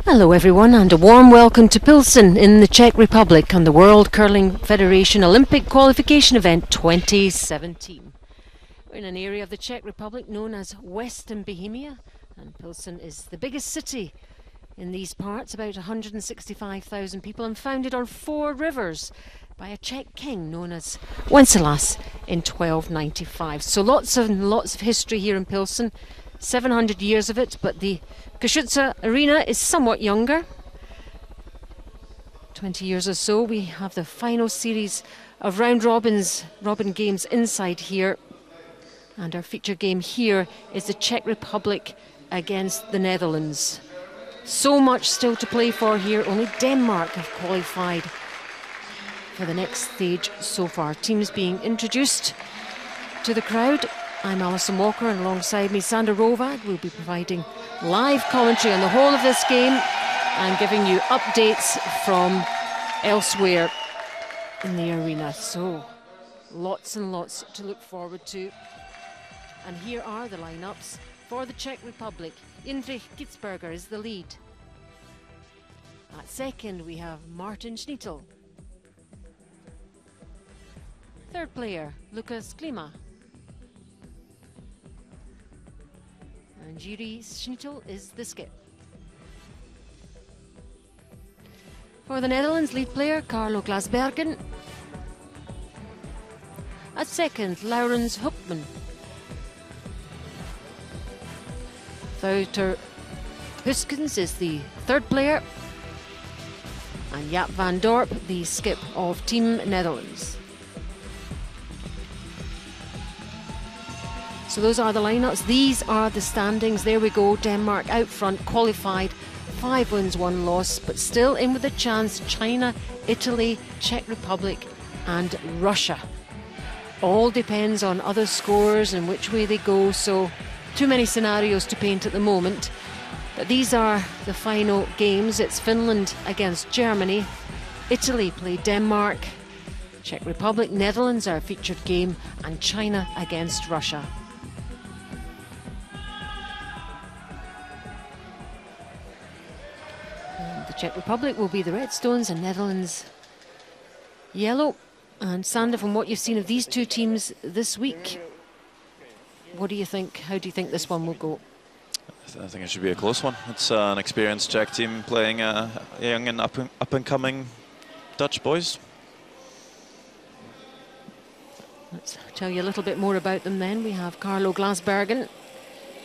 Hello everyone, and a warm welcome to Pilsen in the Czech Republic on the World Curling Federation Olympic Qualification event 2017. We're in an area of the Czech Republic known as Western Bohemia, and Pilsen is the biggest city in these parts, about 165,000 people, and founded on 4 rivers by a Czech king known as Wenceslas in 1295. So lots of history here in Pilsen, 700 years of it, but the Košutce Arena is somewhat younger, 20 years or so. We have the final series of robin games inside here, and our feature game here is the Czech Republic against the Netherlands. So much still to play for here. Only Denmark have qualified for the next stage so far. Teams being introduced to the crowd. I'm Alison Walker, and alongside me Sandra Rovag will be providing live commentary on the whole of this game and giving you updates from elsewhere in the arena. So lots and lots to look forward to. And here are the lineups for the Czech Republic. Jindřich Kitzberger is the lead. At second we have Martin Schnittel. Third player, Lukas Klima. And Jiří Schnittel is the skip. For the Netherlands, lead player Carlo Glasbergen. At second, Laurens Hupman. Wouter Huskens is the third player. And Jaap van Dorp, the skip of Team Netherlands. So those are the lineups. These are the standings. There we go. Denmark out front, qualified, 5 wins, 1 loss, but still in with a chance. China, Italy, Czech Republic and Russia. All depends on other scores and which way they go, so too many scenarios to paint at the moment. But these are the final games. It's Finland against Germany, Italy play Denmark, Czech Republic, Netherlands are a featured game, and China against Russia. The Czech Republic will be the Redstones and Netherlands yellow. And Sander, from what you've seen of these two teams this week, what do you think? How do you think this one will go? I think it should be a close one. It's an experienced Czech team playing young and up-and-coming Dutch boys. Let's tell you a little bit more about them then. We have Carlo Glasbergen,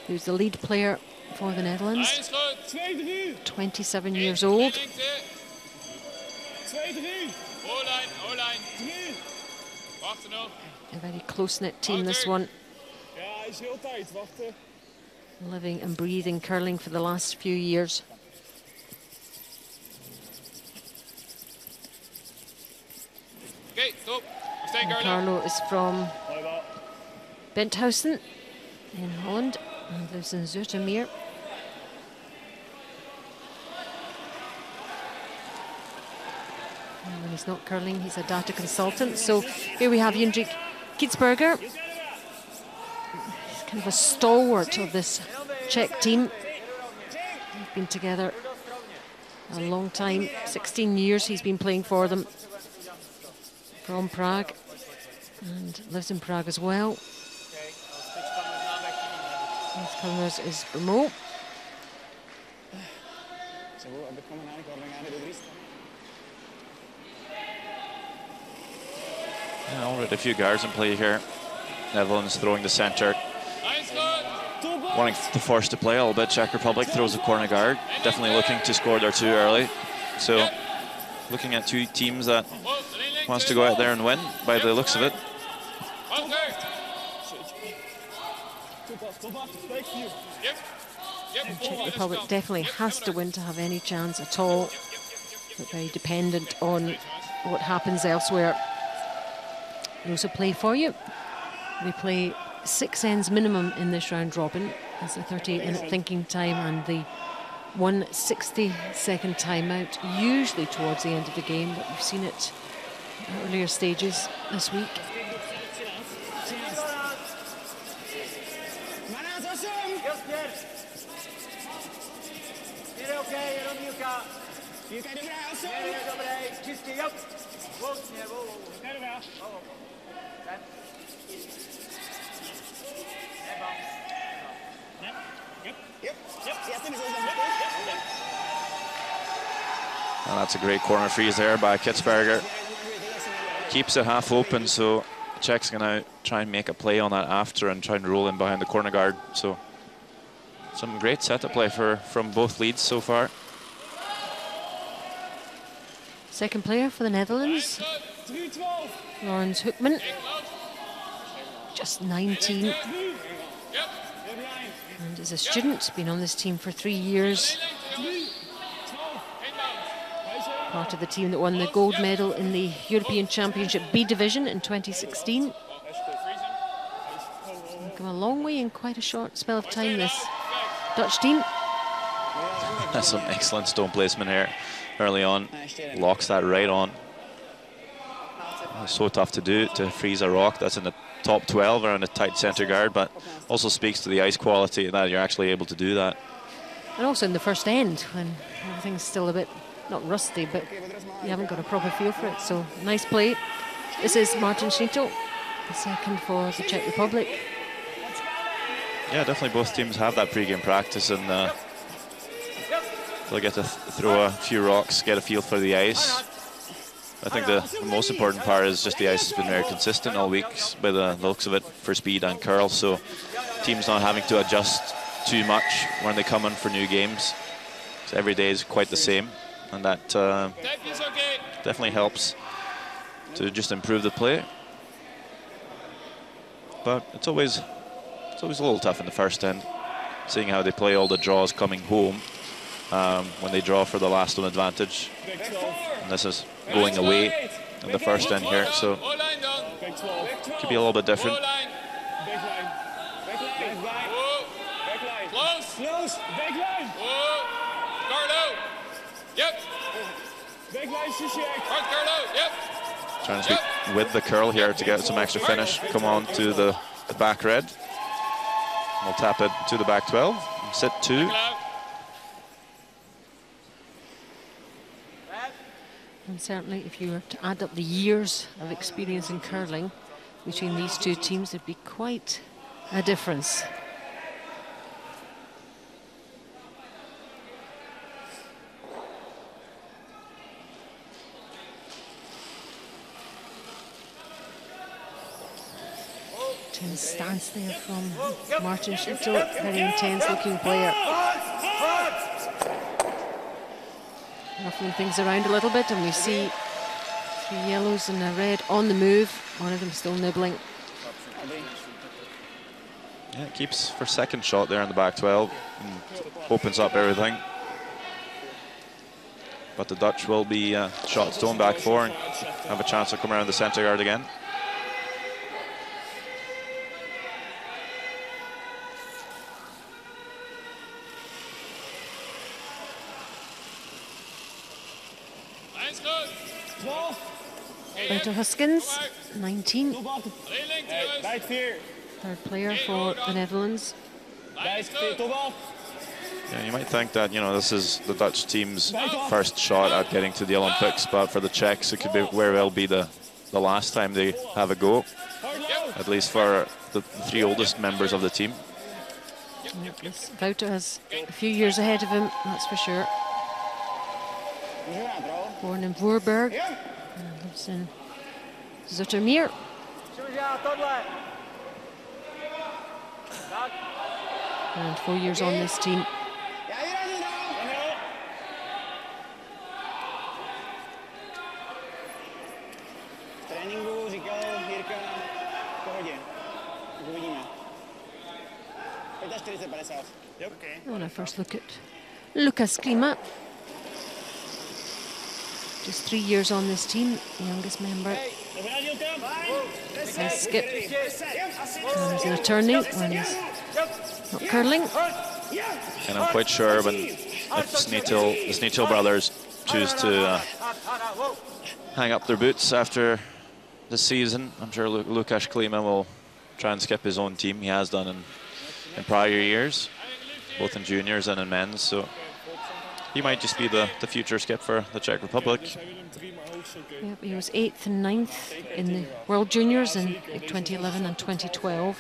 who's the lead player for the Netherlands, 27 years old. A very close-knit team, this one. Living and breathing curling for the last few years. And Carlo is from Benthausen in Holland and lives in Zoetermeer. And when he's not curling, he's a data consultant. So here we have Jindřich Kitzberger. He's kind of a stalwart of this Czech team. They've been together a long time, 16 years he's been playing for them. From Prague, and lives in Prague as well. His colours is Bremo. Yeah, already a few guards in play here. Netherlands throwing the centre, wanting to force the play a little bit. Czech Republic throws a corner guard, definitely looking to score there too early. So looking at two teams that wants to go out there and win by the looks of it. The Czech Republic definitely has to win to have any chance at all, but very dependent on what happens elsewhere. We also play for you. We play 6 ends minimum in this round robin. It's a 38-minute thinking time and the 160-second timeout, usually towards the end of the game, but we've seen it at earlier stages this week. And that's a great corner freeze there by Kitzberger. Keeps it half open, so the Czechs going to try and make a play on that after and try and roll in behind the corner guard. So some great setup play from both leads so far. Second player for the Netherlands, Lawrence Hoekman, just 19. And is a student, been on this team for 3 years. Part of the team that won the gold medal in the European Championship B division in 2016. Come a long way in quite a short spell of time, this Dutch team. That's some excellent stone placement here early on. Locks that right on. It's so tough to do, to freeze a rock that's in the top 12 around a tight centre guard, but also speaks to the ice quality that you're actually able to do that. And also in the first end, when everything's still a bit, not rusty, but you haven't got a proper feel for it. So nice play. This is Martin Schnittel, the second for the Czech Republic. Yeah, definitely both teams have that pre-game practice, and they'll get to throw a few rocks, get a feel for the ice. I think the most important part is just the ice has been very consistent all week by the looks of it for speed and curl, so teams not having to adjust too much when they come in for new games. So every day is quite the same, and that definitely helps to just improve the play. But it's always a little tough in the first end, seeing how they play all the draws coming home when they draw for the last one advantage. And this is going away in the first end here, so could be a little bit different. Trying to be with the curl here to get some extra finish. Come on to the back red. We'll tap it to the back 12. Sit 2. And certainly if you were to add up the years of experience in curling between these two teams, there'd be quite a difference. Intense stance there from Martin Schnittel, very intense looking player. Ruffling things around a little bit, and we see 3 yellows and a red on the move. One of them still nibbling. Yeah, it keeps for second shot there in the back 12 and opens up everything. But the Dutch will be shot stone back 4 and have a chance to come around the centre guard again. Wouter Huskins, 19. Third player for the Netherlands. Yeah, you might think that, you know, this is the Dutch team's first shot at getting to the Olympics, but for the Czechs it could be very well be the last time they have a go, at least for the 3 oldest members of the team. Yes, Wouter has a few years ahead of him, that's for sure. Born in Voorburg, and lives in Zoetermeer. And 4 years on this team. And I first look at Lucas Klima. Just 3 years on this team, the youngest member. And skip. And he's an attorney when he's not curling. And I'm quite sure when if the Schnittel brothers choose to hang up their boots after the season, I'm sure Lukáš Klima will try and skip his own team. He has done in prior years, both in juniors and in men's. So he might just be the future skip for the Czech Republic. Yep, he was 8th and 9th in the World Juniors in 2011 and 2012.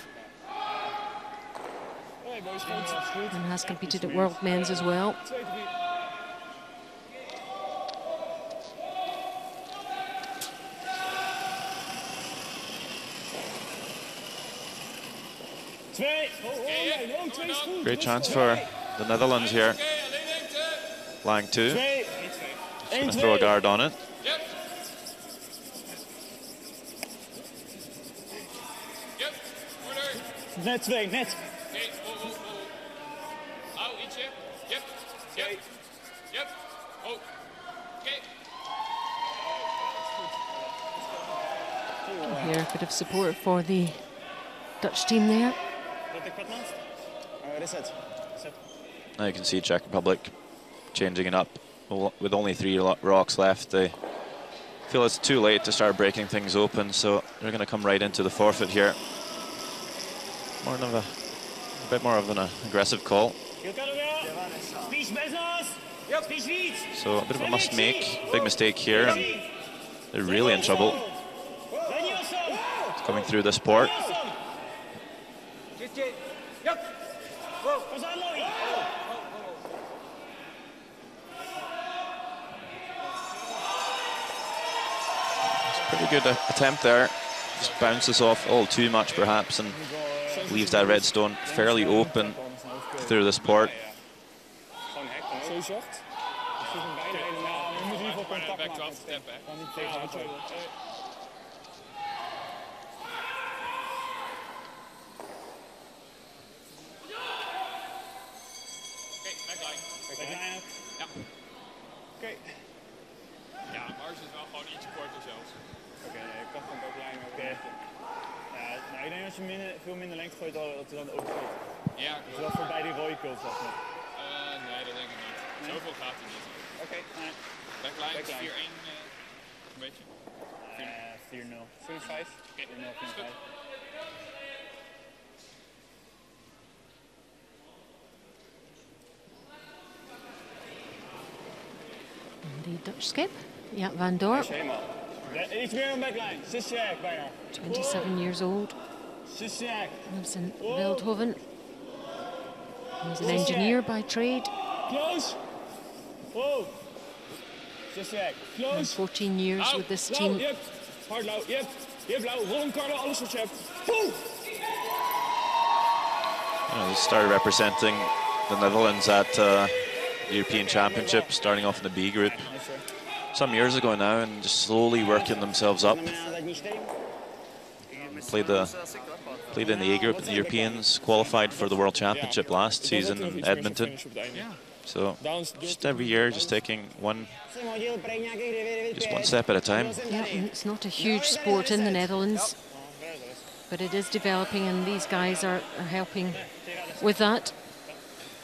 And has competed at World Men's as well. Great chance for the Netherlands here. Line 2. Just going to throw a guard on it. Net 2, net. Here, a bit of support for the Dutch team there. Now you can see Czech Republic changing it up. With only 3 rocks left, they feel it's too late to start breaking things open, so they're going to come right into the forfeit here. More of a bit more of an aggressive call. So a bit of a must make. Big mistake here, and they're really in trouble. It's coming through this port. Pretty good attempt there. Just bounces off a little too much perhaps and leaves that red stone fairly open through this port. Ik denk als je veel minder lengte gooit, dat hij dan overschiet. Ja. Dus dat voorbij die rode kult, zeg maar. Nee, dat denk ik niet. Zoveel gaat hij niet. Oké, nee. Backline 4-1 een beetje? 4-0. 4-5? 4-0, 4-5. The Dutch skip, ja, Van Dorp. Iets meer een backline. Zizjak bijna. 27 years old. Zizjak. Lives in Veldhoven. He's an engineer by trade. Close. Whoa. Zizjak. Close. 14 years with this team. Yep. Hard low. Yep. Yep, low. Rolling Carlo, alles wat je hebt. He started representing the Netherlands at the European Championship, starting off in the B group some years ago now, and just slowly working themselves up. Played in the A group in the Europeans, qualified for the World Championship last season in Edmonton. So just every year, just taking one step at a time. Yeah, it's not a huge sport in the Netherlands, but it is developing, and these guys are helping with that.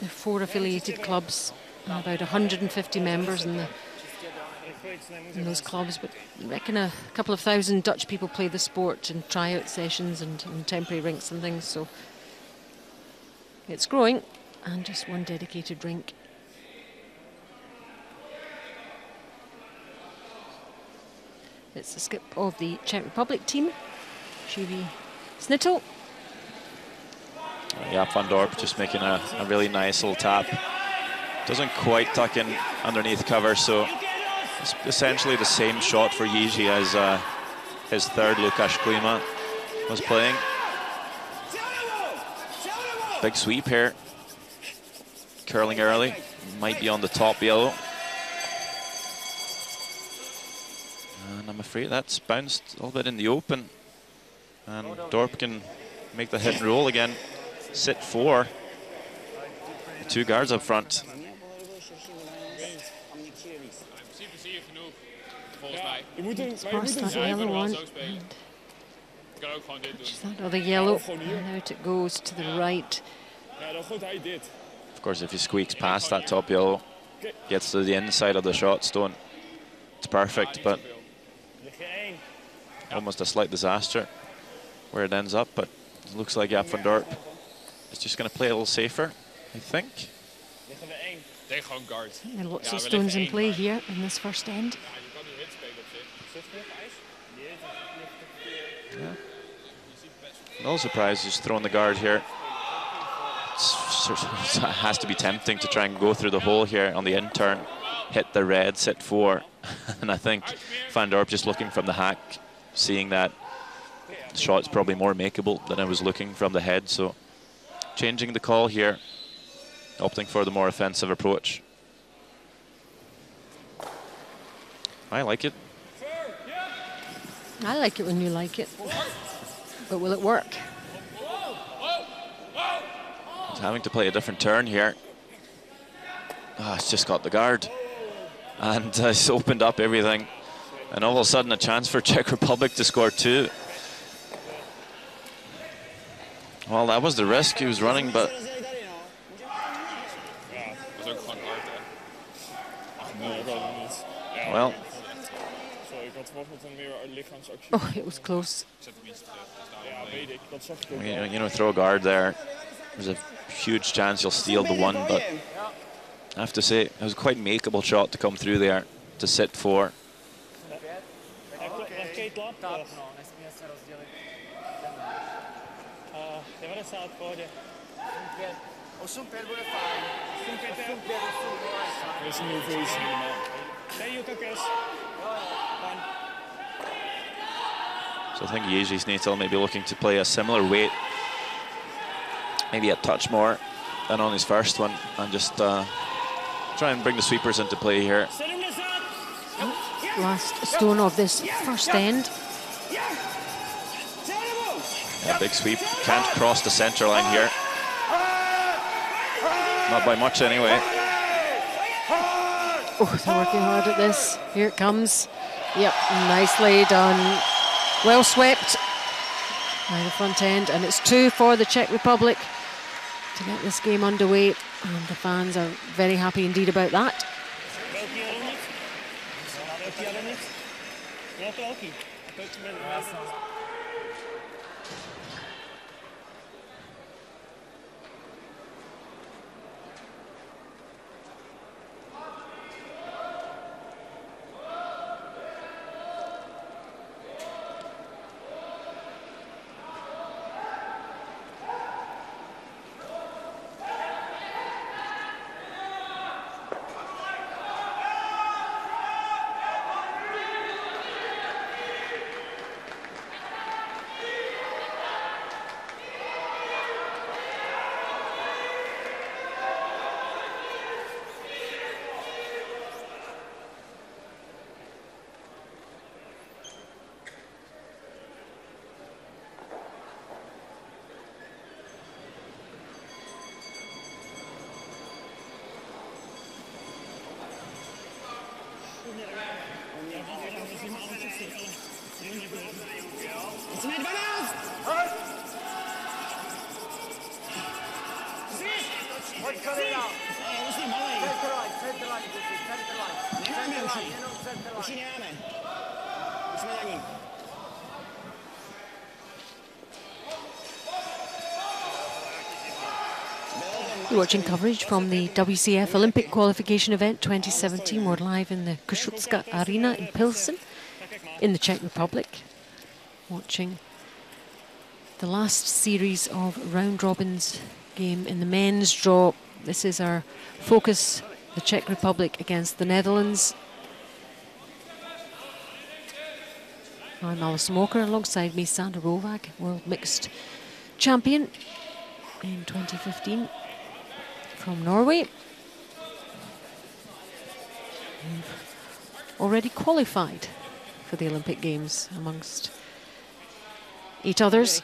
There are 4 affiliated clubs, and about 150 members in those clubs, but I reckon a couple of thousand Dutch people play the sport in tryout sessions and temporary rinks and things, so it's growing, and just one dedicated rink. It's the skip of the Czech Republic team, Shuvi Snittel. Yeah, Van Dorp just making a really nice little tap. Doesn't quite tuck in underneath cover, so it's essentially the same shot for Yiji as his third Lukasz Klima was playing. Big sweep here. Curling early, might be on the top yellow. And I'm afraid that's bounced a little bit in the open. And Dorp can make the hit and roll again. Sit 4. 2 guards up front. It's past that yellow one. Just that other yellow. And out it goes to the right. Of course, if he squeaks past that top yellow, gets to the inside of the shot stone, it's perfect, but almost a slight disaster where it ends up. But it looks like Van Dorp is just going to play a little safer, I think. Lots of stones in play here in this first end. Yeah. No surprise he's thrown the guard here. It has to be tempting to try and go through the hole here on the in turn, hit the red, sit 4. And I think Van Dorp just looking from the hack, seeing that the shot's probably more makeable than I was looking from the head, so changing the call here, opting for the more offensive approach. I like it. I like it when you like it. But will it work? He's having to play a different turn here. It's just got the guard. And it's opened up everything. And all of a sudden a chance for Czech Republic to score 2. Well, that was the risk he was running, but... Well... Oh, it was close. You know, throw a guard there. There's a huge chance you'll steal the 1, but I have to say, it was a quite makeable shot to come through there, to sit 4. So I think Jerzy Snetel may be looking to play a similar weight, maybe a touch more than on his first one, and just try and bring the sweepers into play here. Last stone of this first end. A big sweep, can't cross the centre line here. Not by much anyway. Oh, they're working hard at this. Here it comes. Yep, nicely done. Well swept by the front end, and it's 2 for the Czech Republic to get this game underway, and the fans are very happy indeed about that. You're watching coverage from the WCF Olympic Qualification event 2017. We're live in the Koszutska Arena in Pilsen in the Czech Republic, watching the last series of round robins game in the men's draw. This is our focus, the Czech Republic against the Netherlands. I'm Alison Walker, alongside me Sandra Rovag, world mixed champion in 2015 from Norway. We've already qualified for the Olympic Games amongst 8 others,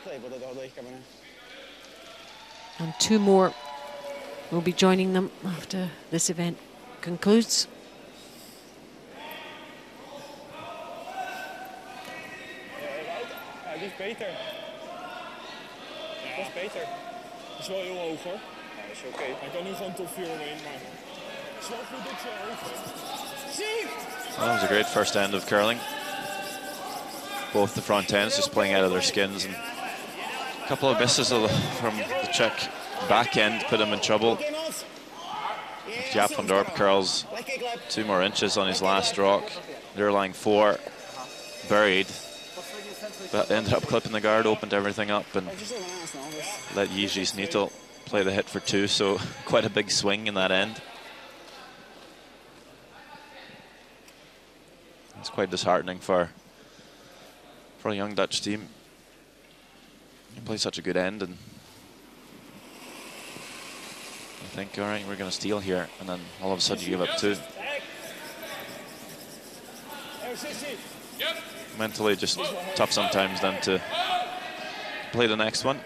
and 2 more will be joining them after this event concludes. Die is beter. Dat is beter. Dat is wel heel hoog hoor. Ja, dat is oké. Hij kan nu gewoon top 4 omheen, maar het is wel goed op zijn hoofd. Well, that was a great first end of curling. Both the front ends just playing out of their skins, and a couple of misses from the Czech back end put them in trouble. A Jaap van Dorp curls 2 more inches on his last rock. They're lying 4, buried. But ended up clipping the guard, opened everything up, and let Jiří Snitel play the hit for 2. So quite a big swing in that end. It's quite disheartening for a young Dutch team. You play such a good end, and you think, all right, we're going to steal here, and then all of a sudden you give up 2. Mentally just tough sometimes then to play the next one.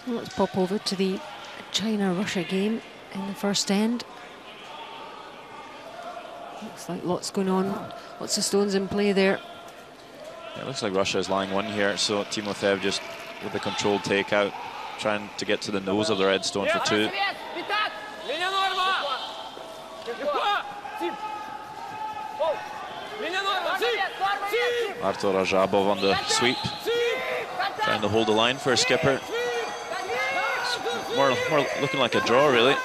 So let's pop over to the China-Russia game in the first end. Looks like lots going on, lots of stones in play there. Yeah, it looks like Russia is lying 1 here, so Timofeev just with the controlled takeout, trying to get to the nose of the red stone for 2. Artur Rajabov on the sweep, trying to hold the line for a skipper. More looking like a draw, really.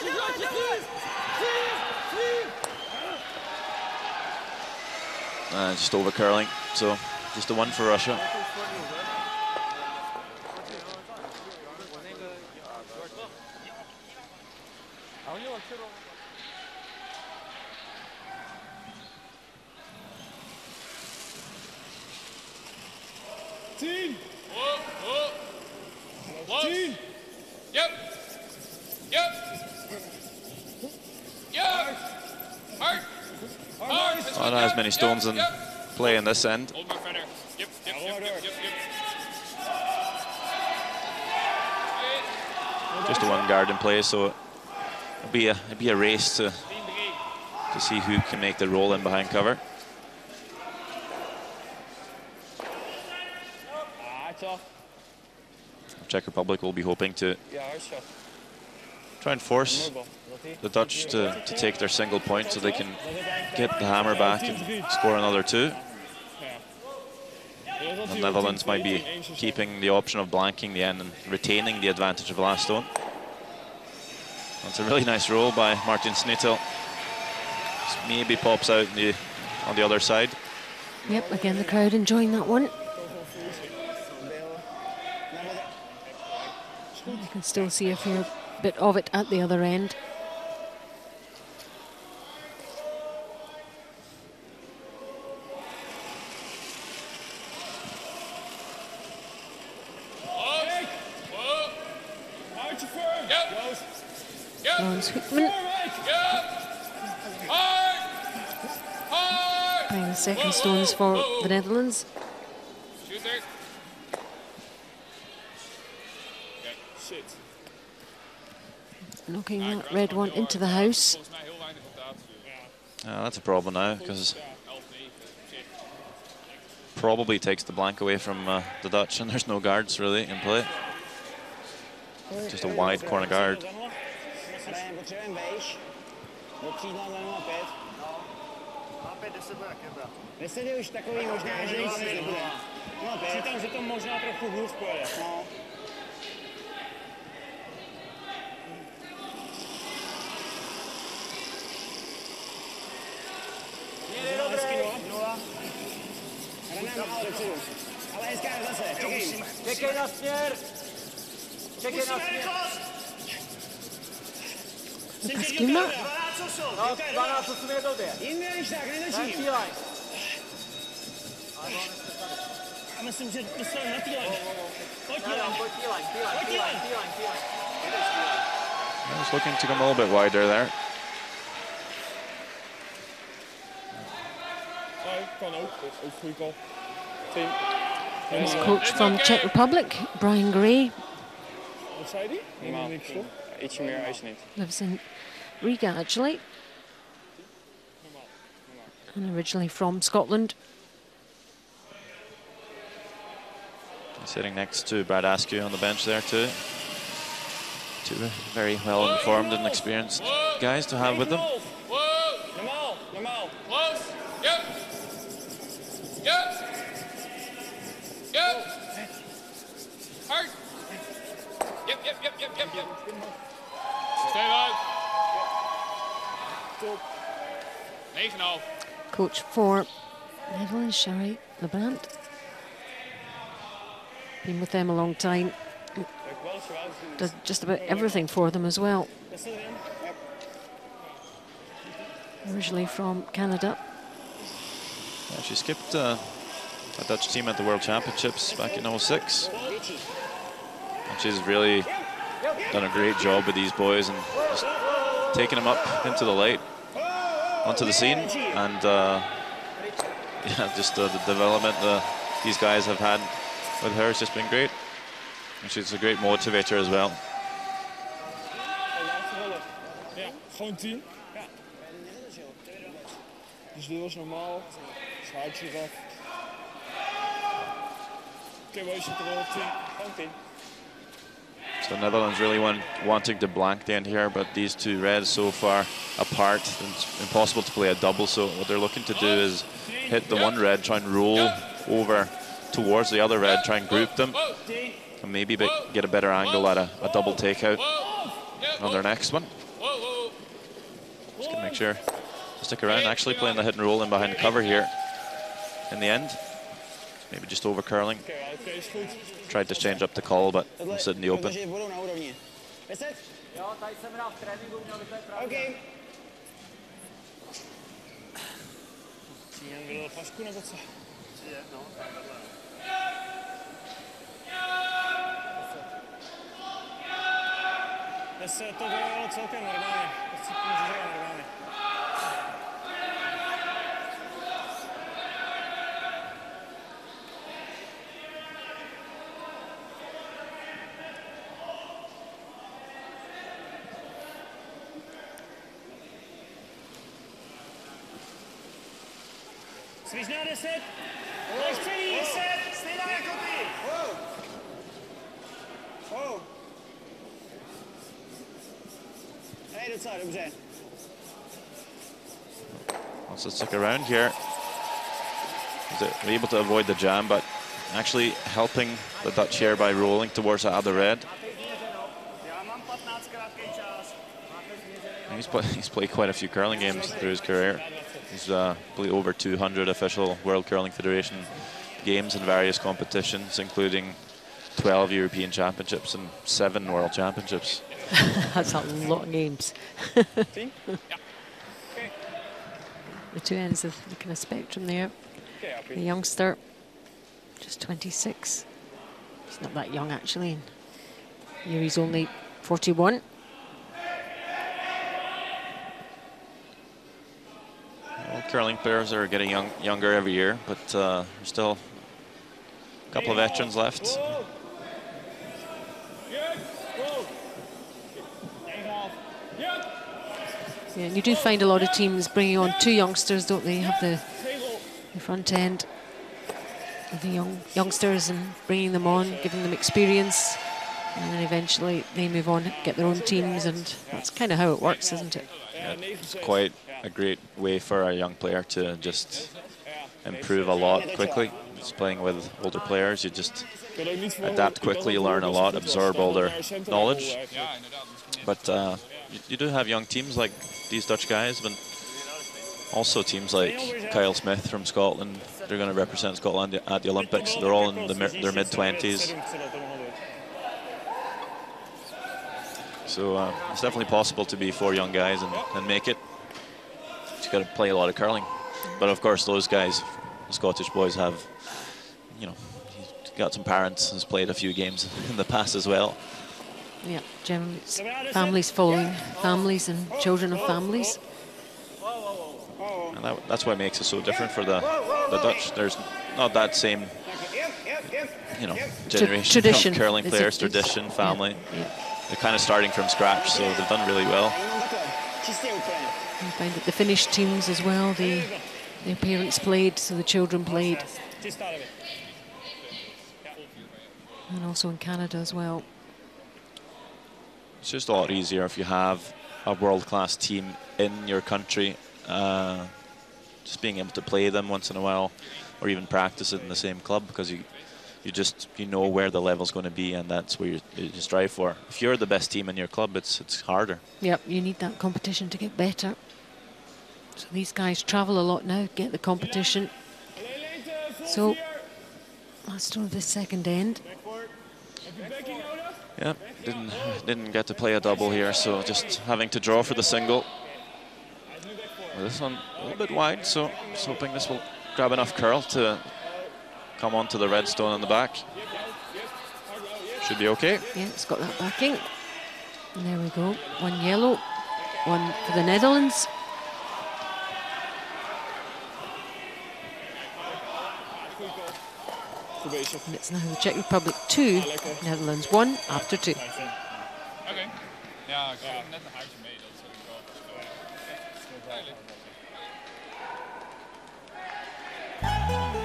Just over curling, so just a 1 for Russia. Not as many stones in play in this end. Just a 1 guard in play, so it'll be a race to see who can make the roll in behind cover. Czech Republic will be hoping to try and force the Dutch to take their single point so they can get the hammer back and score another 2. The Netherlands might be keeping the option of blanking the end and retaining the advantage of the last stone. That's a really nice roll by Martin Snitel. Maybe pops out on the other side. Yep, again the crowd enjoying that one. You can still see a fair bit of it at the other end. Lawrence Hoekman playing the second stones for the Netherlands. Knocking that red one into the house. That's a problem now, because probably takes the blank away from the Dutch, and there's no guards really in play. Just a wide corner guard. Čekej na směr! Čekej na směr! Paskuna. No, 12 je blbě. Nepílaj. Já myslím, že dostal na týlaj. Pojď týlaj. Just looking to come a little bit wider there. His coach from Czech Republic, Brian Gray. Lives in Riga, actually. And originally from Scotland. Sitting next to Brad Askew on the bench there too. Two very well informed and experienced guys to have with them. Normaal. Close. Yep. Yep. Yep. Hard. Yep. Stay out. Top. 9,5. Coach for Netherlands, Shari Lebrand. Been with them a long time. Does just about everything for them as well. Originally from Canada. Yeah, she skipped a Dutch team at the World Championships back in 06. And she's really done a great job with these boys and just taking them up into the light, onto the scene. And yeah, just the development these guys have had with her has just been great. And she's a great motivator as well. Ja, gewoon 10. Ja. Dus dit was normaal. Schuitje eraf. Oké, we zitten er op 10. Gewoon 10. So Netherlands really wanting to blank the end here, but these two reds so far apart, it's impossible to play a double. So what they're looking to do is hit the one red, try and roll over towards the other red, try and group them, and maybe get a better angle at a double takeout on their next one. Just gonna make sure to stick around, actually playing the hit and roll in behind the cover here in the end. Maybe just over curling. Tried to change up the call, but we'll sit in the open. Okay. To bylo celkem normálně. To si můžu říct normálně. Svíš na 10. Lež celý 10. Stejná jako ty. Wants to stick around here. They're able to avoid the jam, but actually helping the Dutch here by rolling towards the other red. He's played quite a few curling games through his career. He's played over 200 official World Curling Federation games in various competitions, including 12 European Championships and 7 World Championships. That's a lot of games. The two ends of the kind of spectrum there. The youngster, just 26. He's not that young actually. Here he's only 41. Well, curling players are getting younger every year, but there's still a couple of veterans left. Yeah, and you do find a lot of teams bringing on 2 youngsters, don't they? Have the front end of the youngsters and bringing them on, giving them experience, and then eventually they move on, get their own teams, and that's kind of how it works, isn't it? Yeah, it's quite a great way for a young player to just improve a lot quickly. Just playing with older players, you just adapt quickly, learn a lot, absorb all their knowledge. But you do have young teams like these Dutch guys, but also teams like Kyle Smith from Scotland. They're going to represent Scotland at the Olympics. They're all in their mid-20s. So it's definitely possible to be 4 young guys and make it. You've got to play a lot of curling. But of course, those guys, the Scottish boys, have, you know, he's got some parents, has played a few games in the past as well. Yeah, generally families following families and children of families. And that's what makes it so different for the Dutch. There's not that same, you know, generation tradition of curling players, tradition, family. Yeah. They're kind of starting from scratch, so they've done really well. You find that the Finnish teams as well, their parents played, so the children played. And also in Canada as well. It's just a lot easier if you have a world-class team in your country. Just being able to play them once in a while, or even practice it in the same club, because you know where the level's going to be, and that's where you strive for. If you're the best team in your club, it's harder. Yep, you need that competition to get better. So these guys travel a lot now, get the competition. So last of the second end. Yeah, didn't get to play a double here, so just having to draw for the single. Well, this one a little bit wide, so just hoping this will grab enough curl to come onto the red stone in the back. Should be okay. Yeah, it's got that backing. And there we go. One yellow, one for the Netherlands. And it's now the Czech Republic 2, Netherlands 1 after 2. Oké. Ja, ik ga net een haartje mee. Dat is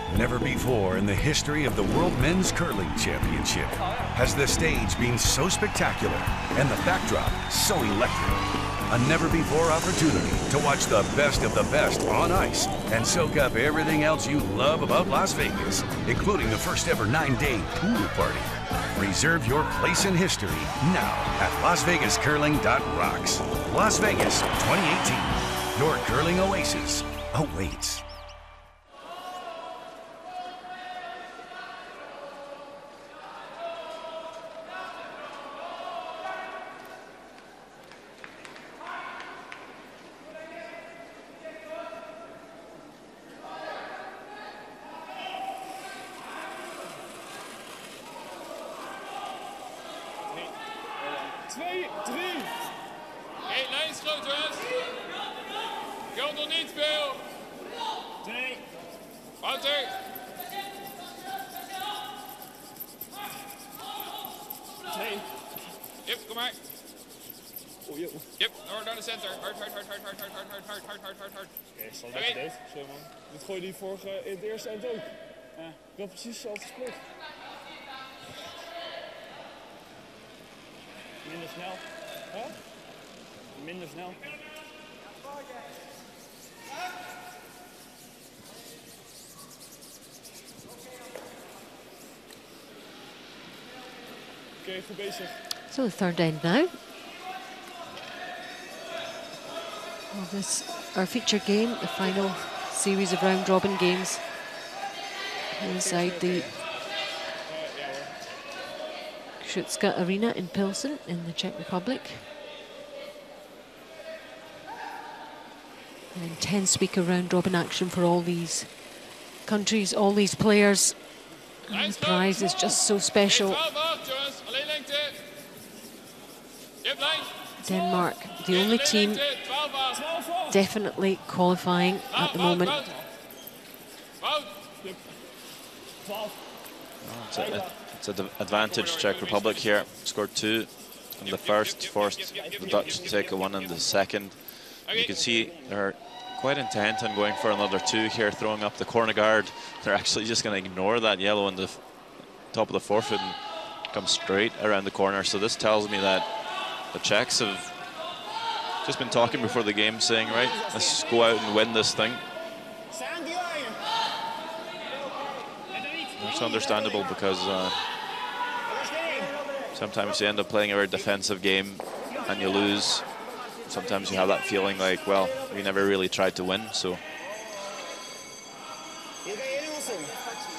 wel. Never before in the history of the World Men's Curling Championship has the stage been so spectacular and the backdrop so electric. A never-before opportunity to watch the best of the best on ice and soak up everything else you love about Las Vegas, including the first ever 9-day pool party. Reserve your place in history now at LasVegasCurling.rocks. Las Vegas 2018, your curling oasis awaits. Dit gooide die vorige in het eerste eind ook. Ja, ik had precies hetzelfde split. Minder snel. Huh? Minder snel. Oké, goed bezig. So the third end now. Well, this our feature game, the final series of round-robin games inside the Krzyczka Arena in Pilsen in the Czech Republic. An intense week of round-robin action for all these countries, all these players. And the prize is just so special. Denmark, the only team definitely qualifying at the moment. It's an advantage Czech Republic here. Scored 2 in the first, forced the Dutch to take a 1 in the second. And you can see they're quite intent on going for another 2 here, throwing up the corner guard. They're actually just going to ignore that yellow in the top of the forefoot and come straight around the corner. So this tells me that the Czechs have just been talking before the game, saying, right, let's go out and win this thing. It's understandable because sometimes you end up playing a very defensive game and you lose. Sometimes you have that feeling like, well, we never really tried to win, so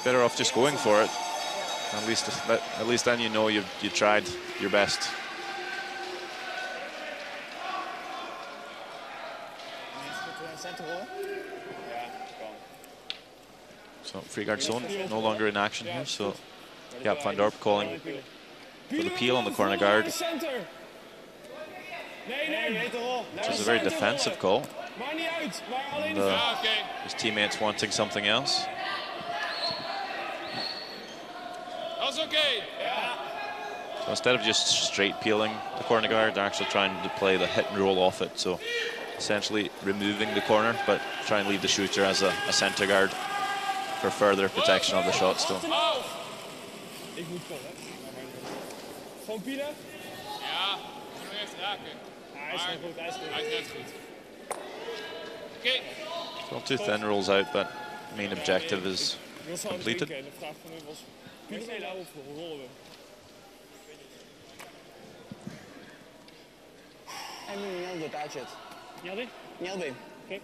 better off just going for it. At least then you know you tried your best. So free guard zone no longer in action here, so Jaap van Dorp calling for the peel on the corner guard, which is a very defensive call. And his teammates wanting something else. So instead of just straight peeling the corner guard, they're actually trying to play the hit and roll off it. So essentially removing the corner, but try and leave the shooter as a center guard for further protection of the shot still. Hij is goed, hij is goed. Hij is net goed. Oké. Well, 2 thin rolls out, but main objective is completed. De vraag van u was, kunnen we nou of rollen we? En nu niet dat uitzet. Jelby? Jelby. Oké.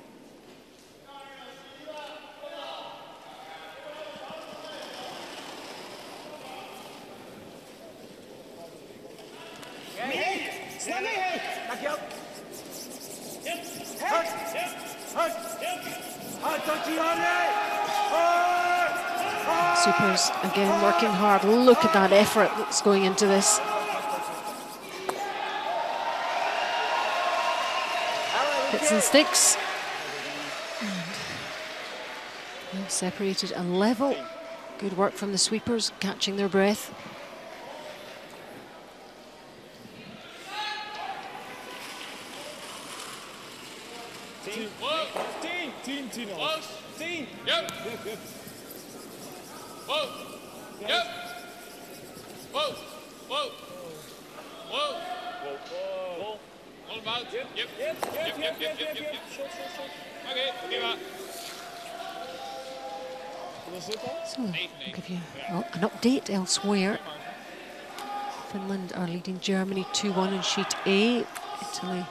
Snap mee, Henk! Dankjewel. Yep. Hard. Yep. Hard. Yep. Hard, touchy, hard. Supers again working hard. Look at that effort that's going into this. Hits and sticks. And separated and level. Good work from the sweepers, catching their breath. Tien. Yep. Whoa. Yep. Whoa. Whoa. Whoa. Whoa. All about. Yep. Okay, prima. So, I'll give you an update elsewhere. Finland are leading Germany 2-1 in sheet A. Italy,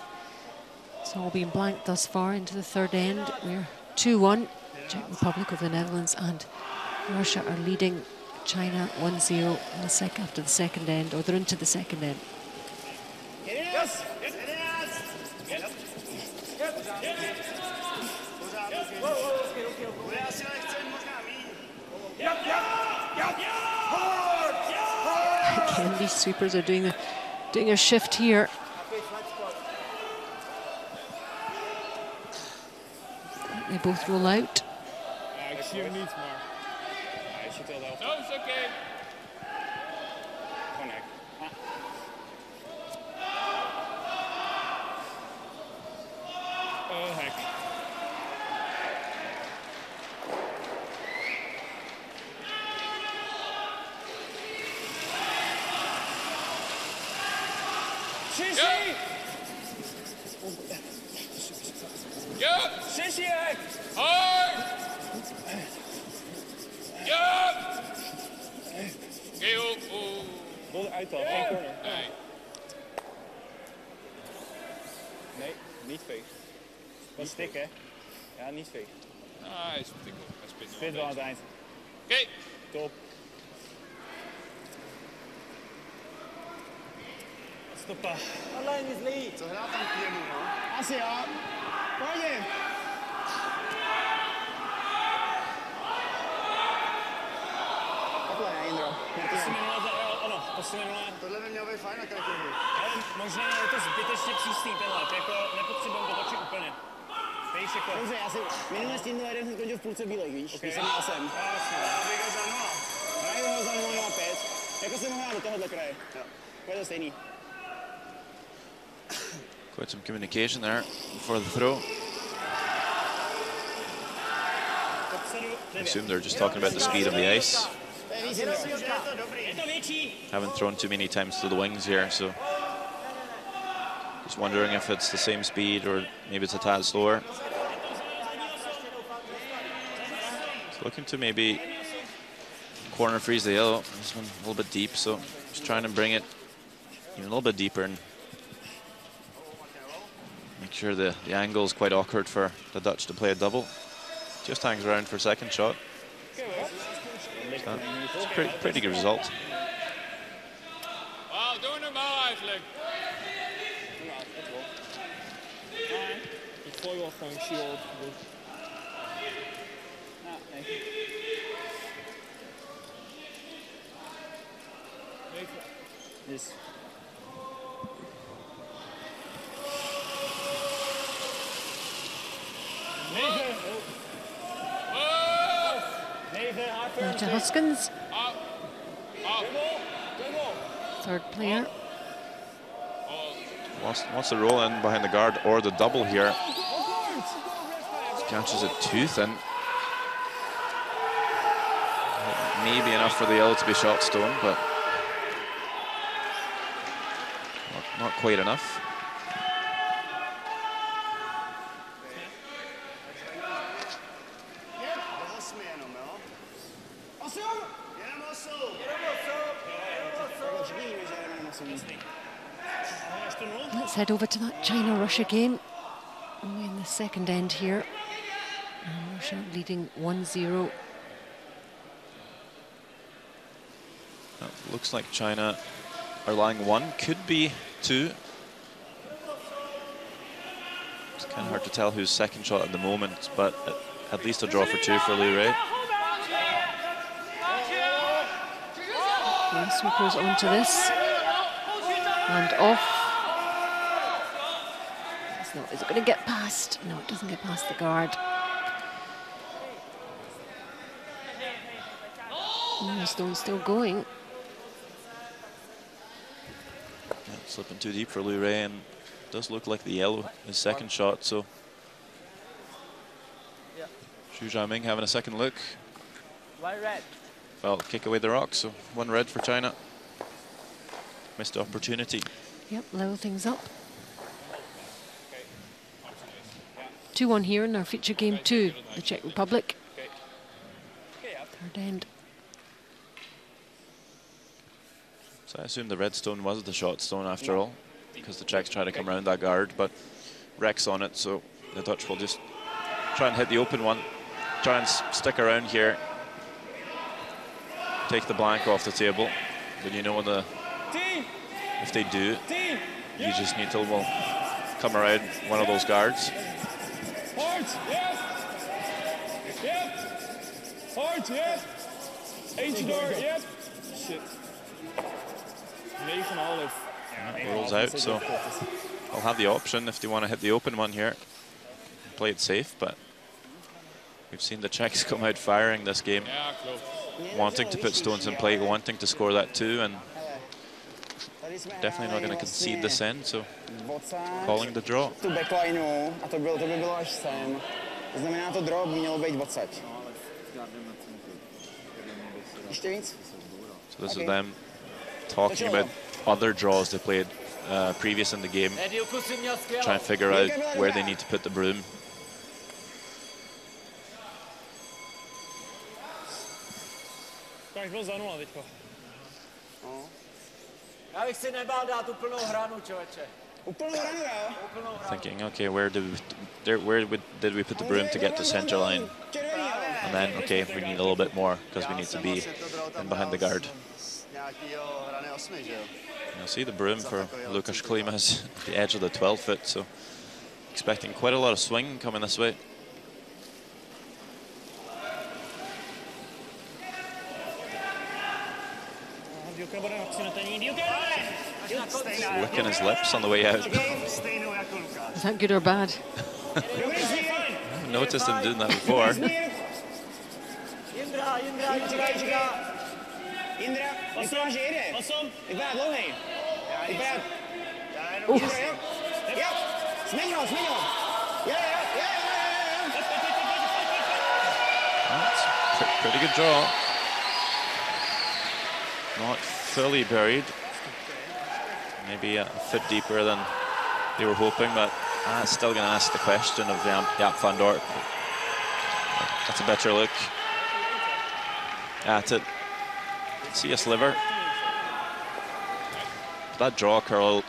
it's all been blanked thus far into the third end. We're 2-1. Czech Republic of the Netherlands and Russia are leading China 1-0 in the after the second end, or they're into the second end. Yes. Again, these sweepers are doing a shift here. They both roll out. Ja, ik zie hem niet, maar hij zit wel wel. Zo, is oké. Gewoon hek. Hek. Sissie! Ja! Sissie hek! Hoi! Ja! Geo! Bol eruit dan, geen corner. Nee. Nee, niet veeg. Dat is stik, hè? Ja, niet veeg. Ah, hij is vertikkel. Hij spint Spit wel aan het eind. Oké. Top. Stoppa. Alleen is lead. Zo gaat dan hier nu, man. Asia. Kom je? Takhle, Indro. Tohle by mělo být fajn na tréninku. Ale možná je to zbytečně přísný tenhle, jako nepotřebujeme to točit úplně. Víš, jako... Dobře, já si minulé s tímhle jeden jsem skončil v půlce bílej, víš? Okay. Když jsem měl sem. Abych ho za 0. Hraju ho za 0,05. Jako jsem ho hrál do tohohle kraje. To je to stejný. Quite some communication there before the throw. I assume they're just talking about the speed of the ice. Haven't thrown too many times to the wings here, so just wondering if it's the same speed or maybe it's a tad slower. It's looking to maybe corner freeze the yellow. This one a little bit deep, so just trying to bring it even a little bit deeper and make sure the angle is quite awkward for the Dutch to play a double. Just hangs around for a second shot. So it's a pretty good result. Wauw, doe normaal eigenlijk. Ik gooi wel gewoon shield. Ja, nee. Dus. Now to Huskins. Third player. Wants to roll in behind the guard or the double here. Catches it too thin. Maybe enough for the yellow to be shot stone, but not quite enough. Let's head over to that China-Russia game. Only in the second end here. And Russia leading 1-0. Looks like China are lying 1, could be 2. It's kind of hard to tell who's second shot at the moment, but at least a draw for 2 for Liu Rui. And sweepers onto this. And off. Is it going to get past? No, it doesn't get past the guard. The stone's still going. Yeah, slipping too deep for Liu Rui, and it does look like the yellow is second shot, so Xu Zhaoming having a second look. Well, kick away the rock, so 1 red for China. Missed opportunity. Yep, level things up. 2-1 here in our feature game 2, the Czech Republic. Third end. So I assume the red stone was the shot stone after all, because the Czechs try to come around that guard, but Rex on it, so the Dutch will just try and hit the open one, try and stick around here, take the blank off the table. But you know, if they do, you just need to come around one of those guards. Hard, yep. Eentje door, yep. Shit. 9,5. Rolls out, so they'll have the option if they want to hit the open one here. Play it safe, but we've seen the Czechs come out firing this game, wanting to put stones in play, wanting to score that 2, and definitely not going to concede this end, so calling the draw. So this is them talking about other draws they played previous in the game, try and figure out where they need to put the broom. Thinking, okay, where did we put the broom to get to center line? And then, okay, we need a little bit more because we need to be in behind the guard. You'll see the broom for Lukáš Klíma is at the edge of the 12 foot, so expecting quite a lot of swing coming this way. Licking his lips on the way out. Is that good or bad? I haven't noticed him doing that before. That's pretty good draw. Not fully buried. Maybe a foot deeper than they were hoping, but still going to ask the question of Jaap van Dorp. That's a better look at it. See a sliver. That draw curled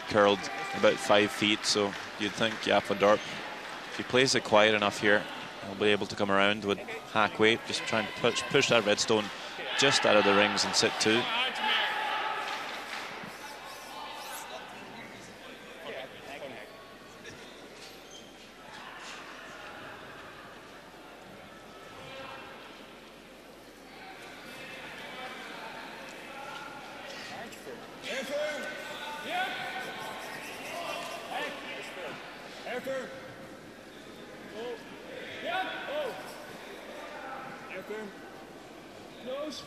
about 5 feet, so you'd think Jaap van Dorp, if he plays it quiet enough here, he'll be able to come around with hack weight, just try and push that red stone just out of the rings and sit 2.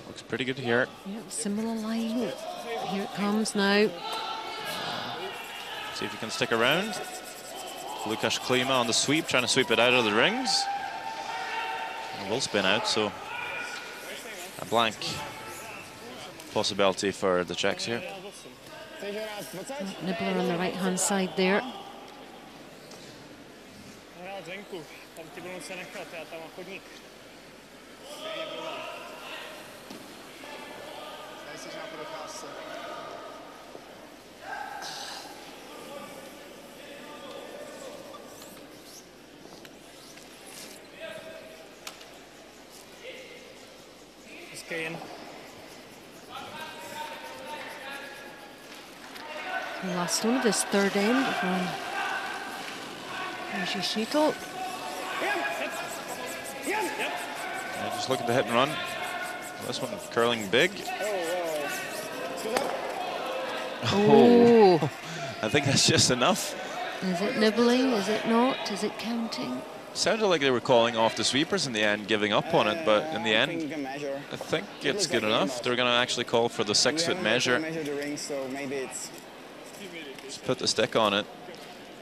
Looks pretty good here. Yep, similar line. Here it comes now. See if he can stick around. Lukáš Klíma on the sweep, trying to sweep it out of the rings. It will spin out, so a blank possibility for the Czechs here. Nibbler on the right-hand side there. Last one of this third end from Schnittel. Yeah, just looking to hit and run. This one curling big. Oh. I think that's just enough. Is it nibbling? Is it not? Is it counting? Sounded like they were calling off the sweepers in the end, giving up on it, but in the end, I think it's good enough. They're going to actually call for the 6-foot measure. Just put the stick on it.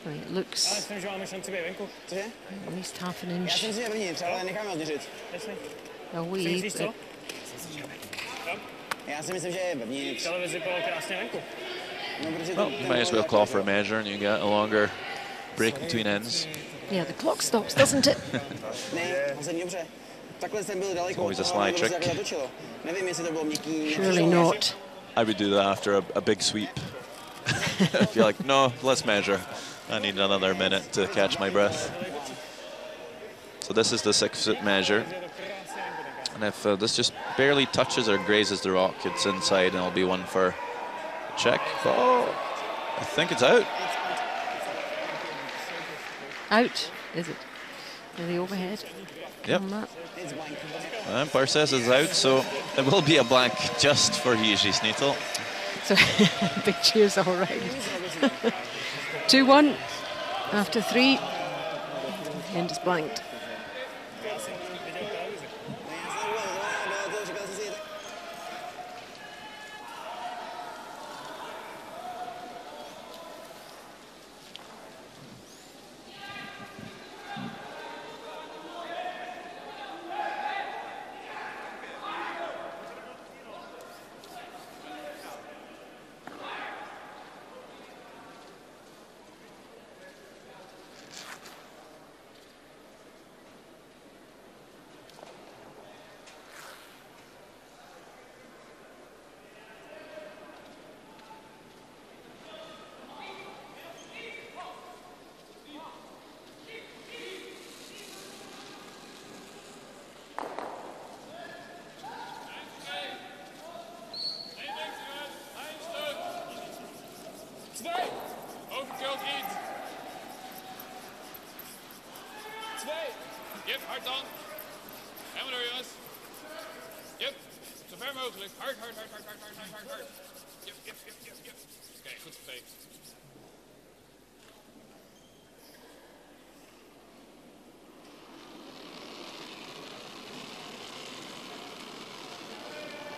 Right, it looks at least half an inch away. But well, you might as well call for a measure and you get a longer break between ends. yeah, the clock stops, doesn't it? It's always a sly trick. Surely not. I would do that after a big sweep. I'd be like, no, let's measure. I need another minute to catch my breath. So this is the 6-foot measure. And if this just barely touches or grazes the rock, it's inside and it'll be one for a check. Oh, I think it's out. Out, is it? Are they overhead? Yep. Camera. The umpire says it's out, so it will be a blank just for Jiří Schnittel. So big cheers all right. 2-1 after 3. The end is blanked. Yep, hard on. Helemaal door, jongens. Yep, zo ver mogelijk. Hard. Yep. Oké, goed geveegd.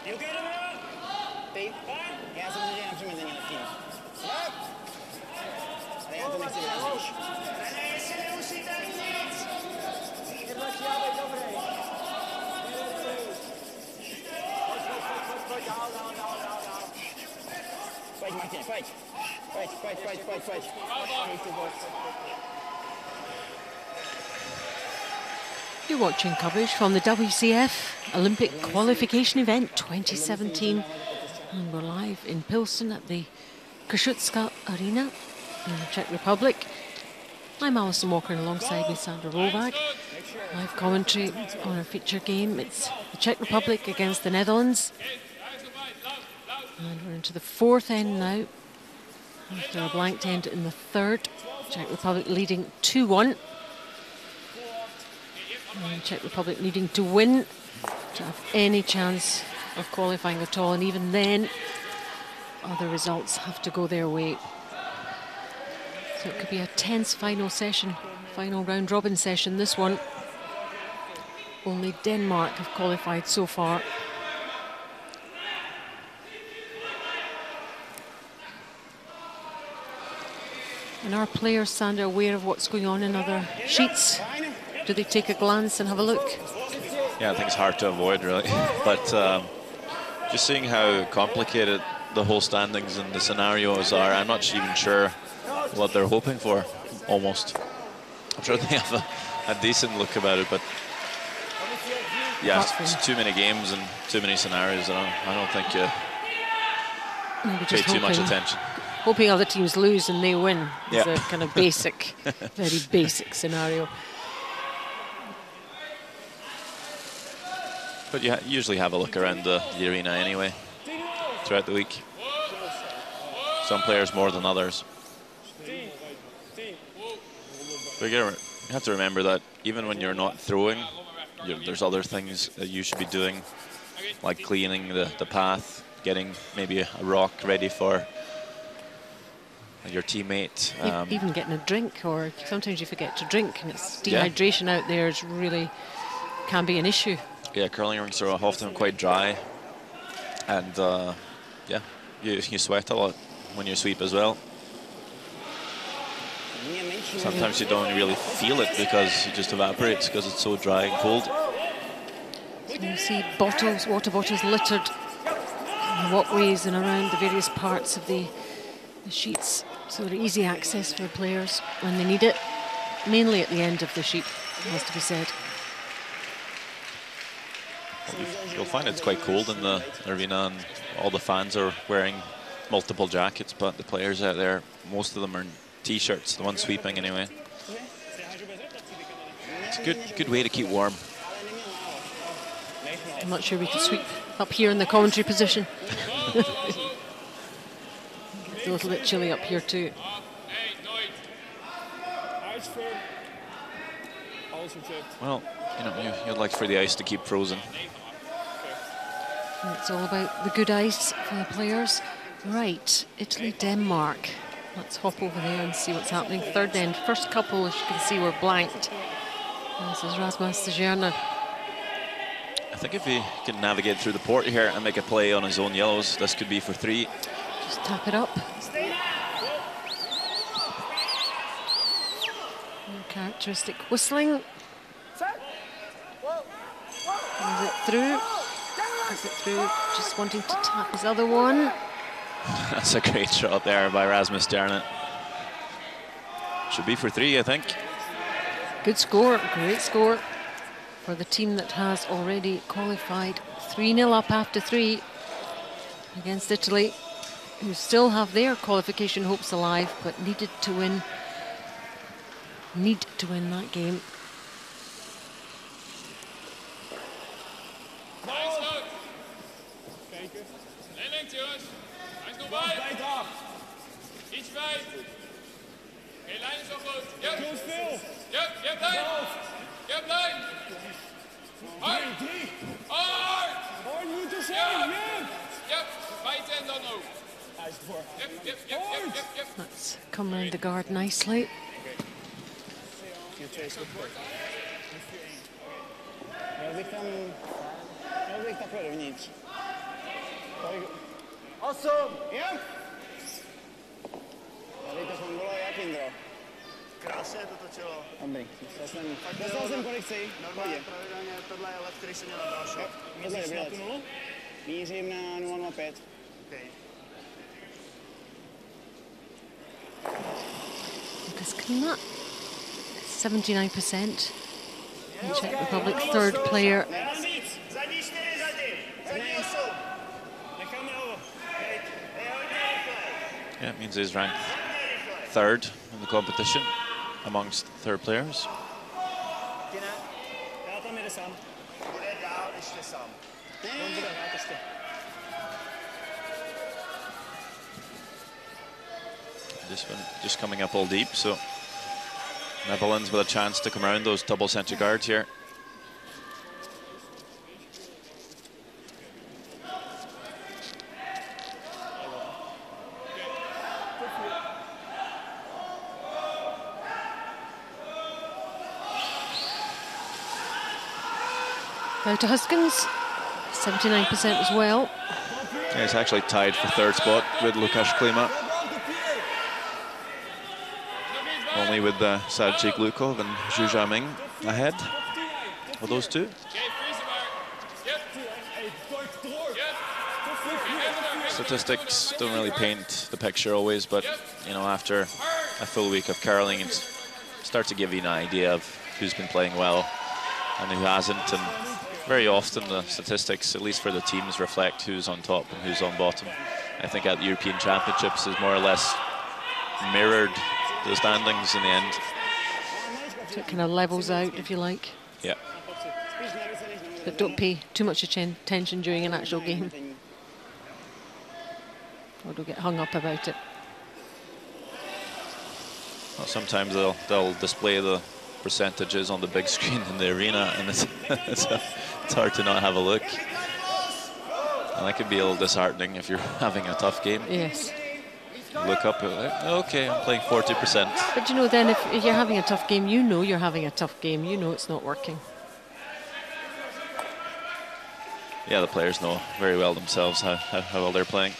You okay, Romeo? Ty? Já jsem si na přemezení na tím. Ale já to nechci vrátit. Si nemusíte nic. Pojď, Martin, pojď. You're watching coverage from the WCF Olympic Qualification event 2017. And we're live in Pilsen at the Koszutska Arena in the Czech Republic. I'm Alison Walker, and alongside me Sandra Rovak. Live commentary on our feature game. It's the Czech Republic against the Netherlands. And we're into the fourth end now, after a blanked end in the third. Czech Republic leading 2-1. And Czech Republic needing to win to have any chance of qualifying at all. And even then, other results have to go their way. So it could be a tense final session, final round-robin session, this one. Only Denmark have qualified so far. And are players, Sandra, aware of what's going on in other sheets? Do they take a glance and have a look? Yeah, I think it's hard to avoid, really. But just seeing how complicated the whole standings and the scenarios are, I'm not even sure what they're hoping for, almost. I'm sure they have a decent look about it, but yeah, it's too many games and too many scenarios. I don't think Maybe pay just too much attention. hoping other teams lose and they win. It's Yeah. a kind of basic, very basic scenario. But you usually have a look around the arena anyway throughout the week. Some players more than others. But you have to remember that even when you're not throwing, there's other things that you should be doing, like cleaning the path, getting maybe a rock ready for your teammate. Even getting a drink, or sometimes you forget to drink, and it's dehydration out there is really can be an issue. Yeah, curling rinks are often quite dry, and yeah, you sweat a lot when you sweep as well. Sometimes you don't really feel it because it just evaporates because it's so dry and cold. So you see bottles, water bottles littered in the walkways and around the various parts of the sheets, so they're easy access for players when they need it, mainly at the end of the sheet, it has to be said. You'll find it's quite cold in the arena, and all the fans are wearing multiple jackets, but the players out there, most of them are in t-shirts, the ones sweeping anyway. It's a good way to keep warm. I'm not sure we can sweep up here in the commentary position. It's a little bit chilly up here too. Well, you know, you'd like for the ice to keep frozen. And it's all about the good ice for the players. Right, Italy, Denmark. Let's hop over there and see what's happening. Third end, first couple, as you can see, were blanked. And this is Rasmus Stjerna. I think if he can navigate through the port here and make a play on his own yellows, this could be for 3. Just tap it up. Characteristic whistling. Is it through? Is it through? Just wanting to tap his other one. That's a great shot there by Rasmus Stjerna. Should be for 3, I think. Good score, great score for the team that has already qualified. 3-0 up after 3 against Italy, who still have their qualification hopes alive, but needed to win that game. Let's come round the guard nicely. Awesome! Yeah. Krásně to točilo. Dobrý. Dostal jsem kolik si? Normálně, pravidelně, tohle je let, který se mě nabrášil. Míříš na tu nulu? Mířím na 0,05. Okay. Lucas Klima, 79%. In Czech Republic, third player. Zadní 4 zatím. Zadní 8. Necháme ho. Yeah, it means he's ranked 3rd in the competition amongst third players. Já tam jde sám. Bude dál ještě sám. On bude hrát ještě. This one just coming up all deep, so Netherlands with a chance to come around those double centre guards here. Now to Huskins, 79% as well. Yeah, he's actually tied for 3rd spot with Lukáš Klima. Only with Savčík Lukov and Zhu Jiaming ahead of those two. Statistics don't really paint the picture always, but you know, after a full week of curling, it starts to give you an idea of who's been playing well and who hasn't. And very often the statistics, at least for the teams, reflect who's on top and who's on bottom. I think at the European Championships is more or less mirrored the standings in the end. So it kind of levels out, if you like. Yeah. But don't pay too much attention during an actual game. Or don't get hung up about it. Well, sometimes they'll display the percentages on the big screen in the arena, and it's hard to not have a look. And that can be a little disheartening if you're having a tough game. Yes. Look up, okay, I'm playing 40%. But you know, then if you're having a tough game, you know you're having a tough game. You know it's not working. Yeah, the players know very well themselves how well they're playing.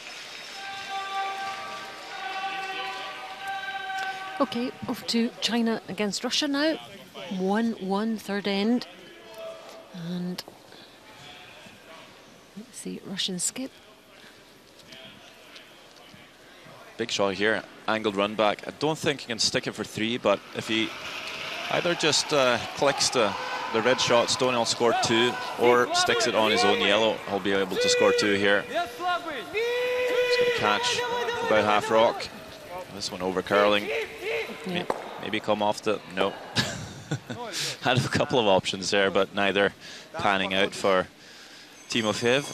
Okay, off to China against Russia now. 1-1 third end. And let's see, Russian skip. Big shot here, angled run back. I don't think he can stick it for 3, but if he either just clicks the red shot, Stonewall scored 2, or sticks it on his own yellow, he'll be able to score 2 here. He's going to catch about half rock. This one over curling. Yep. Maybe come off the, no. Had a couple of options there, but neither panning out for Timofeyev.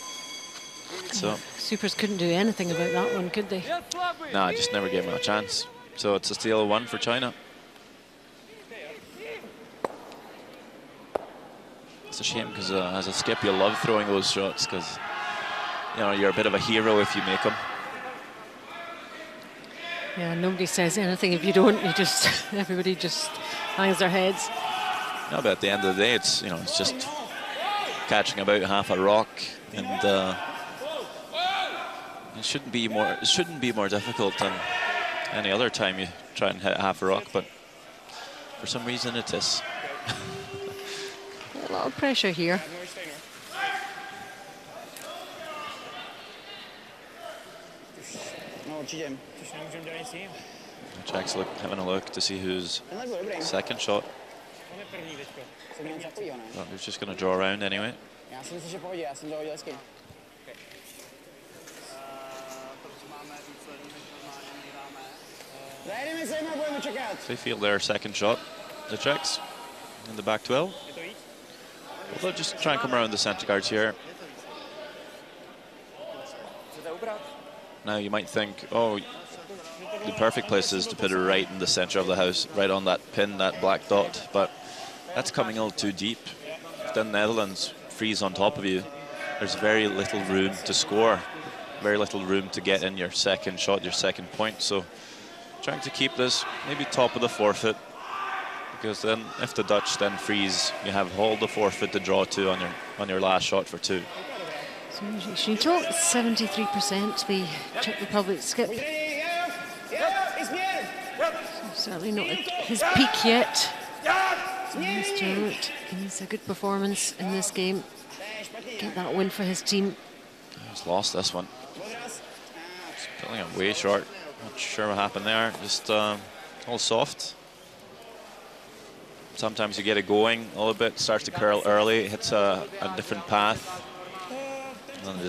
So Supers couldn't do anything about that one, could they? no, I just never gave him a chance. So it's a steal of 1 for China. It's a shame because as a skip, you love throwing those shots because you know you're a bit of a hero if you make them. Yeah, nobody says anything if you don't. You just everybody just hangs their heads. No, but at the end of the day, it's just catching about half a rock, and it shouldn't be more difficult than any other time you try and hit half a rock, but for some reason it is. A lot of pressure here. Czech's having a look to see who's second shot. Well, he's just going to draw around anyway. They feel their second shot, the Czechs, in the back 12. Well, they'll just try and come around the centre guards here. Now you might think, oh, the perfect place is to put it right in the centre of the house, right on that pin, that black dot, but that's coming a little too deep. If the Netherlands freeze on top of you, there's very little room to score, very little room to get in your second shot, your second point. So trying to keep this maybe top of the forfeit, because then if the Dutch then freeze, you have all the forfeit to draw to on your last shot for 2. So Shinto, 73% the Czech Republic skip. So certainly not at his peak yet. So he's a good performance in this game. Get that win for his team. He's lost this one. He's pulling it way short. Not sure what happened there. Just all soft. Sometimes you get it going a little bit, starts to curl early, hits a different path, and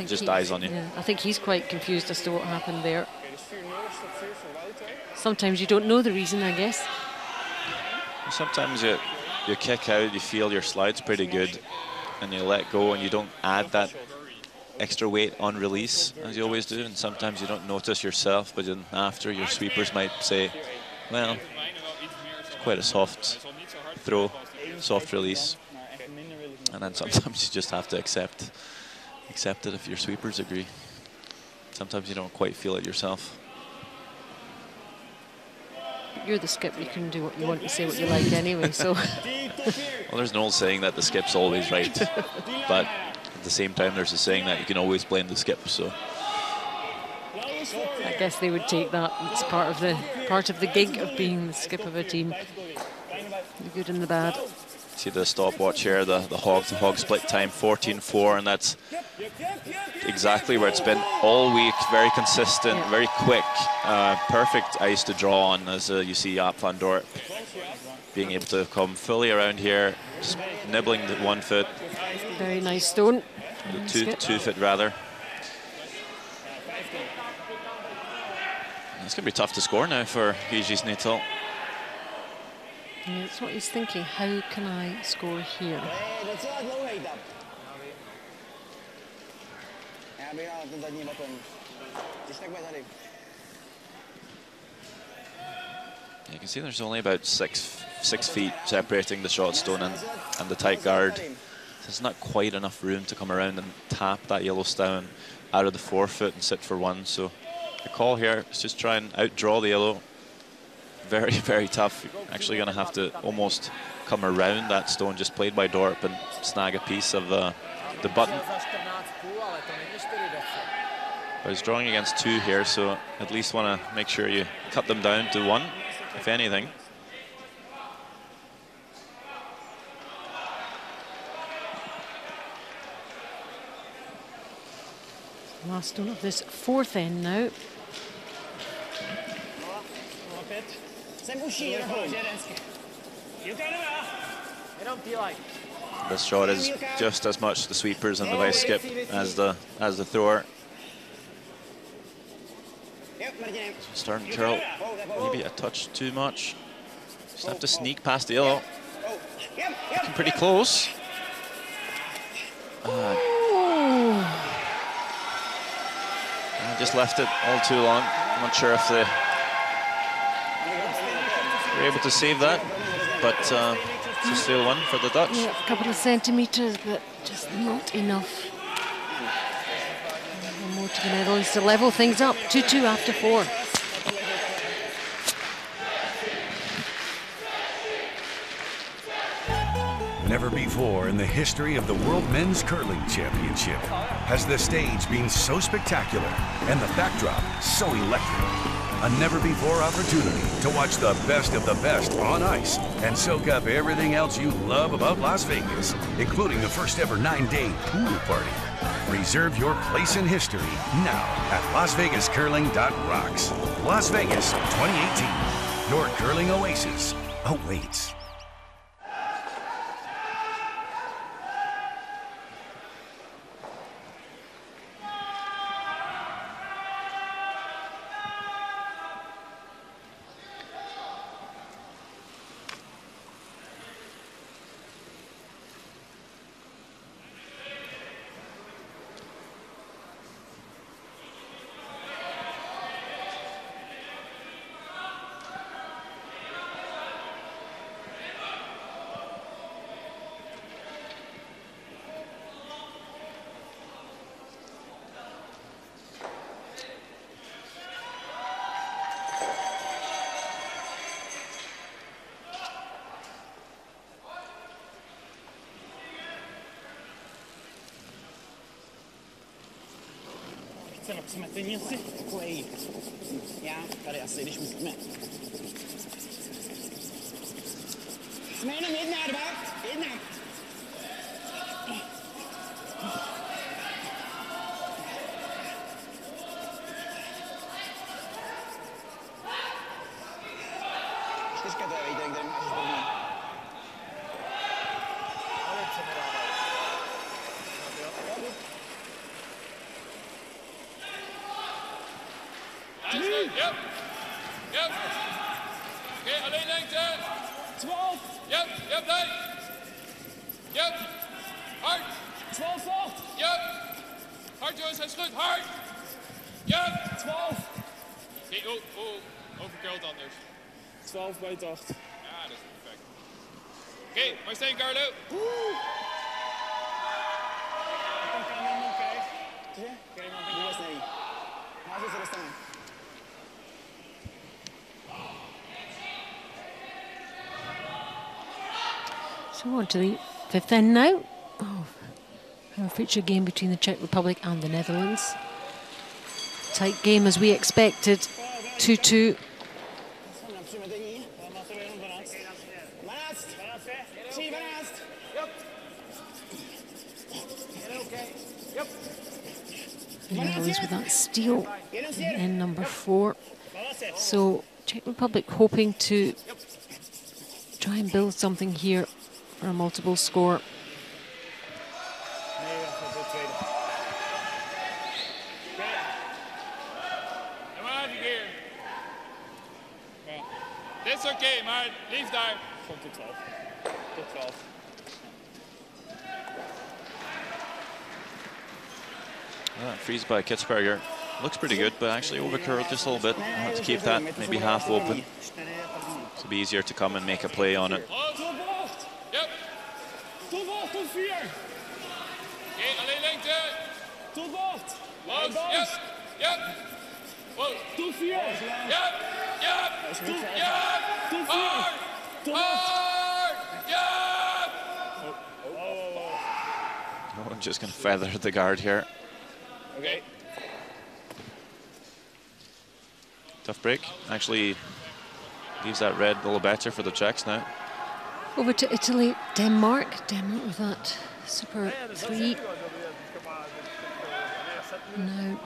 just dies on you. Yeah, I think he's quite confused as to what happened there. Sometimes you don't know the reason, I guess. Sometimes you kick out, you feel your slide's pretty good, and you let go, and you don't add that extra weight on release, as you always do, and sometimes you don't notice yourself, but then after, your sweepers might say, well, it's quite a soft throw, soft release, and then sometimes you just have to accept it if your sweepers agree. Sometimes you don't quite feel it yourself. You're the skip, you can do what you want, you say what you like anyway, so. Well, there's an old saying that the skip's always right, but at the same time there's a saying that you can always blame the skip, so. I guess they would take that. It's part of the gig of being the skip of a team. The good and the bad. See the stopwatch here, the hog split time, 14-4, and that's exactly where it's been all week. Very consistent, very quick, perfect ice to draw on, as you see Jaap van Dorp being able to come fully around here, just nibbling the 1 foot. Very nice stone. Two foot rather. It's going to be tough to score now for Hughes Neatle. Yeah, that's what he's thinking. How can I score here? You can see there's only about six feet separating the shot stone and the tight guard. So there's not quite enough room to come around and tap that yellow stone out of the forefoot and sit for one. So the call here is just try and outdraw the yellow. Very, very tough. You're actually going to have to almost come around that stone just played by Dorp and snag a piece of the button. But he's drawing against 2 here, so at least want to make sure you cut them down to 1, if anything. Last stone of this 4th end now. This shot is just as much the sweepers and the vice skip as the thrower. Starting curl, maybe a touch too much. Just have to sneak past the yellow. Looking pretty close. I just left it all too long. I'm not sure if they were able to save that, but it's a still one for the Dutch. Yeah, a couple of centimetres, but just not enough. One more to the Netherlands to level things up. 2-2 after 4. Never before in the history of the World Men's Curling Championship has the stage been so spectacular and the backdrop so electric. A never-before opportunity to watch the best of the best on ice and soak up everything else you love about Las Vegas, including the first ever 9-day pool party. Reserve your place in history now at LasVegasCurling.rocks. Las Vegas 2018. Your curling oasis awaits. Co jsme ty měsi? Takový. Já tady asi, když musíme. Jsme jenom 1 a 2. 1. Čtyřka to je vejde, kde máš zborný. Yep. Yep. Oké, alleen lengte. 12. Yep, yep, nee. Yep. Hard. 12 voort. Yep. Hard jongens, hij schudt. Hard. Yep. 12. Oké, overkuld anders. 12 bij het 8. Ja, dat is perfect. Oké, maar steen Carlo. So on to the 5th end now. Our feature game between the Czech Republic and the Netherlands. Tight game as we expected. 2-2. Netherlands with that steal in number 4. So Czech Republic hoping to try and build something here for a multiple score. is oké, maar lief daar. Gewoon tot 12. Tot 12. Freeze by Kitzberger. Looks pretty good, but actually overcurled just a little bit. We'll have to keep that maybe half open. It'll be easier to come and make a play on it. Yep. Tot 8, tot 4. Oké, alleen lengte. Tot 8. Langs. Yep. Yep. Wow. Tot 4. Yep. Yep. Tot 4. Tot 8. Yep. Oh, I'm just going to feather the guard here. Okay. Tough break. Actually leaves that red a little better for the Czechs now. Over to Italy, Denmark. Denmark with that super 3. Now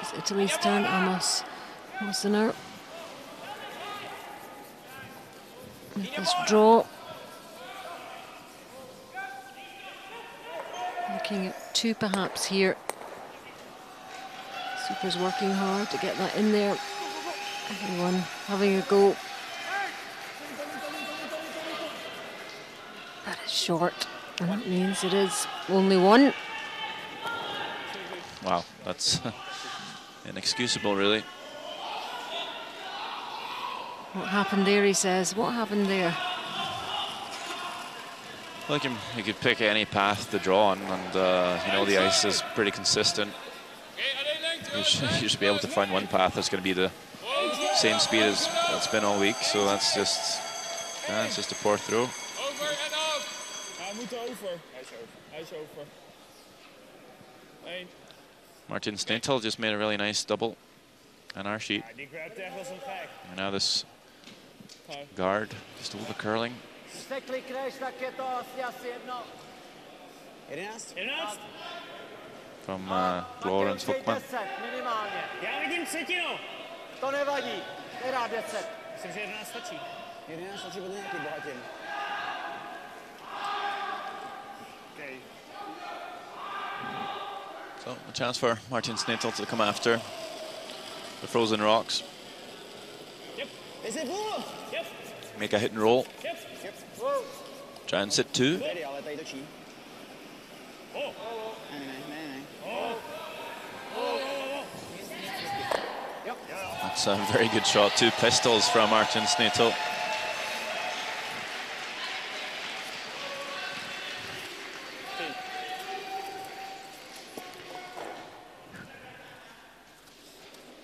it's Italy's turn. Amos Mosener with this draw. Looking at 2 perhaps here. Super's working hard to get that in there. Everyone having a go. That is short, and that means it is only 1. Wow, that's inexcusable, really. What happened there, he says? What happened there? Well, you could pick any path to draw on, and you know the ice is pretty consistent. You should be able to find one path that's going to be the same speed as it's been all week. So that's just a poor throw. Over en af. Hij moet over. Hij is over. Hij is over. 1. Martin Stentel just made a really nice double on our sheet. Die grabt echt als een gek. And now this guard just over curling. Stekli krijgt tak je to asi 1. 11. From Florence Hookman. 10 minimálně. Já vidím třetinu. To nevadí. Nedá 10. Myslím, že 11 stačí. 11 stačí bude nějaký bohatým. Okay. So a chance for Martin Stentel to come after the frozen rocks. Yep. Is it blue? Yep. Make a hit and roll. Yep. Yep. Try and sit 2. Tady, ale tady točí. Oh. Ne. That's a very good shot. 2 pistols from Martin Stentel.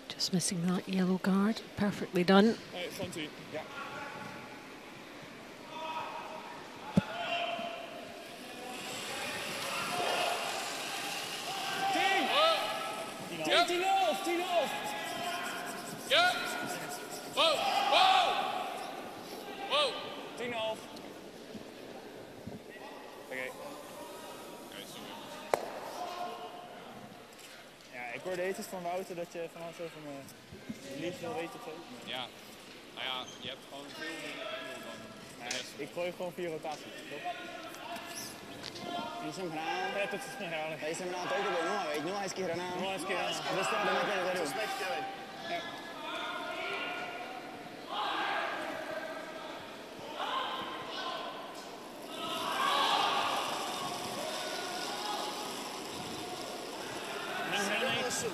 Just missing that yellow guard. Perfectly done. Hey, front 2. Yeah. Ja! Wow! Wow! Wow! 10,5. Oké. Ja, ik hoorde eens van Wouter dat je vanaf zo van liefst wil weten of zo. Ja. Nou ja, je hebt gewoon veel minder engel dan. Nee, ik gooi gewoon 4 rotaties. Když jsem hrál, To, co jsme hráli. tady jsem hrál to bylo 0, veď 0 hezky hraná. 0 hezky hraná. A dostal do metry dozadu. Co jsme chtěli.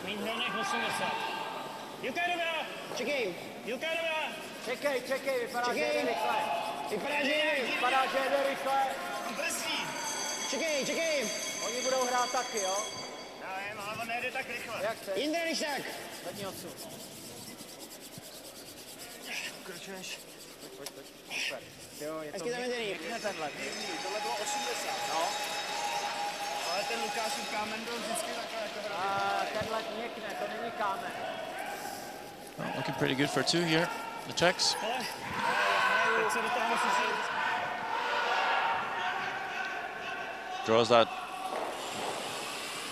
Mít hraných 80. Juka dobrá! Čekej, Juka dobrá! Čekej, vypadá, že jede rychle. vypadá, že je. Vypadá, že jede rychle. Čekej. Oni budou hrát taky, jo? Já vím, ale on nejde tak rychle. Jak chceš? Jindra, když tak. Zadní odsun. Kročuješ. Pojď. Super. Jo, je to Hezky zaměřený. pěkně tenhle. Tohle bylo 80. No. Ale ten Lukášův kámen byl vždycky takhle jako hrát. A tenhle měkne, to není kámen. Well, looking pretty good for 2 here. The Czechs. Teď se do toho musíš jít. Draws that.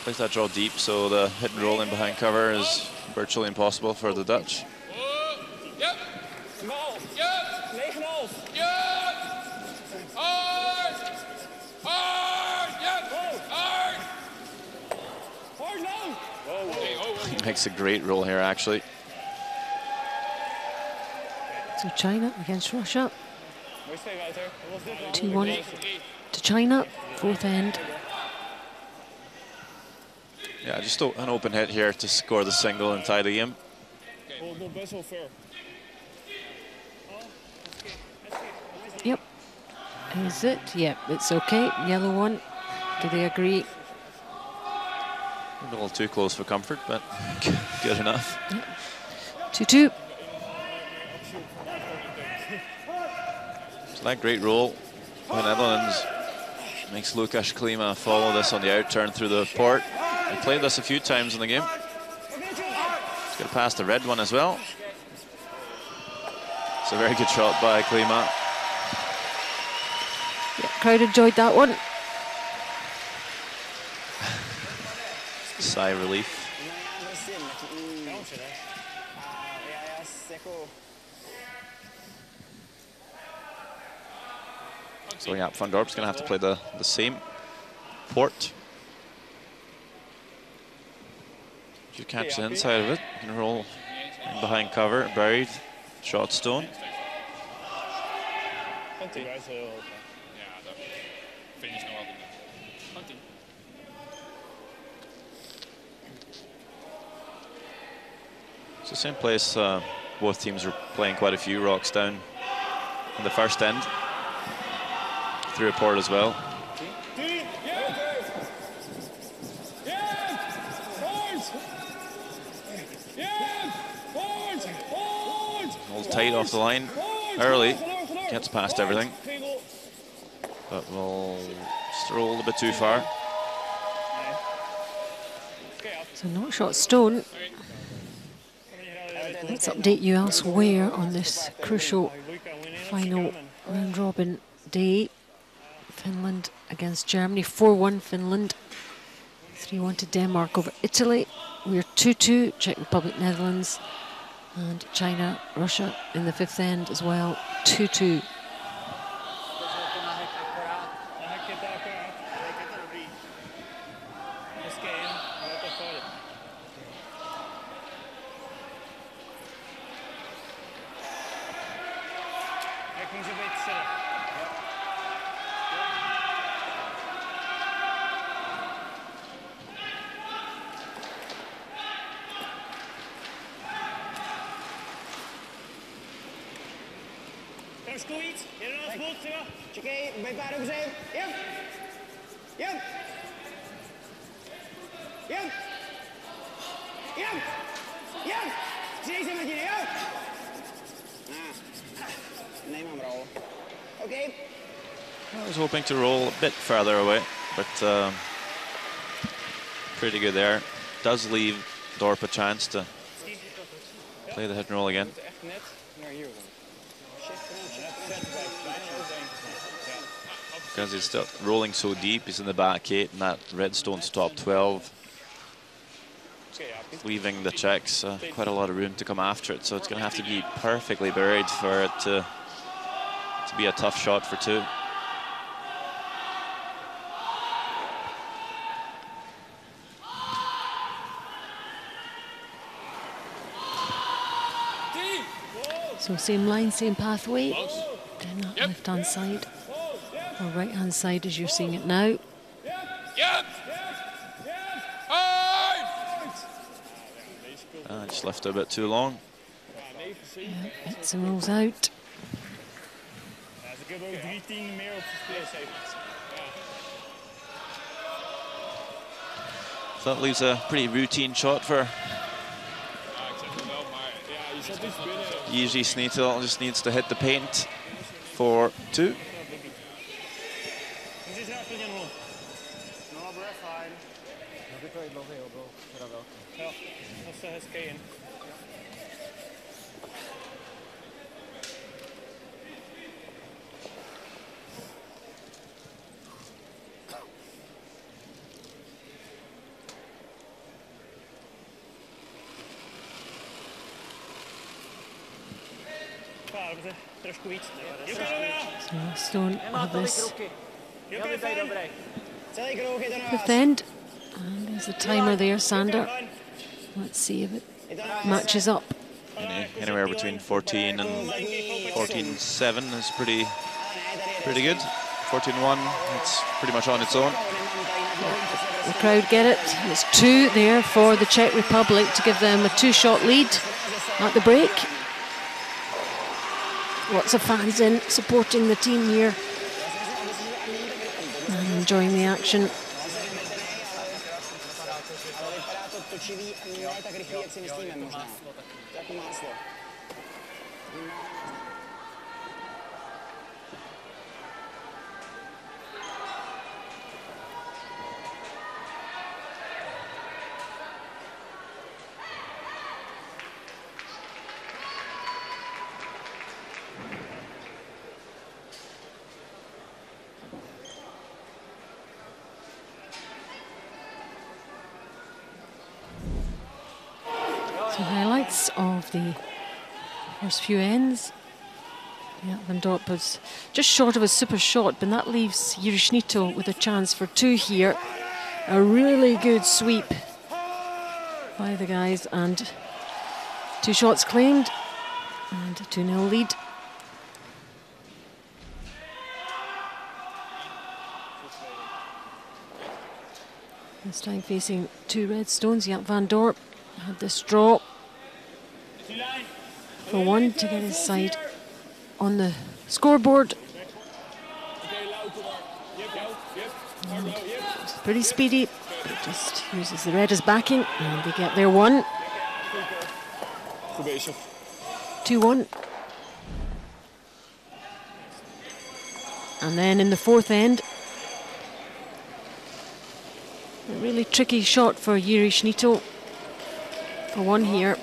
Plays that draw deep, so the hit and roll in behind cover is virtually impossible for the Dutch. Yep. Small. Yep. 9,5. Yep. Hard. Yep. Hard. Hard now. Whoa. Hey, He makes a great roll here, actually. So China against Russia. 2-1 to China, fourth end. Yeah, just an open hit here to score the single and tie the game. Yep. Is it? Yep, it's okay. Yellow one. Do they agree? A little too close for comfort, but good enough. Yep. 2-2. So that great roll. The Netherlands makes Lukas Klima follow this on the out turn through the port. He played this a few times in the game. He's got past the red one as well. It's a very good shot by Klima. Yeah, crowd enjoyed that one. Sigh of relief. So yeah, Van Dorp's going to have to play the same port. If you catch the inside of it, you can roll in behind cover, buried, shot stone. It's the same place both teams are playing quite a few rocks down in the first end. Through a port as well. Holds tight off the line early, gets past everything, but will stroll a bit too far. So not shot stone. Let's update you elsewhere on this crucial final round robin day. Finland against Germany, 4-1 Finland, 3-1 to Denmark over Italy. We're 2-2, Czech Republic, Netherlands, and China, Russia in the fifth end as well, 2-2. Čekej, vypadá dobře. Jep. Jep. Jep. Jep. Jep. Přidej se, Martine, jo. Nemám roll. Okay. I was hoping to roll a bit further away, but pretty good there. Does leave Dorp a chance to play the hit and roll again. Because he's still rolling so deep, he's in the back 8 and that redstone's top 12. Leaving the Czechs quite a lot of room to come after it, so it's going to have to be perfectly buried for it to be a tough shot for 2. So same line, same pathway, then that left-hand side, or right-hand side as you're seeing it now. Just left it a bit too long. Yeah, hits and rolls out. So that leaves a pretty routine shot for Jiří Sneetel. Just needs to hit the paint for 2. So Stone have this fifth end, and there's the timer there, Sander. Let's see if it matches up. Anywhere between 14 and 14-7 is pretty good. 14-1, it's pretty much on its own. The crowd get it. It's 2 there for the Czech Republic to give them a 2-shot lead at the break. Lots of fans in supporting the team here and enjoying the action. Highlights of the first few ends. Yeah, Van Dorp was just short of a super shot, but that leaves Jiří with a chance for 2 here. A really good sweep by the guys, and 2 shots claimed, and a 2-0 lead. This time facing 2 red stones. Yeah, Van Dorp had this draw for 1 to get his side on the scoreboard. And it's pretty speedy, but just uses the red as backing, and they get their 1. 2-1. And then in the 4th end, a really tricky shot for Jiří for 1 here.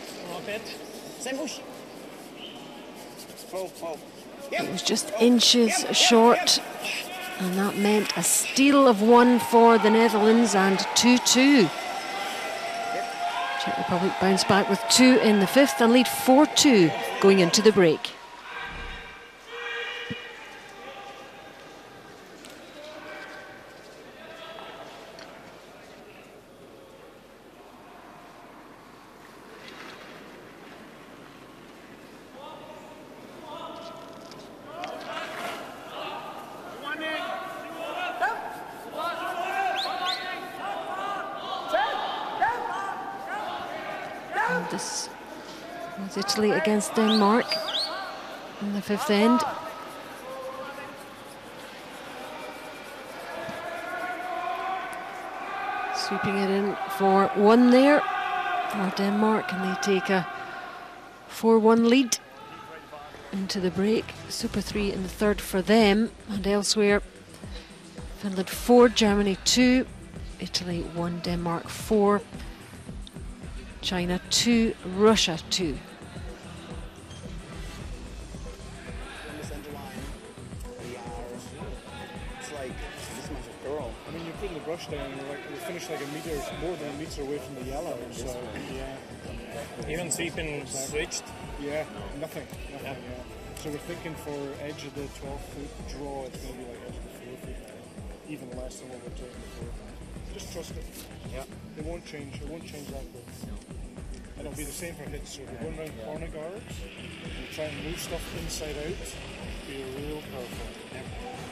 It was just inches short, and that meant a steal of 1 for the Netherlands and 2-2. Czech Republic bounce back with 2 in the 5th and lead 4-2 going into the break. This was Italy against Denmark in the 5th end. Sweeping it in for 1 there for Denmark, and they take a 4-1 lead into the break. Super 3 in the 3rd for them, and elsewhere Finland 4, Germany 2, Italy 1, Denmark 4, China 2, Russia 2. I mean, you put the brush down, you finish like more than a meter away from the yellow. So yeah. Even sweeping switched. Yeah, nothing. Yeah. So we're thinking for edge of the 12-foot draw, it's going to be like edge of the 4-foot, even less than what we're taking before. Just trust it. Yeah. It won't change. It won't change that quick. And it'll be the same for hits. So if you're going around corner guards, you try and move stuff inside out, be real careful.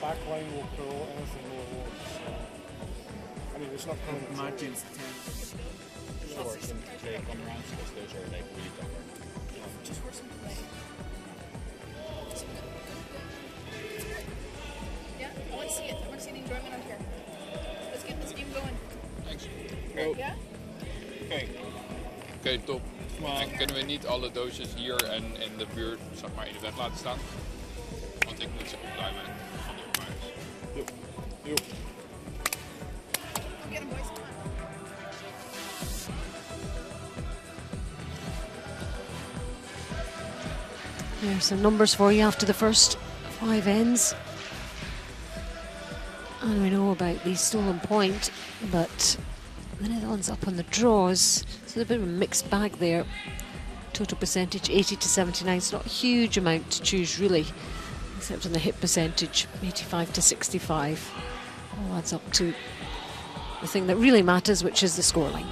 Back line will curl, anything lower won't. So, I mean, it's not curling. Margins 10 shorts and they come around because those are like really covered. Just for some play. Yeah, I want to see it. I want to see the enjoyment out here. Let's get this game going. Thanks. Ja? Oké, top. En kunnen we niet alle doosjes hier en in de buurt, zeg maar, in de weg laten staan? Want ik moet ze opruimen van de opruimers. Jo. Get him, boys. There's some numbers for you after the first 5 ends. And we know about the stolen point, but the Netherlands up on the draws, so a bit of a mixed bag there. Total percentage 80 to 79, it's not a huge amount to choose really, except on the hit percentage 85 to 65. All adds up to the thing that really matters, which is the scoreline.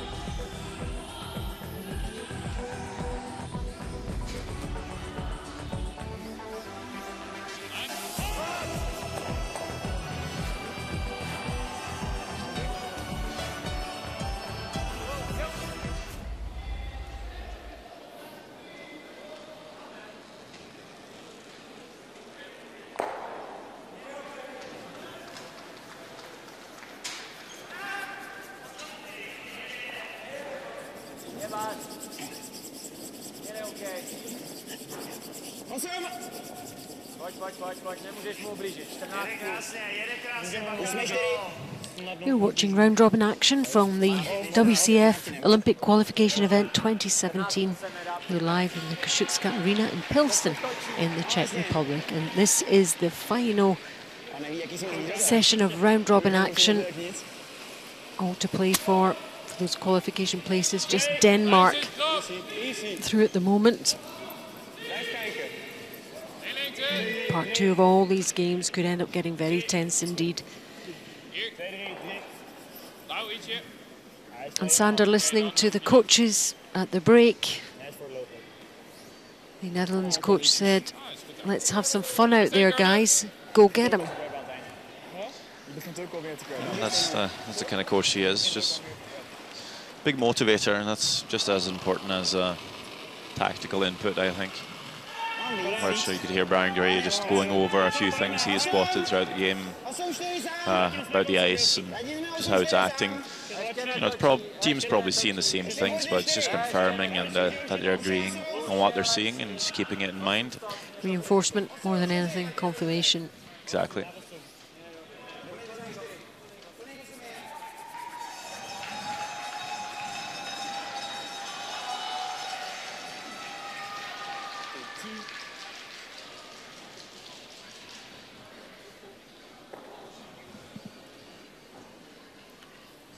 You're watching round robin action from the WCF Olympic Qualification event 2017. We're live in the Koszyczka Arena in Pilsen in the Czech Republic, and this is the final session of round robin action. All to play for those qualification places. Just Denmark through at the moment. And part two of all these games could end up getting very tense indeed. And Sander listening to the coaches at the break. The Netherlands coach said, "Let's have some fun out there, guys. Go get them." That's the kind of coach she is. Just big motivator, and that's just as important as tactical input, I think. Which you could hear Brian Gray just going over a few things he has spotted throughout the game about the ice and just how it's acting. You know, the team's probably seeing the same things, but it's just confirming and that they're agreeing on what they're seeing and just keeping it in mind. Reinforcement more than anything, confirmation. Exactly.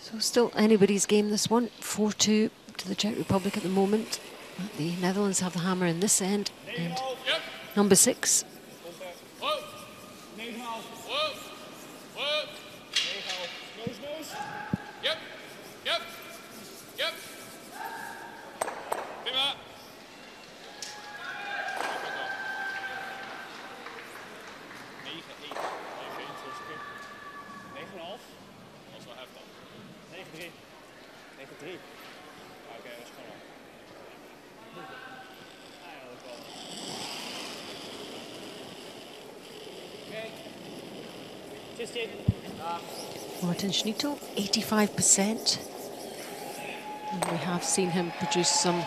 So still anybody's game, this one. 4-2 to the Czech Republic at the moment. The Netherlands have the hammer in this end. And number 6. Martin Schnittl, 85%. And we have seen him produce some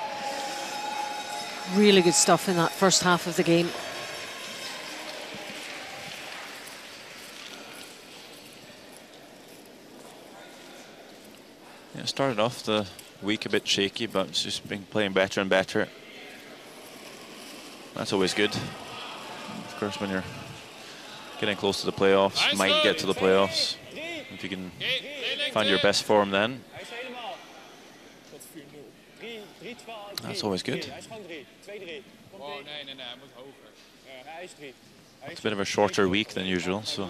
really good stuff in that first half of the game. Yeah, started off the week a bit shaky, but it's just been playing better and better. That's always good. Of course, when you're getting close to the playoffs, might get to the playoffs. If you can find your best form then, that's always good. It's a bit of a shorter week than usual, so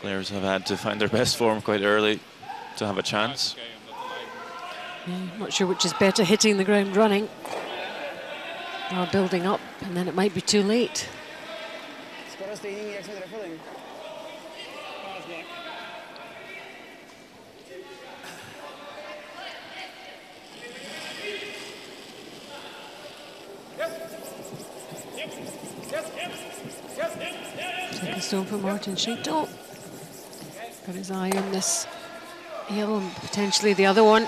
players have had to find their best form quite early to have a chance. Not sure which is better, hitting the ground running or building up, and then it might be too late. Second stone for Martin Schnittl. Got his eye on this yellow and potentially the other one.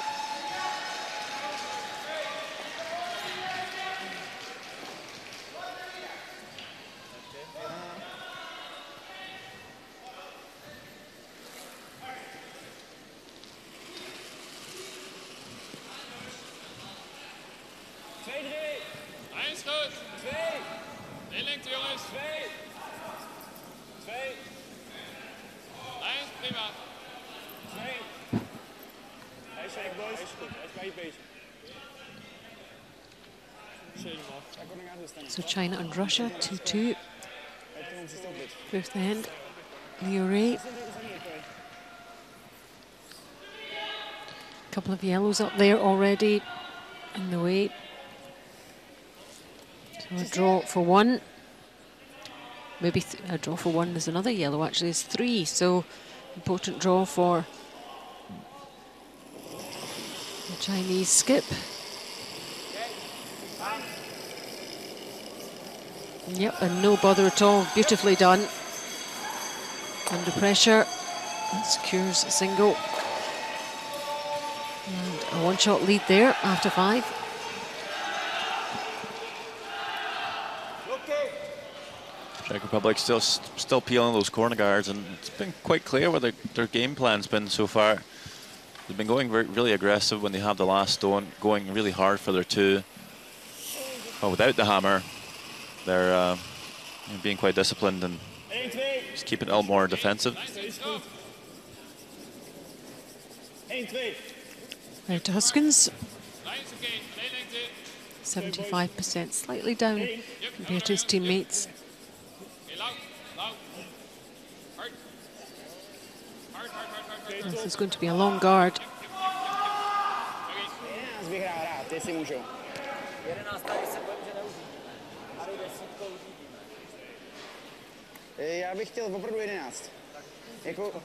So China and Russia, 2-2. Fifth end, Leo Ray. Couple of yellows up there already in the way. So a draw for one. Maybe a draw for one. There's another yellow, actually. It's 3, so important draw for the Chinese skip. Yep, and no bother at all. Beautifully done. Under pressure. That secures a single. And one-shot lead there after 5. Czech Republic still peeling those corner guards, and it's been quite clear what their game plan's been so far. They've been going really aggressive when they have the last stone, going really hard for their 2. But without the hammer, they're being quite disciplined and just keeping it a little more defensive. Now to Huskins. 75%, slightly down compared to his teammates. This is going to be a long guard. Já bych chtěl opravdu 11. Jako,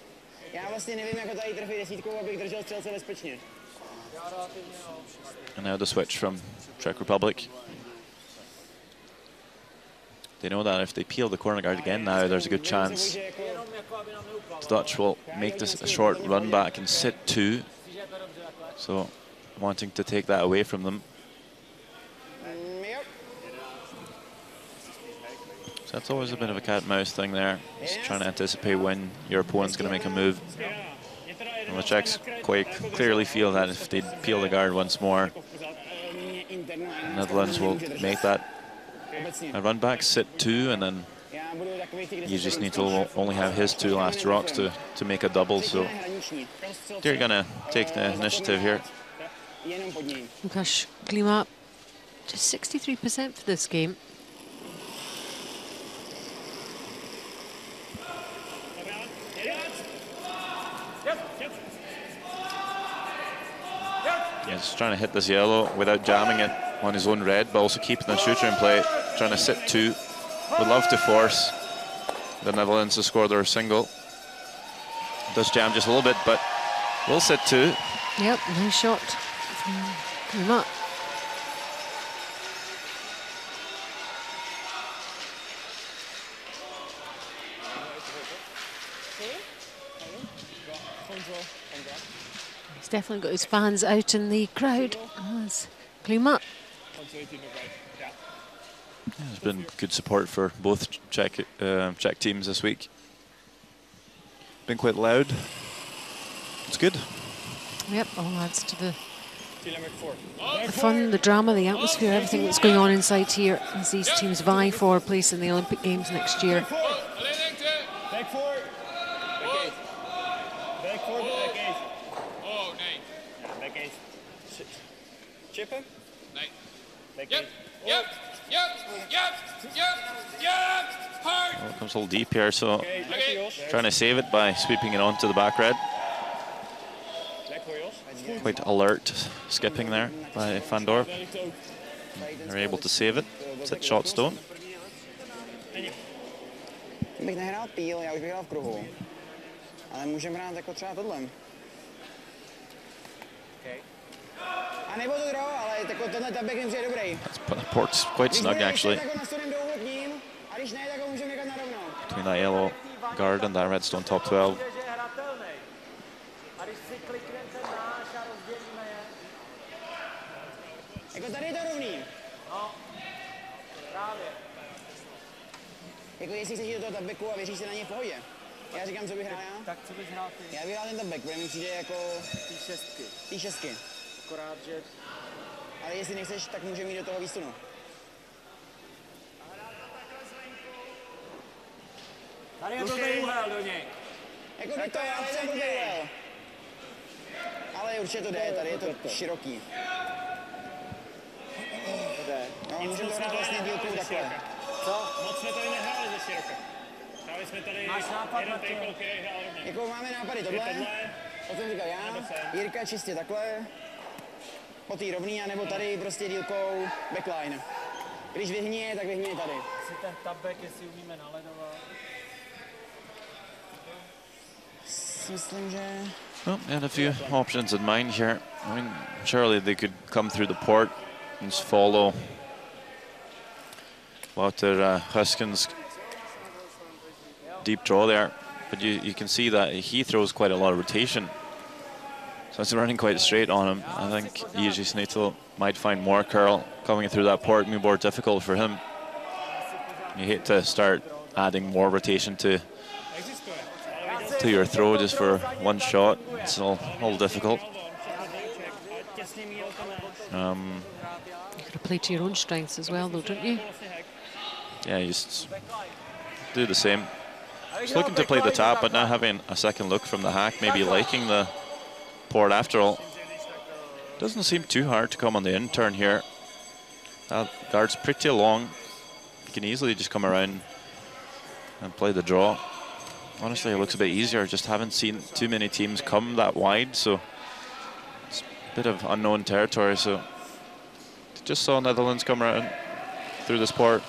já vlastně nevím, jako tady trefit 10, abych držel střelce bezpečně. And now the switch from Czech Republic. They know that if they peel the corner guard again now, there's a good chance the Dutch will make this a short run back and sit 2. So wanting to take that away from them. So that's always a bit of a cat and mouse thing there. Just trying to anticipate when your opponent's going to make a move. And the Czechs quite clearly feel that if they peel the guard once more, the Netherlands will make that a run back, sit 2, and then you just need to only have his 2 last rocks to make a double. So they're going to take the initiative here. Łukasz Klima, just 63% for this game. He's trying to hit this yellow without jamming it on his own red, but also keeping the shooter in play, trying to sit 2. Would love to force the Netherlands to score their single. Does jam just a little bit, but will sit 2. Yep, nice shot from Klima. He's definitely got his fans out in the crowd. As Klima. There's been good support for both Czech teams this week. Been quite loud. It's good. Yep, all adds to the fun, the drama, the atmosphere, everything that's going on inside here as these teams vie for a place in the Olympic Games next year. Chippen? Nee. Yep. Well, it comes a little deep here, so trying to save it by sweeping it onto the back red. Quite alert skipping there by Van Dorp. They're able to save it. Set shot stone. Bych nehrál píl, já už bych hrál v kruhu. Ale můžeme hrát jako třeba tohle. A nebo to draw, ale jako tenhle tabek mi přijde dobrý. The port's quite snug actually. Between that yellow guard and that redstone top 12. Jako tady je to rovný. No, právě. Jako jestli chceš jít do toho tabeku a věříš se na něj v pohodě. Já říkám, co bych hrál já? Tak co bys hrál ty? Já bych hrál ten tabek, protože mi přijde jako... Tý šestky. Akorát, že... Ale jestli nechceš, tak můžeme jít do toho výstunu. Tady je to úhel do něj. Jako jde to, ale je to úhel. Ale určitě to jde, tady je to široký. No, můžeme to hrát vlastně dílkou takhle. Co? Moc jsme tady nehráli ze široka. Hráli jsme tady jeden tackle, který hrál rovně. Jako máme nápady tohle, o tom říkal já, Jirka čistě takhle, po té rovný, anebo tady prostě dílkou backline. Když vyhníje, tak vyhníje tady. Si ten tabek, jestli umíme naledovat. Myslím, že... Well, they had a few options in mind here. I mean, surely they could come through the port and just follow Wouter Huskins' deep draw there. But you can see that he throws quite a lot of rotation. So it's running quite straight on him. I think Jiří Snídl might find more curl coming through that port, more difficult for him. You hate to start adding more rotation to your throw just for one shot. It's all difficult. You've got to play to your own strengths as well, though, don't you? Yeah, you just do the same. Just looking to play the tap, but now having a second look from the hack, maybe liking the port after all. Doesn't seem too hard to come on the in turn here. That guard's pretty long. You can easily just come around and play the draw. Honestly, it looks a bit easier. Just haven't seen too many teams come that wide, so it's a bit of unknown territory. So just saw Netherlands come around through this port.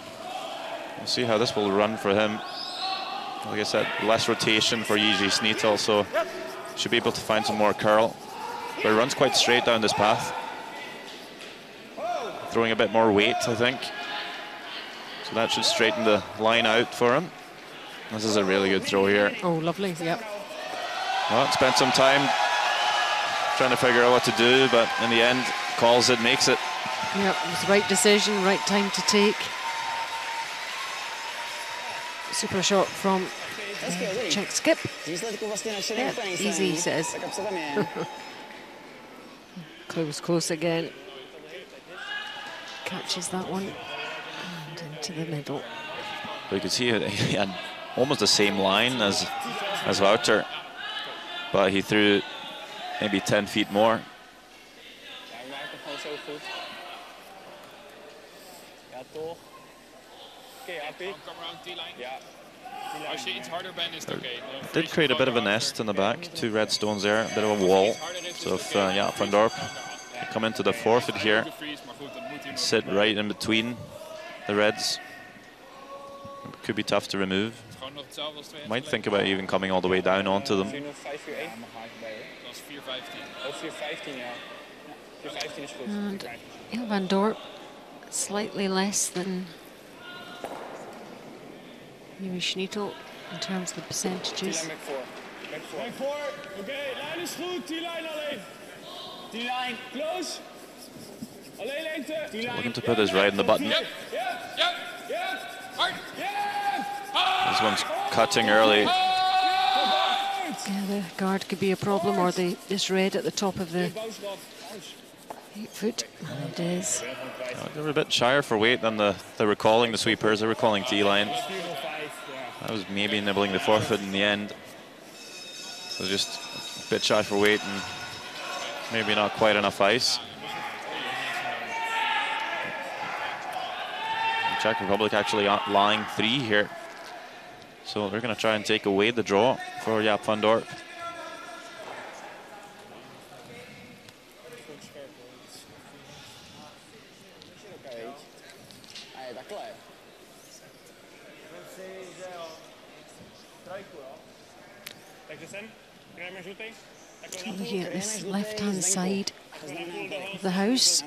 We'll see how this will run for him. Like I said, less rotation for Jiří Snídl, so should be able to find some more curl. But he runs quite straight down this path. Throwing a bit more weight, I think. So that should straighten the line out for him. This is a really good throw here. Oh, lovely, yep. Well, spent some time trying to figure out what to do, but in the end, calls it, makes it. Yep, it was the right decision, right time to take. Super shot from Czech skip. Yep, easy, he says. Close again. Catches that one and into the middle. But you can see he had almost the same line as Wouter, but he threw maybe 10 feet more. Did create a bit of a nest in the back, 2 red stones there, a bit of a wall. So if Jaap van Dorp come into the forfeit here, sit right in between the reds, it could be tough to remove. Might think about even coming all the way down onto them. And Van Dorp slightly less than Jiří Snídl in terms of the percentages. Oké, lijn is goed, die lijn alleen. Die lijn, close. Alleen lengte. Looking to put his right in the button. This one's cutting early. Yeah, the guard could be a problem, or this red at the top of the 8 foot. And it is. They were a bit shyer for weight than they were calling the sweepers. They were calling T-line. That was maybe nibbling the forfeit in the end. So just a bit shy for weight and maybe not quite enough ice. The Czech Republic actually lying 3 here. So they're going to try and take away the draw for Jaap van Dorp. Looking at this left-hand side of the house.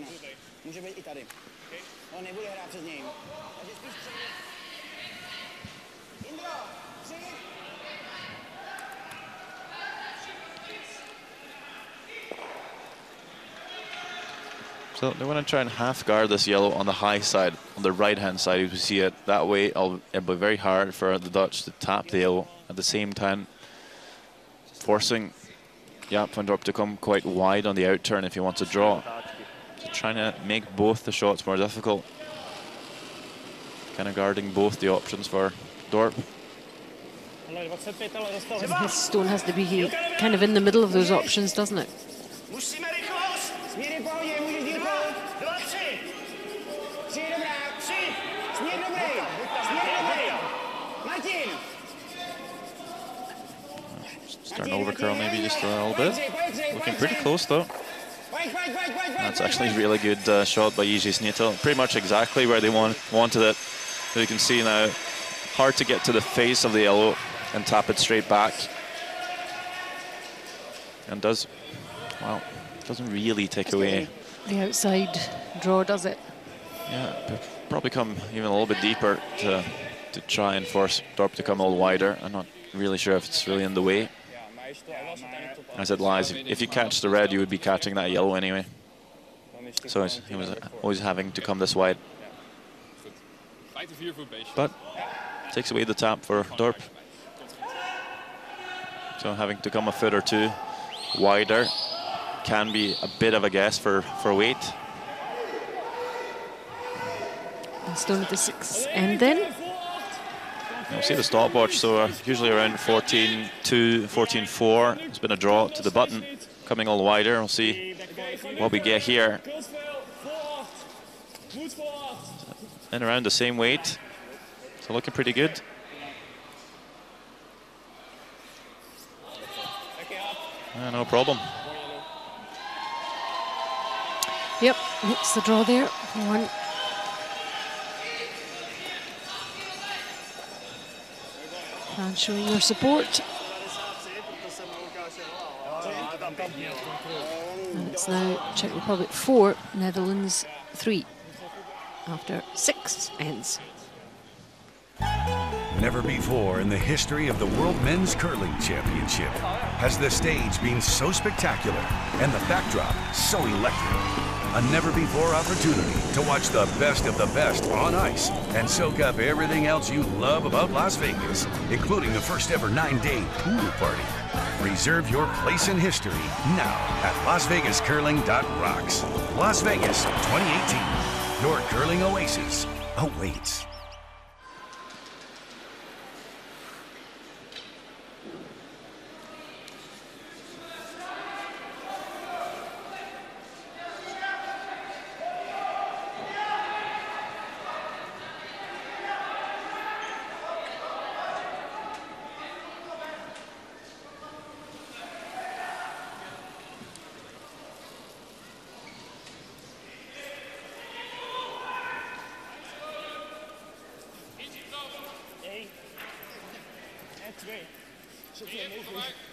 So they want to try and half guard this yellow on the high side, on the right-hand side. You can see it that way. It'll be very hard for the Dutch to tap the yellow at the same time, forcing Jaap van Dorp to come quite wide on the out turn if he wants to draw. So trying to make both the shots more difficult. Kind of guarding both the options for Dorp. And his stone has to be kind of in the middle of those options, doesn't it? Starting over curl maybe just a little bit. Looking pretty close though. That's actually a really good shot by Jiří Snídl. Pretty much exactly where they wanted it. So you can see now, hard to get to the face of the yellow and tap it straight back. And doesn't really take away the outside draw, does it? Yeah, probably come even a little bit deeper to try and force Dorp to come a little wider. I'm not really sure if it's really in the way. As it lies, if you catch the red, you would be catching that yellow anyway. So he was always having to come this wide. But takes away the tap for Dorp. So having to come a foot or two wider can be a bit of a guess for weight. And Stone at the 6 end then. You'll see the stopwatch, so usually around 14-2, 14-4. It's been a draw to the button, coming all wider. We'll see what we get here. And around the same weight, so looking pretty good. No problem. Yep, it's the draw there. 1. And showing your support. And it's now Czech Republic 4, Netherlands 3, after 6 ends. Never before in the history of the World Men's Curling Championship has the stage been so spectacular and the backdrop so electric. A never-before opportunity to watch the best of the best on ice and soak up everything else you love about Las Vegas, including the first ever 9-day pool party. Reserve your place in history now at LasVegasCurling.rocks. Las Vegas 2018, your curling oasis awaits.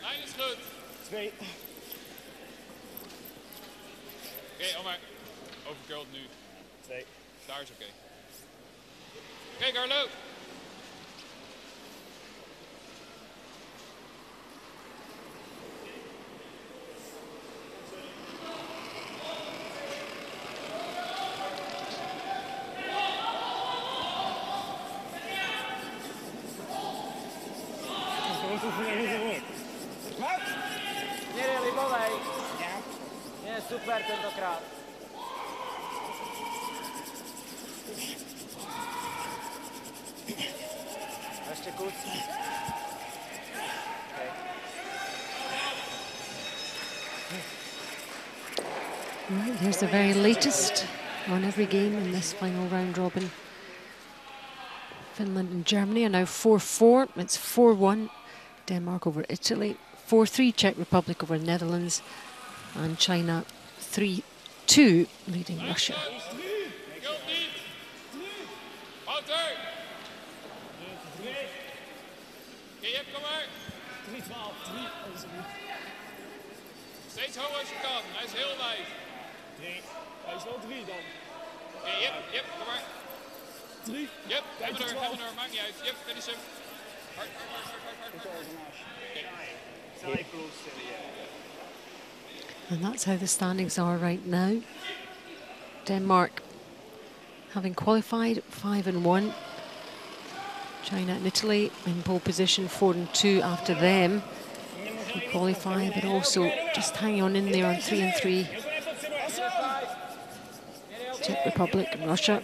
Lijn is goed. 2. Oké, Omar. Overcurled nu. 2. Daar is oké. Oké, Carlo. Měli libovej. Je super tentokrát. Ještě kus. Right, here's the very latest on every game in this final round robin. Finland and Germany are now 4-4. It's 4-1 Denmark over Italy, 4-3 Czech Republic over Netherlands, and China 3-2 leading Russia. Steeds hoog als je kan, hij is heel wijd. 3. Hij is wel 3 dan. Jep, kom maar. 3. Jep, hebben we er, maakt niet uit. Jep, finish hem. Hard. And that's how the standings are right now. Denmark having qualified 5-1. China and Italy in pole position 4-2 after them who qualify, but also just hanging on in there on 3-3. Czech Republic and Russia.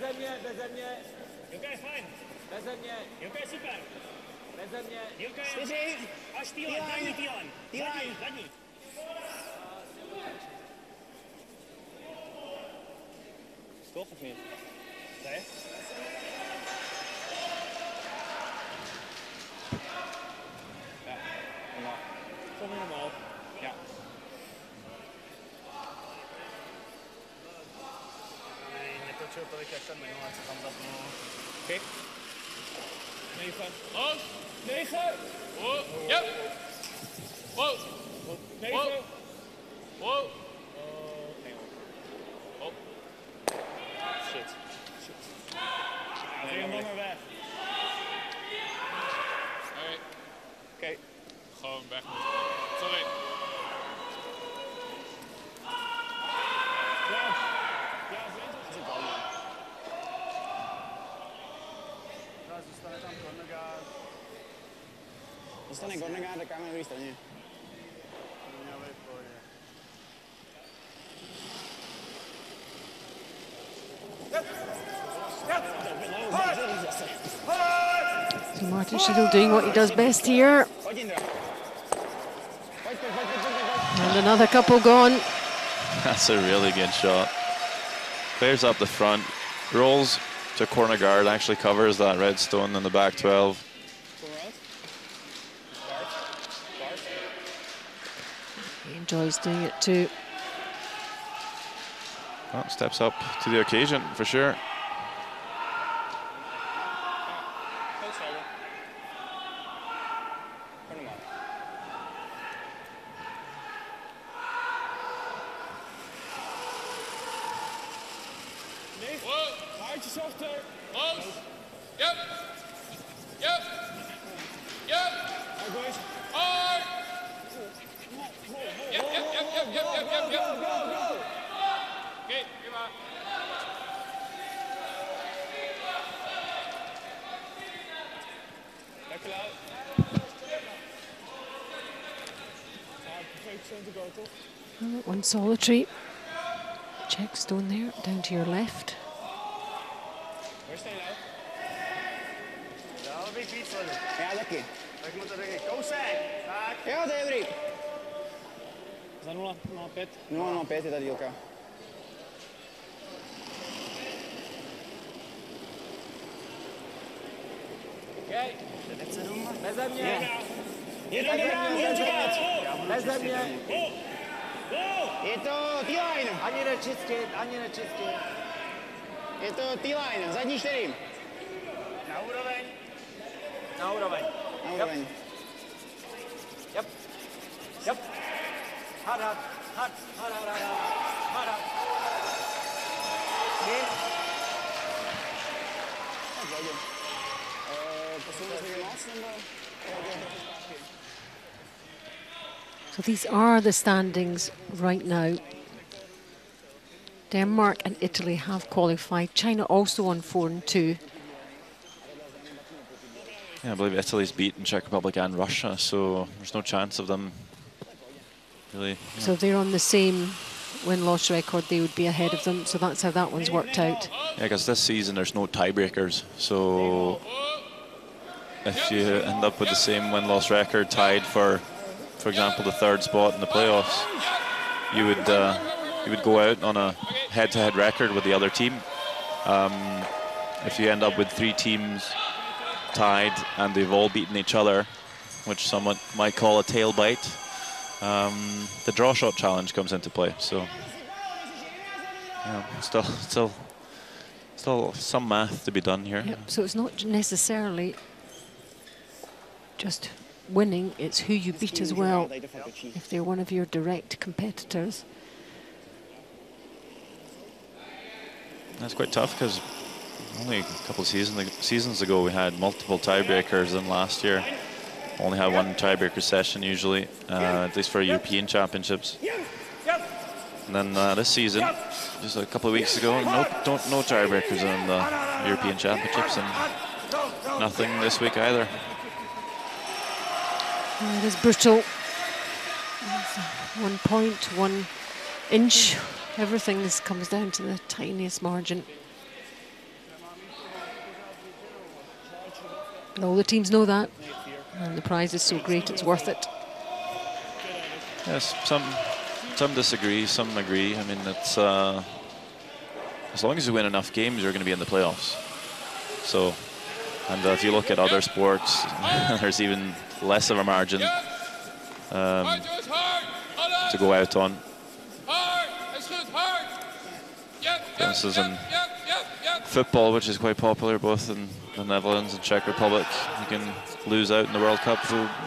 Toch of niet? Nee? Ja, normaal. Kom weer normaal. Ja. Netočil tolik jak ten minulý, co tam zapnul. Oké. 9. Los! 9! Oh, ja! Wow! 9! Wow! Oh. Shit. Nee, maar weg. Oké. Gewoon weg. Sorry. dostane corner guard, takáme na druhé straně. So Martin Schiedl doing what he does best here. And another couple gone. That's a really good shot. Clears up the front, rolls to corner guard, actually covers that red stone in the back 12. He enjoys doing it too. Well, steps up to the occasion for sure. One solitary. Czech stone there, down to your left. Waar sta je nou? Ja, big beat van ja, taky. Tak mu to řekni. Kousek! Tak. Jo, to je dobrý. Za 0,05. 0,05 je ta dílka. Okay. Beze mě. Beze mě. Je to T-line. Ani nečistit, ani nečistit. Je to T-line, zadní 4. Na úroveň. Na úroveň. Na úroveň. Yep. Yep. Hard, hard, hard, hard, hard, hard, hard, hard. So these are the standings right now. Denmark and Italy have qualified. China also on 4-2. Yeah, I believe Italy's beaten Czech Republic and Russia, so there's no chance of them really. Yeah. So they're on the same win-loss record. They would be ahead of them. So that's how that one's worked out. Yeah, because this season there's no tiebreakers. So if you end up with the same win-loss record tied for example, the third spot in the playoffs, you would go out on a head-to-head record with the other team. If you end up with 3 teams tied and they've all beaten each other, which someone might call a tail bite, the draw shot challenge comes into play. So, yeah, still some math to be done here. Yep. So it's not necessarily just winning, it's who you beat as well, if they're one of your direct competitors. That's quite tough because only a couple of seasons ago we had multiple tiebreakers, and last year only had one tiebreaker session usually, at least for European Championships. And then this season, just a couple of weeks ago, no tiebreakers in the European Championships, and nothing this week either. It is brutal. 1 point, 1 inch. Everything comes down to the tiniest margin. But all the teams know that, and the prize is so great it's worth it. Yes, some disagree, some agree. I mean, it's as long as you win enough games, you're going to be in the playoffs. So, and if you look at other sports, there's even less of a margin to go out on. For instance, in football, which is quite popular both in the Netherlands and Czech Republic, you can lose out in the World Cup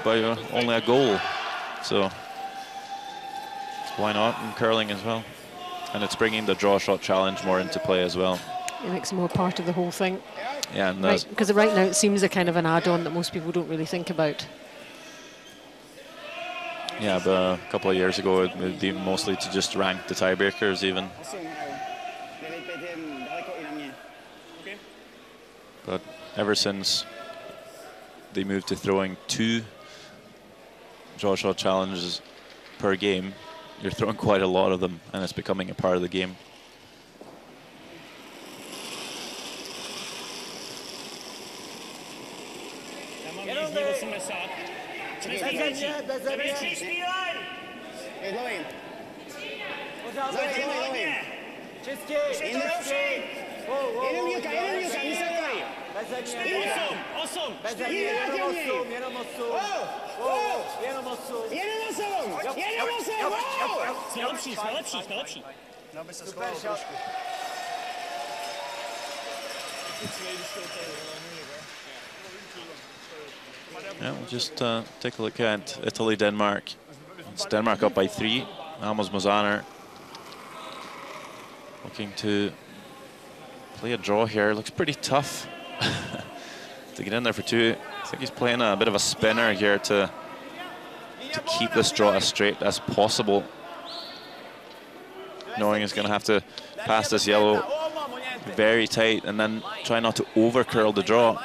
by only a goal. So why not in curling as well? And it's bringing the draw shot challenge more into play as well. It makes it more part of the whole thing. Yeah, and because right now it seems a kind of an add-on that most people don't really think about. Yeah, but a couple of years ago it would be mostly to just rank the tiebreakers even. But ever since they moved to throwing 2 draw shot challenges per game, you're throwing quite a lot of them, and it's becoming a part of the game. Yeah, we'll just take a look at Italy-Denmark. It's Denmark up by 3. Amos Mozaner looking to play a draw here. Looks pretty tough to get in there for 2. I think he's playing a bit of a spinner here to keep this draw as straight as possible, knowing he's going to have to pass this yellow very tight and then try not to over curl the draw.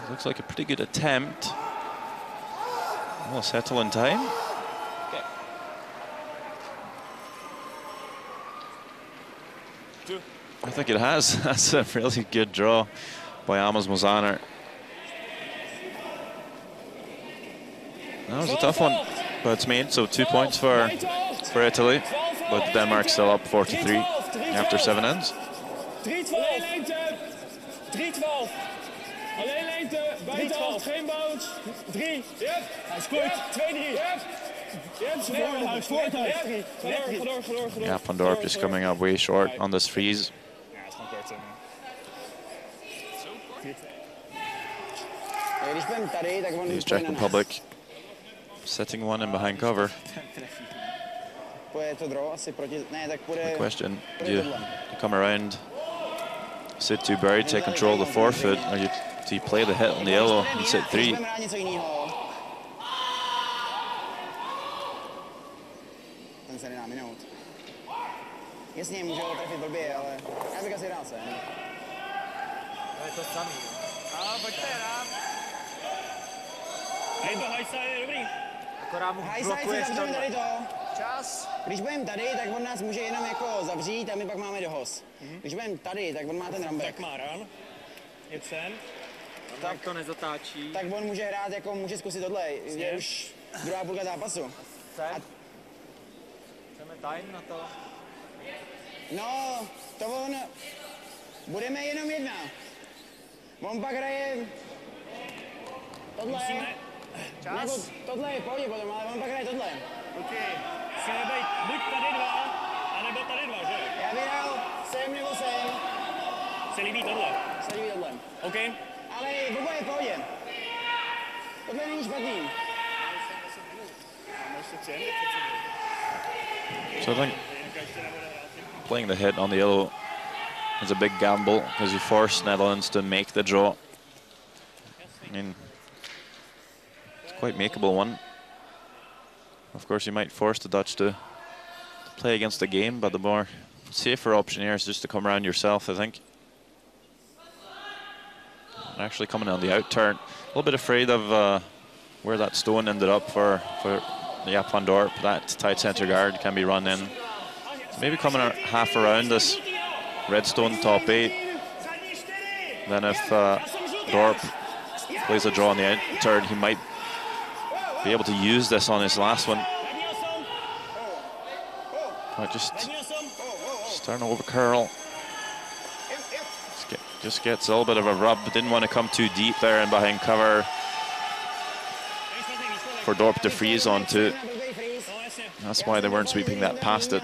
Looks like a pretty good attempt. We'll settle in time. I think it has. That's a really good draw by Amos Mozaner. That was a tough one, but it's made, so 2 points for Italy, but Denmark still up 4-3 after 7 ends. 3-12. Alleen lengte, buitenhoofd, geen bounce. 3. Yep. Hij is goed. 2-3. Yep. Yeah, Van Dorp just coming up way short on this freeze. Here's Czech Republic setting one in behind cover. The question, do you come around, sit 2 buried, take control of the forefoot, or do you play the hit on the yellow and sit 3? Když budeme tady, tak on nás může jenom jako zavřít a my pak máme dohoz. Když budeme tady, tak on má ten rambek. Tak má run. Je sen. Tak to nezatáčí. Tak on může hrát, jako může zkusit tohle. Je už druhá půlka zápasu. Chceme time na to? No, to on... Budeme jenom 1. On pak hraje... Tohle. Nebo tohle je v pohodě potom, ale on pak hraje tohle. Musíme být buď tady 2, anebo tady 2, že? Já bych hrál sem nebo sem. Se líbí tohle? Se líbí tohle. OK. Ale oboje je v pohodě. Tohle není špatný. So I think playing the hit on the yellow is a big gamble because you force Netherlands to make the draw. I mean, it's quite makeable one. Of course, you might force the Dutch to play against the game, but the more safer option here is just to come around yourself, I think. Actually coming on the out turn. A little bit afraid of where that stone ended up for Jaap van Dorp. That tight centre guard can be run in. Maybe coming half around this red stone top 8. Then if Dorp plays a draw on the out turn, he might be able to use this on his last one. But just starting to over curl. Just gets a little bit of a rub. Didn't want to come too deep there and behind cover for Dorp to freeze onto. That's why they weren't sweeping that past it.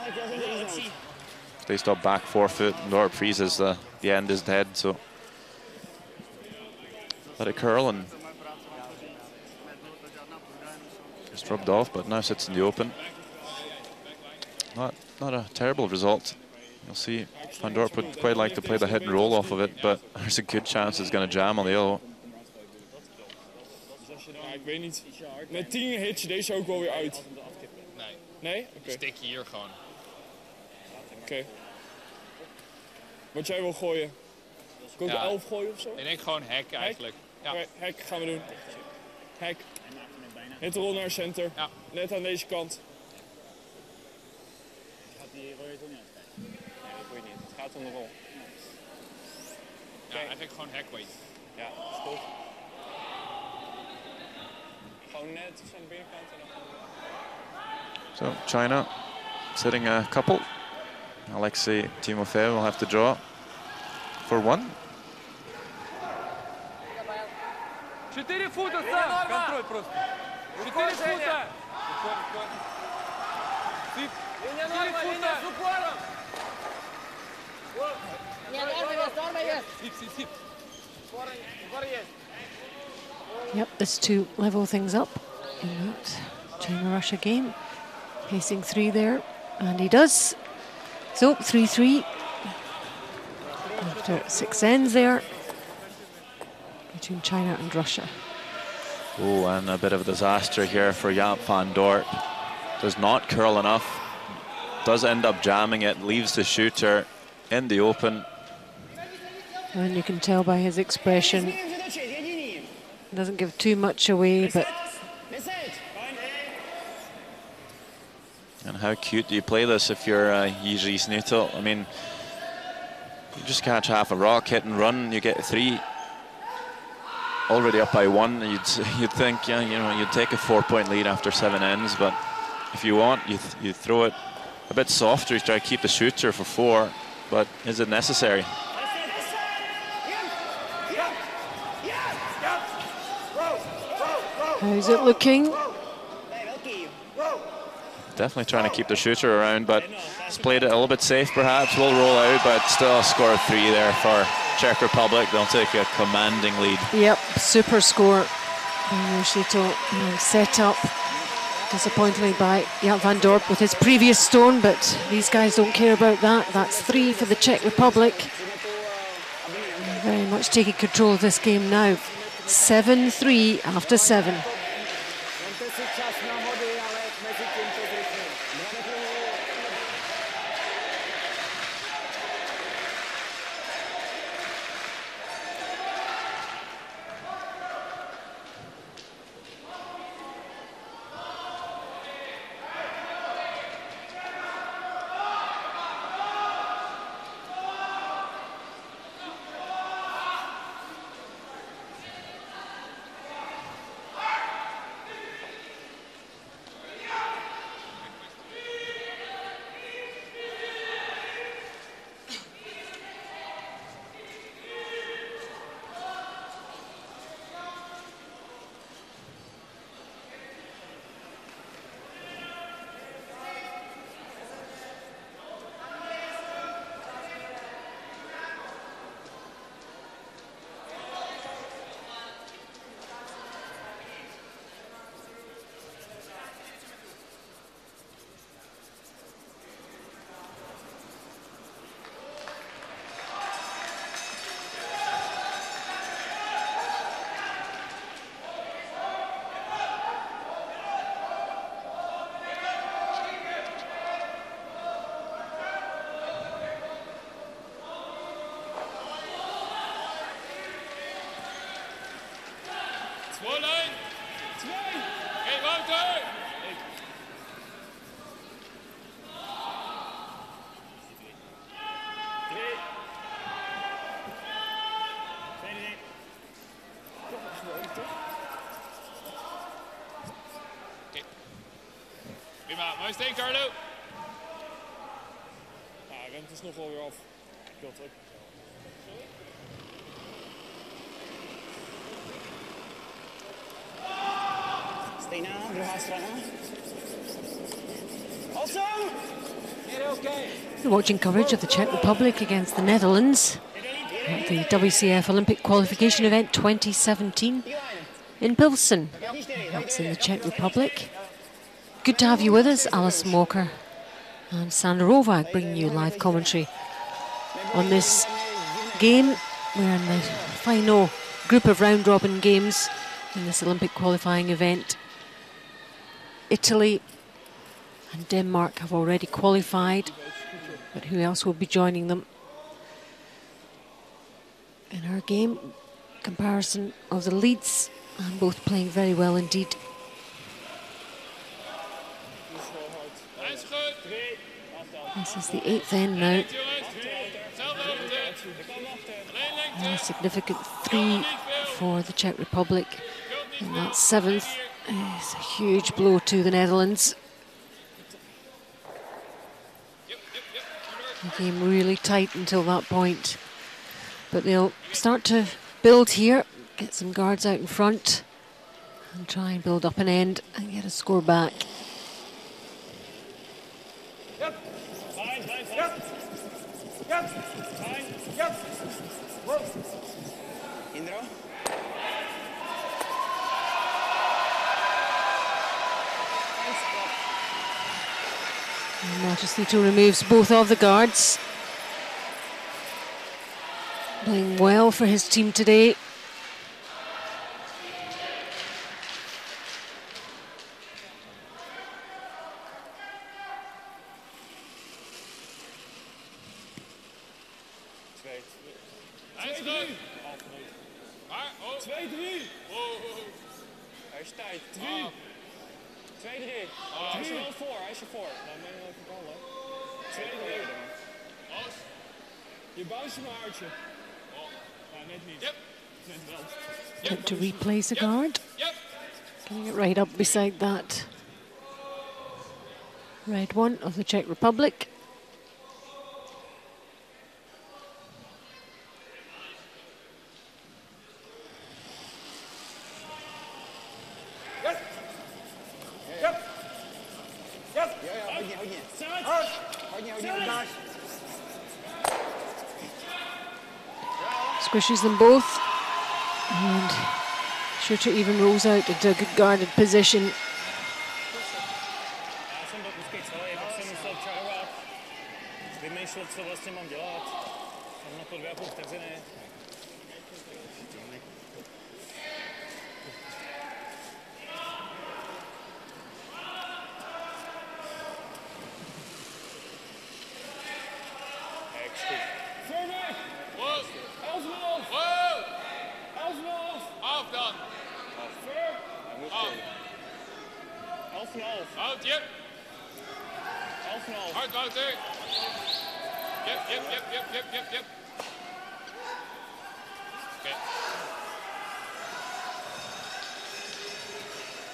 If they stop back forefoot and Dorp freezes, the end is dead. So let it curl and just rubbed off, but now sits in the open. Not a terrible result. You'll see Van Dorp would quite like to play the hit and roll off of it, but there's a good chance it's going to jam on the yellow. Ja, ik weet niet. Met 10 hits je deze ook wel weer uit. Nee. Nee? Oké. Stik je hier gewoon. Oké. Wat jij wil gooien? Kan ik 11 gooien of zo? Ik denk gewoon hek eigenlijk. Ja. Hek gaan we doen. Hek. Net de rol naar center. Ja. Net aan deze kant. Gaat die rode toch niet uitkijken? Nee, dat moet je niet. Het gaat om de rol. Ja, eigenlijk gewoon hackweight. Ja, dat is goed. Gewoon net aan de binnenkant en dan... So China sitting a couple. Alexei Timofeev will have to draw for one. 4 фута сам! Контроль просто. 4 фута! 4 фута! С упором! Yep, this to level things up in that China-Russia game. Pacing 3 there, and he does. So 3-3 after 6 ends there between China and Russia. Oh, and a bit of a disaster here for Jaap van Dorp. Does not curl enough. Does end up jamming it, leaves the shooter in the open. And you can tell by his expression, doesn't give too much away, but... And how cute do you play this if you're Jiří Snutel? I mean, you just catch half a rock, hit and run, you get 3. Already up by 1, you'd think, yeah, you know, you'd take a 4-point lead after 7 ends, but if you want, you throw it a bit softer, you try to keep the shooter for 4, but is it necessary? How's it looking? Definitely trying to keep the shooter around, but he's played it a little bit safe perhaps. Will roll out, but still a score of 3 there for Czech Republic. They'll take a commanding lead. Yep, super score. Yoshito set up disappointingly by Jaap van Dorp with his previous stone, but these guys don't care about that. That's 3 for the Czech Republic. Very much taking control of this game now. 7-3 after 7. Mooi steen, Carlo. Ja, rent is nog wel weer af. Heel druk. Stejná, druhá strana. Also! You're watching coverage of the Czech Republic against the Netherlands at the WCF Olympic Qualification event 2017 in Pilsen. That's in the Czech Republic. Good to have you with us, Alison Walker and Sandra Rovag, bringing you live commentary on this game. We're in the final group of round-robin games in this Olympic qualifying event. Italy and Denmark have already qualified, but who else will be joining them? In our game, comparison of the leads, and both playing very well indeed. This is the 8th end now. And a significant 3 for the Czech Republic. And that 7th is a huge blow to the Netherlands. The game really tight until that point. But they'll start to build here, get some guards out in front, and try and build up an end and get a score back. Montecito removes both of the guards. Playing well for his team today. Attempt to replace a guard. Getting it right up beside that red one of the Czech Republic. Squishes them both, and Shooter even rolls out into a good guarded position.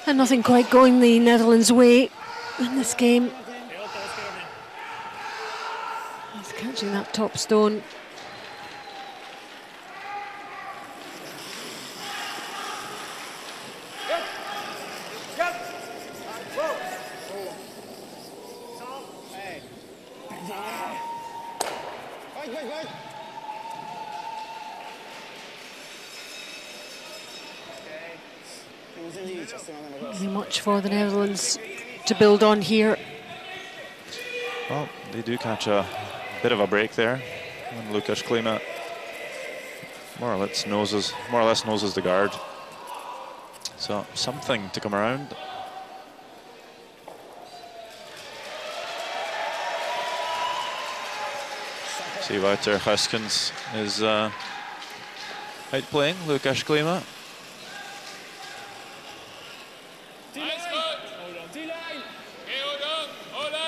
And nothing quite going the Netherlands' way in this game. He's catching that top stone. Much for the Netherlands to build on here. Well, they do catch a bit of a break there when Lukas Klima more or less noses the guard. So something to come around. See, Wouter Huskins is outplaying Lukas Klima.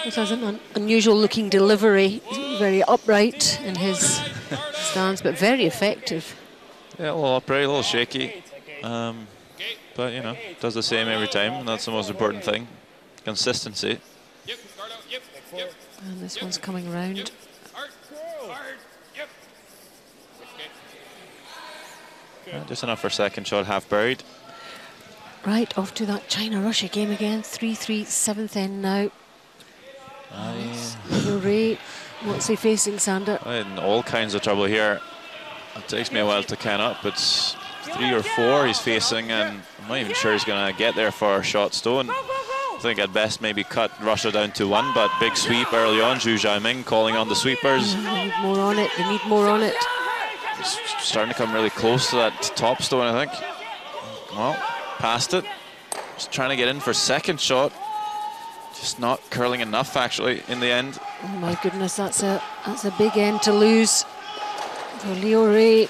This has an unusual looking delivery. He's very upright in his stance, but very effective. Yeah, a little upright, a little shaky. But, you know, does the same every time, and that's the most important thing. Consistency. And this one's coming around. Just enough for second shot, half buried. Right, off to that China-Russia game again. 3-3, 7th end now. Leo Ray, what's he facing, Sander? In all kinds of trouble here. It takes me a while to count up. It's 3 or 4 he's facing, and I'm not even sure he's going to get there for a shot stone. I think at best maybe cut Russia down to 1, but big sweep early on. Zhu Jiaming calling on the sweepers. They need more on it, they need more on it. It's starting to come really close to that top stone, I think. Well, past it. Just trying to get in for second shot. Just not curling enough, actually, in the end. Oh my goodness, that's a big end to lose for Leo Ray.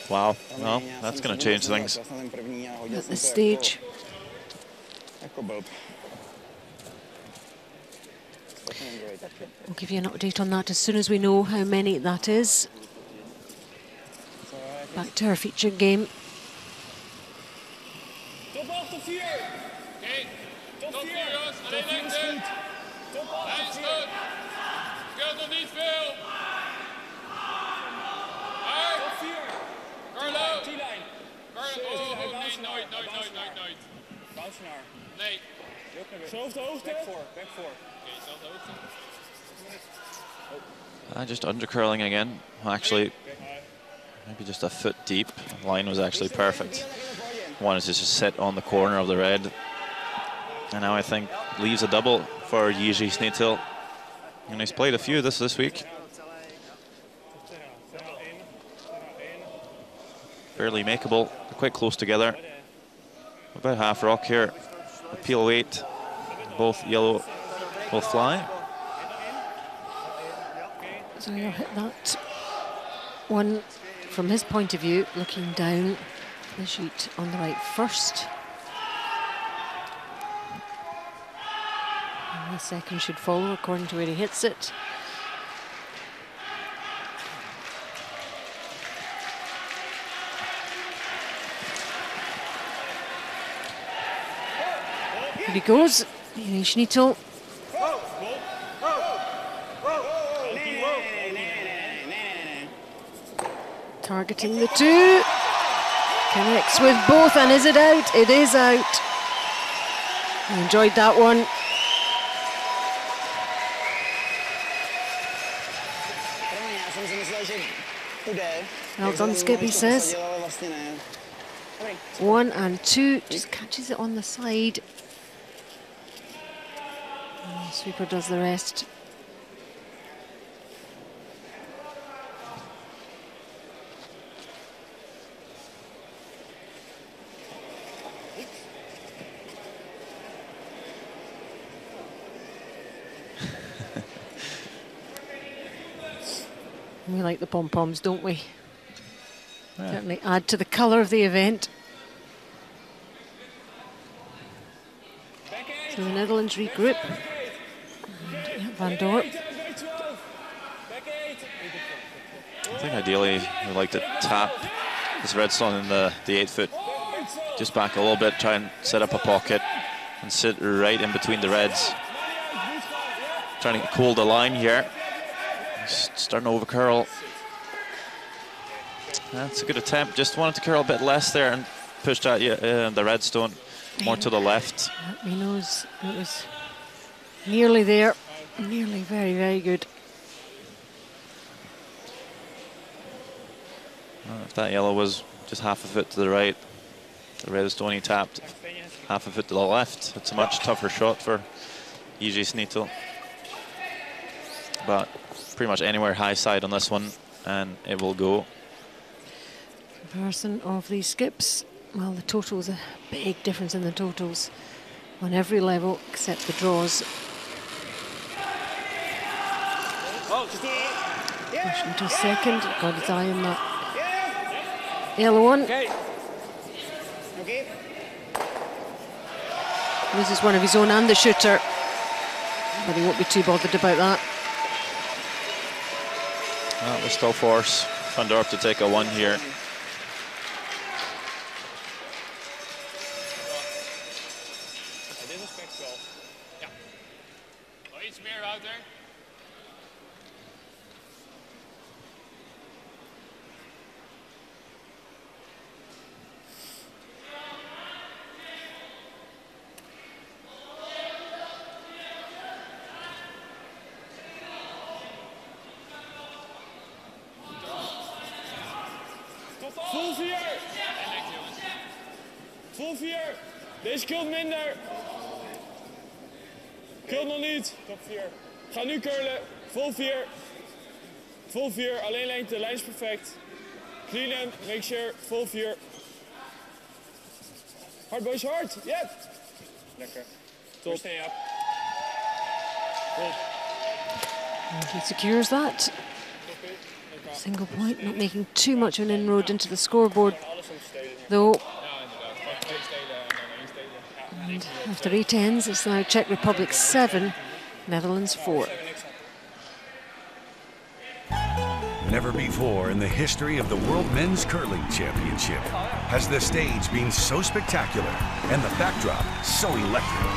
Wow, well, that's going to change things. At this stage. We'll give you an update on that as soon as we know how many that is. Back to our featured game. Top 8 of 4. Oké, top 4 jongens, alleen lengte. Top 8 of 4. Scheelt nog niet veel. Top 4. Carlo. T-lijn. Carlo, oh nee, nooit. Bounce naar. Nee. Zelfde hoogte? Back 4. Oké, zelfde hoogte. Just undercurling again. Well, actually, maybe just a foot deep. The line was actually perfect. Wanted to just sit on the corner of the red. And now I think leaves a double for Jiří Snitil. And he's played a few of this week. Fairly makeable, quite close together. About half rock here. Appeal weight, both yellow, both fly. So he'll hit that one from his point of view, looking down the sheet on the right first. And the second should follow according to where he hits it. Here he goes, Jiří Snitil. Targeting the two. Connects with both, and is it out? It is out. I enjoyed that one. Well done, Skip, he says. 1 and 2, just catches it on the side. And the sweeper does the rest. We like the pom-poms, don't we? Yeah. Certainly add to the colour of the event. So the Netherlands regroup. And, yeah, Van Dorp. I think ideally we'd like to tap this redstone in the 8 foot. Just back a little bit, try and set up a pocket and sit right in between the reds. Trying to cool the line here. Starting to over curl. That's a good attempt. Just wanted to curl a bit less there and push that the redstone more to the left. He knows it was nearly there. Nearly very, very good. If that yellow was just half a foot to the right, the redstone he tapped half a foot to the left. It's a much tougher shot for Jiří Snitil. But pretty much anywhere high side on this one and it will go. Comparison of these skips. Well, the totals, a big difference in the totals on every level except the draws. Push into second, got his eye on that yellow one. Loses one of his own and the shooter, but he won't be too bothered about that. That will still force Van Dorp to take a 1 here. Vol 4. Vol 4. Deze kilt minder. Kilt nog niet. Top 4. Ga nu curlen. Vol 4. Vol 4. Alleen lengte. Lijn is perfect. Clean hem. Make sure. Vol 4. Hard boys, hard. Yep. Lekker. Top. Stay up. Good. And he secures that. Single point, not making too much of an inroad into the scoreboard, though. And after 8 ends, it's now Czech Republic 7, Netherlands 4. Never before in the history of the World Men's Curling Championship has the stage been so spectacular and the backdrop so electric.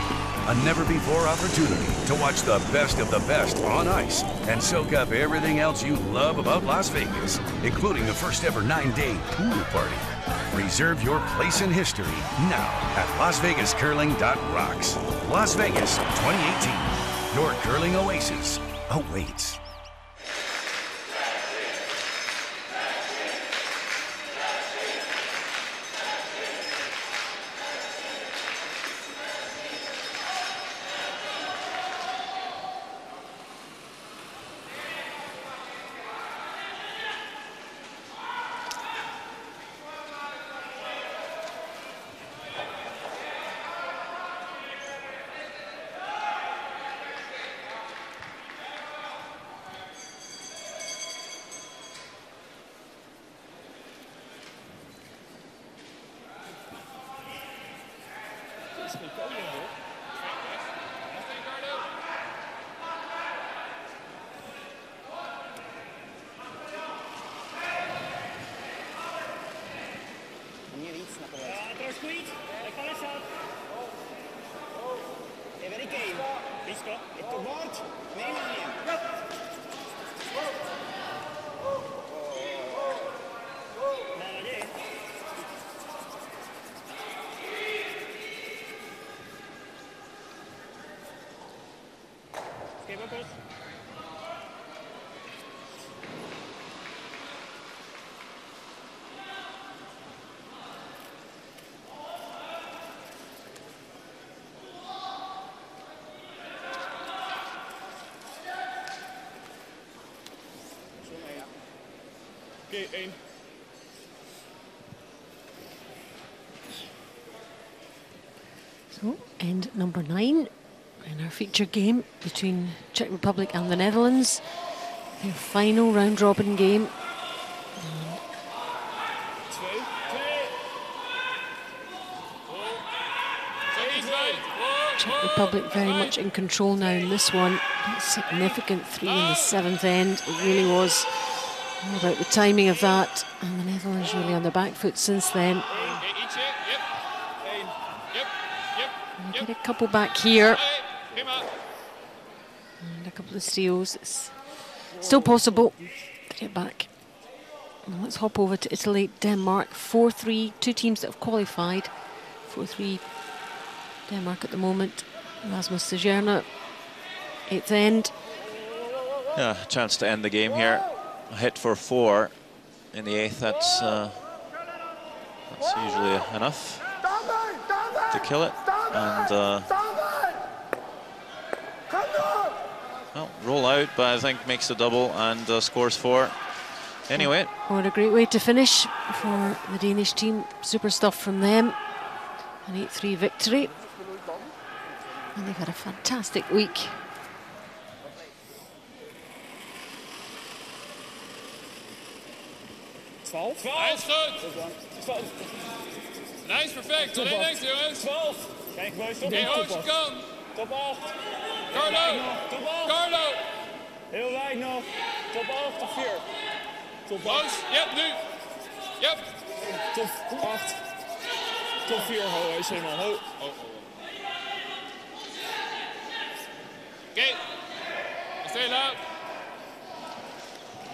A never-before opportunity to watch the best on ice and soak up everything else you love about Las Vegas, including the first ever 9-day pool party. Reserve your place in history now at LasVegasCurling.rocks. Las Vegas 2018. Your curling oasis awaits. Oké, 1. So, end number 9 in our feature game between Czech Republic and the Netherlands. Their final round-robin game. Czech Republic very much in control now in this one. That significant 3 in the 7th end. It really was all about the timing of that, and the Netherlands really on the back foot since then. We get a couple back here, and a couple of steals. It's still possible to get back. And let's hop over to Italy, Denmark, 4-3. Two teams that have qualified. 4-3 Denmark at the moment. Rasmus Sejerna, 8th end. Yeah, a chance to end the game here. A hit for 4 in the 8th. That's usually enough to kill it. And well, roll out, but I think makes the double and scores 4. Anyway. What a great way to finish for the Danish team. Super stuff from them. An 8-3 victory. And they've had a fantastic week. Nice, goed. Nice, perfect. Tot 1 niks, jongens. 12. Kijk, boys, top Hey, 8. Hoos, je kan. Top 8. Carlo. Top 8. Carlo. Heel wijd nog. Top 8, top 4. Top 8. Hoos, yep, nu. Yep. Top 8. Top 4, ho, hij is helemaal ho. Oké. Stay low.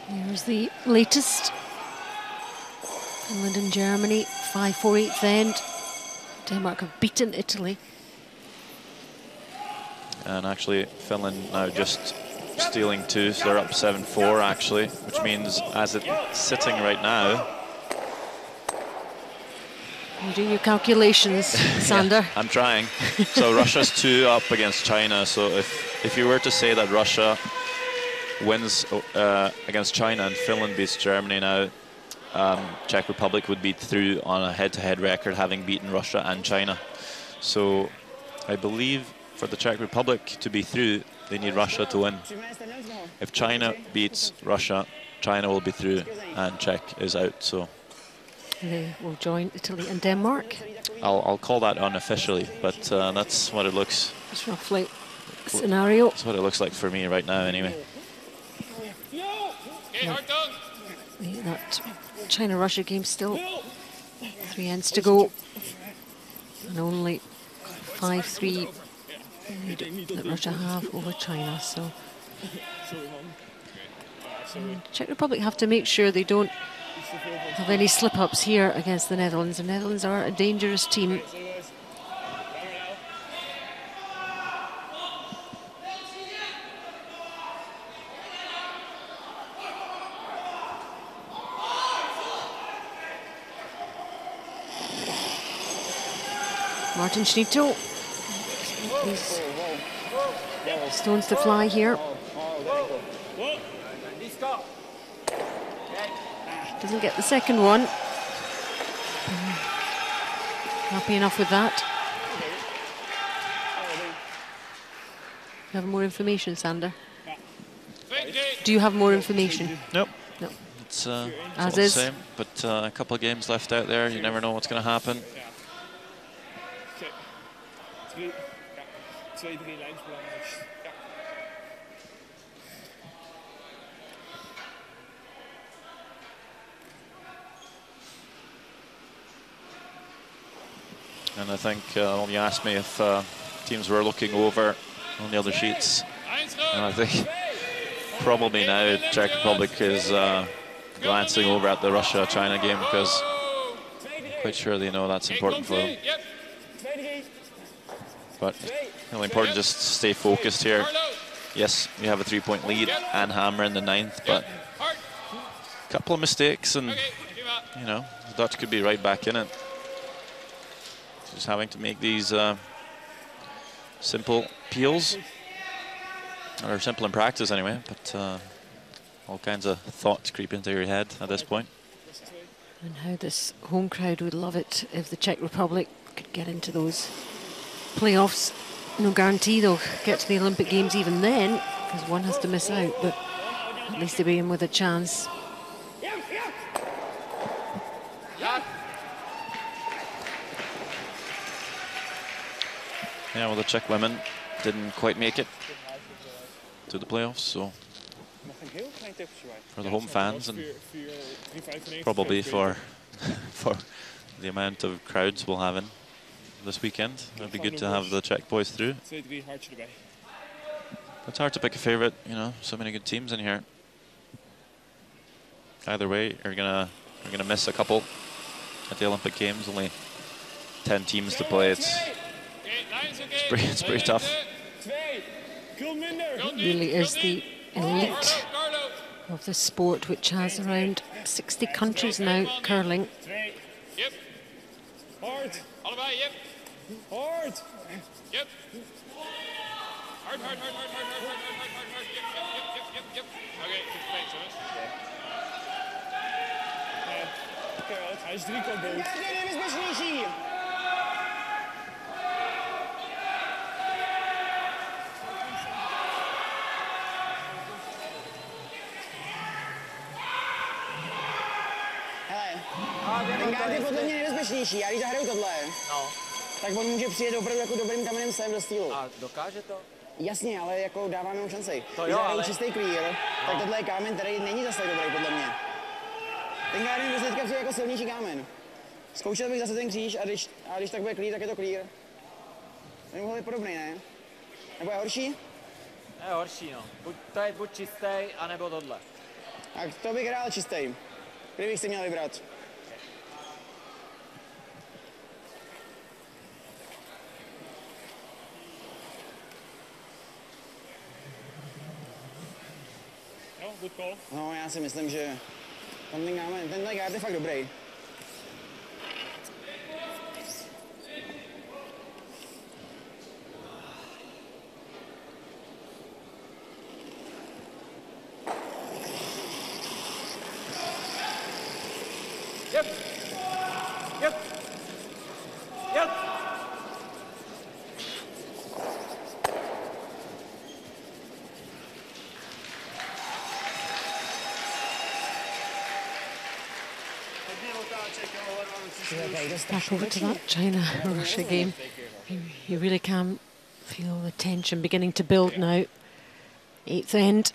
Here's the latest. Finland and Germany, 5-4 8th end. Denmark have beaten Italy. And actually, Finland now just stealing 2, so they're up 7-4 actually, which means as it's sitting right now. You're doing your calculations, Sander. Yeah, I'm trying. So Russia's 2 up against China. So if you were to say that Russia wins against China and Finland beats Germany now, Czech Republic would be through on a head-to-head record, having beaten Russia and China. So I believe for the Czech Republic to be through, they need Russia to win. If China beats Russia, China will be through and Czech is out. So they will join Italy and Denmark. I'll call that unofficially, but that's what it looks. It's roughly scenario. That's what it looks like for me right now, anyway. Yeah. That China-Russia game still 3 ends to go, and only 5-3 lead that Russia have over China. So Czech Republic have to make sure they don't have any slip-ups here against the Netherlands. The Netherlands are a dangerous team. Martin Schnittel. These stones to fly here. Doesn't get the second one. Happy enough with that. You have more information, Sander? Do you have more information? Nope. No. It's all As the is. same, but a couple of games left out there. You never know what's going to happen. And I think when you asked me if teams were looking over on the other sheets, and I think probably now Czech Republic is glancing over at the Russia-China game, because I'm quite sure they know that's important for them. But it's really important just to stay focused here. Yes, we have a 3-point lead and hammer in the 9th, but a couple of mistakes and, you know, the Dutch could be right back in it. Just having to make these simple peels, or simple in practice anyway, but all kinds of thoughts creep into your head at this point. And how this home crowd would love it if the Czech Republic could get into those playoffs. No guarantee they'll get to the Olympic Games even then, because one has to miss out, but at least they'll be in with a chance. Yeah, well, the Czech women didn't quite make it to the playoffs, so for the home fans and probably for the amount of crowds we'll have in this weekend, it'd be good to have the Czech boys through. It's hard to pick a favorite, you know, so many good teams in here. Either way, you're gonna miss a couple at the Olympic Games. Only 10 teams to play. It's pretty tough. It really is the elite of the sport, which has around 60 countries now curling. Yep. Hard. Allebei, yep. Hard. Yep. Hard. Yep. Okay, thanks, jongens. Kijk, hij is 3 kwart dood. Ten guard je podle mě nejbezpečnější, já když zahraju tohle, tak on může přijet opravdu jako dobrým kamenem sem do stylu. A dokáže to? Jasně, ale jako dávám jenom šanci. To když jo, zahraju ale... čistý clear, tak tohle je kámen, který není zase tak dobrý podle mě. Ten guard je teďka přijde jako silnější kámen. Zkoušel bych zase ten kříž a když tak bude clear, tak je to clear. Ten úhel je podobný, ne? Nebo je horší? Je horší, no. To je buď čistý, anebo tohle. Tak to bych hrál čistý. Kdybych si měl vybrat. No, já si myslím, že tenhle guard je fakt dobrý. Yep. Back over to that China-Russia game. You really can feel the tension beginning to build now. 8th end.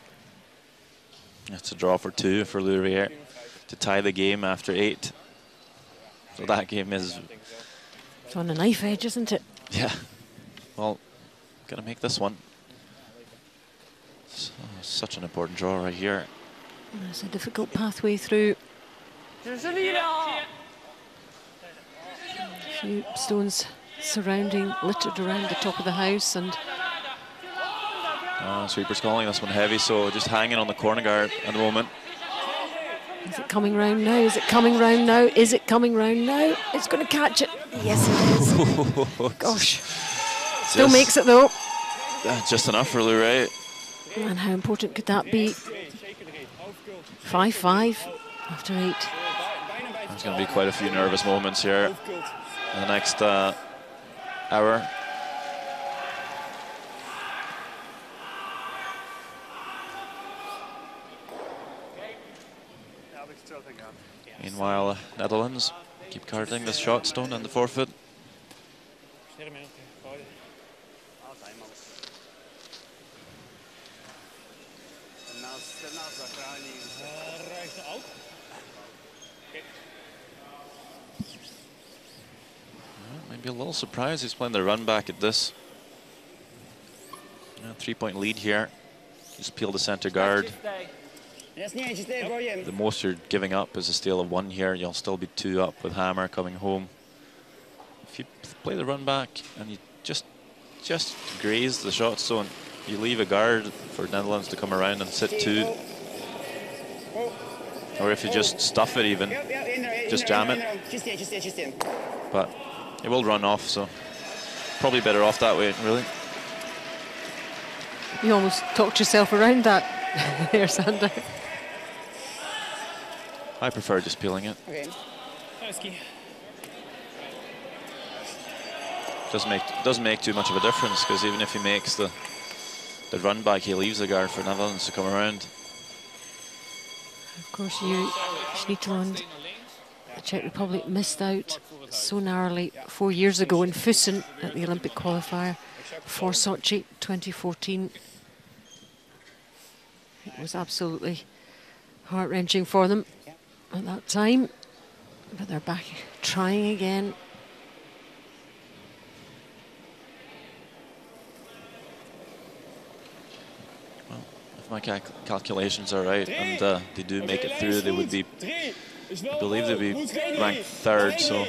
It's a draw for 2 for Lourier to tie the game after 8. So that game is... It's on a knife edge, isn't it? Yeah. Well, got to make this one. So, such an important draw right here. There's a difficult pathway through. A few stones surrounding, littered around the top of the house, and sweeper's calling this one heavy, so just hanging on the corner guard at the moment. Is it coming round now? Is it coming round now? Is it coming round now? It's going to catch it. Yes, it is. Gosh. Still makes it though. Just enough for Lourier. And how important could that be? 5-5 after 8. There's going to be quite a few nervous moments here in the next hour. Meanwhile, Netherlands keep guarding the shot stone and the forfeit. Maybe a little surprised he's playing the run back at this. 3-point lead here. Just peel the center guard. The most you're giving up is a steal of 1 here. You'll still be 2 up with Hammer coming home. If you play the run back and you just graze the shot zone, you leave a guard for Netherlands to come around and sit 2. Or if you just stuff it even, just jam it. But it will run off, so probably better off that way, really. You almost talked yourself around that there, Sander. I prefer just peeling it. Doesn't make too much of a difference, because even if he makes the run back, he leaves the guard for Netherlands to come around. Of course, Schnieteland, the Czech Republic, missed out so narrowly 4 years ago in Pilsen at the Olympic qualifier for Sochi 2014. It was absolutely heart-wrenching for them at that time, but they're back trying again. Well, if my calculations are right, and they do make it through, they would be, I believe they'd be ranked 3rd, so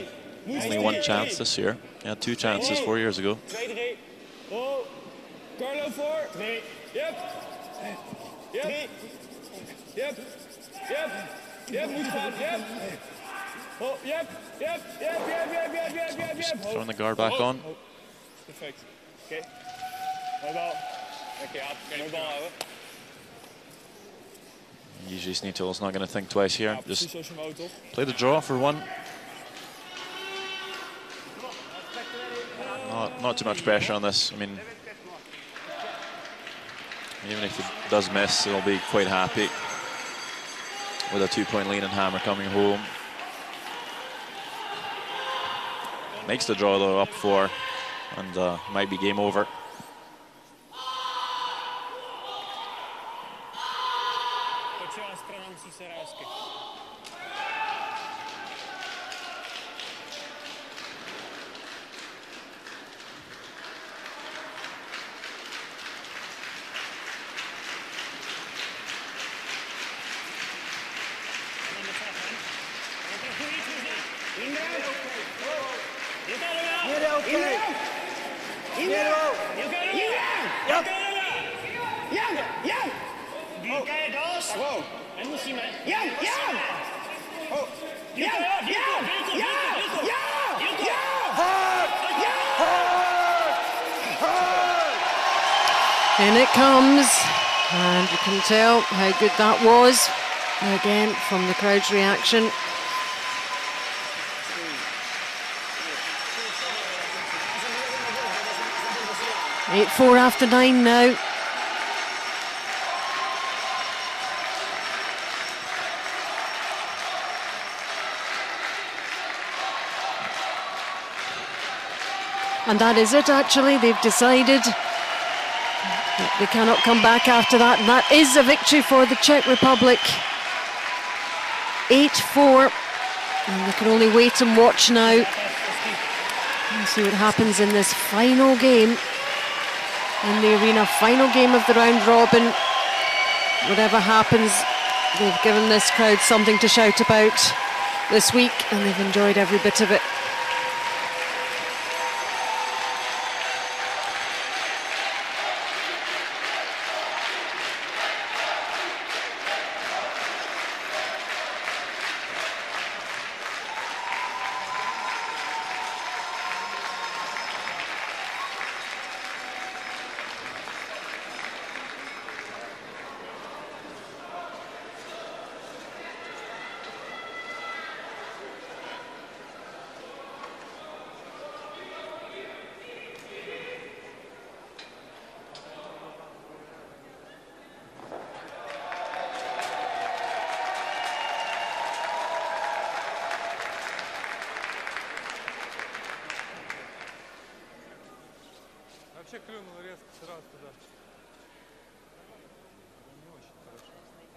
only 1 chance this year. Yeah, 2 chances 4 years ago. Carlo 4. Yep. Yep. Yep. Yep. Yep. Yep. Oh, yep. Yep. Yep. Yep. Throwing the guard back on. Perfect. Okay. Mooi bal. Mooi bal houden. Usually Schnietel's not going to think twice here. Just play the draw for 1. Not too much pressure on this. I mean, even if he does miss, he'll be quite happy with a 2-point lead and Hammer coming home. Makes the draw though, up 4, and might be game over. In it comes, and you can tell how good that was, again, from the crowd's reaction. Eight 4 after 9 now. And that is it, actually. They've decided they cannot come back after that. And that is a victory for the Czech Republic. 8-4. And they can only wait and watch now and see what happens in this final game in the arena. Final game of the round robin. Whatever happens, they've given this crowd something to shout about this week, and they've enjoyed every bit of it. Вообще клюнул резко сразу туда. Не очень хорошо.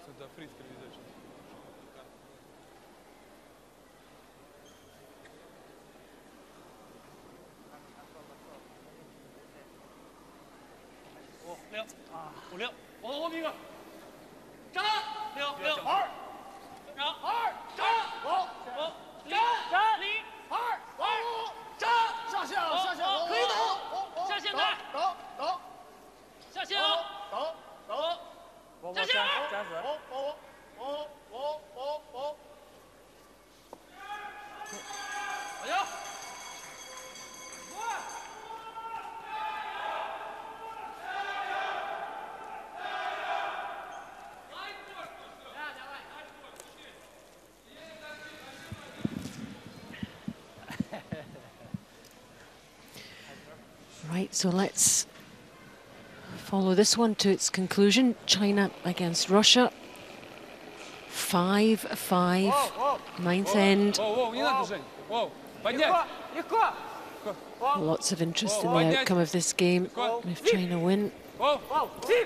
Сюда фриз привезет сейчас. Right, so let's follow this one to its conclusion. China against Russia. 5-5, ninth end. Lots of interest in the outcome of this game if China win. They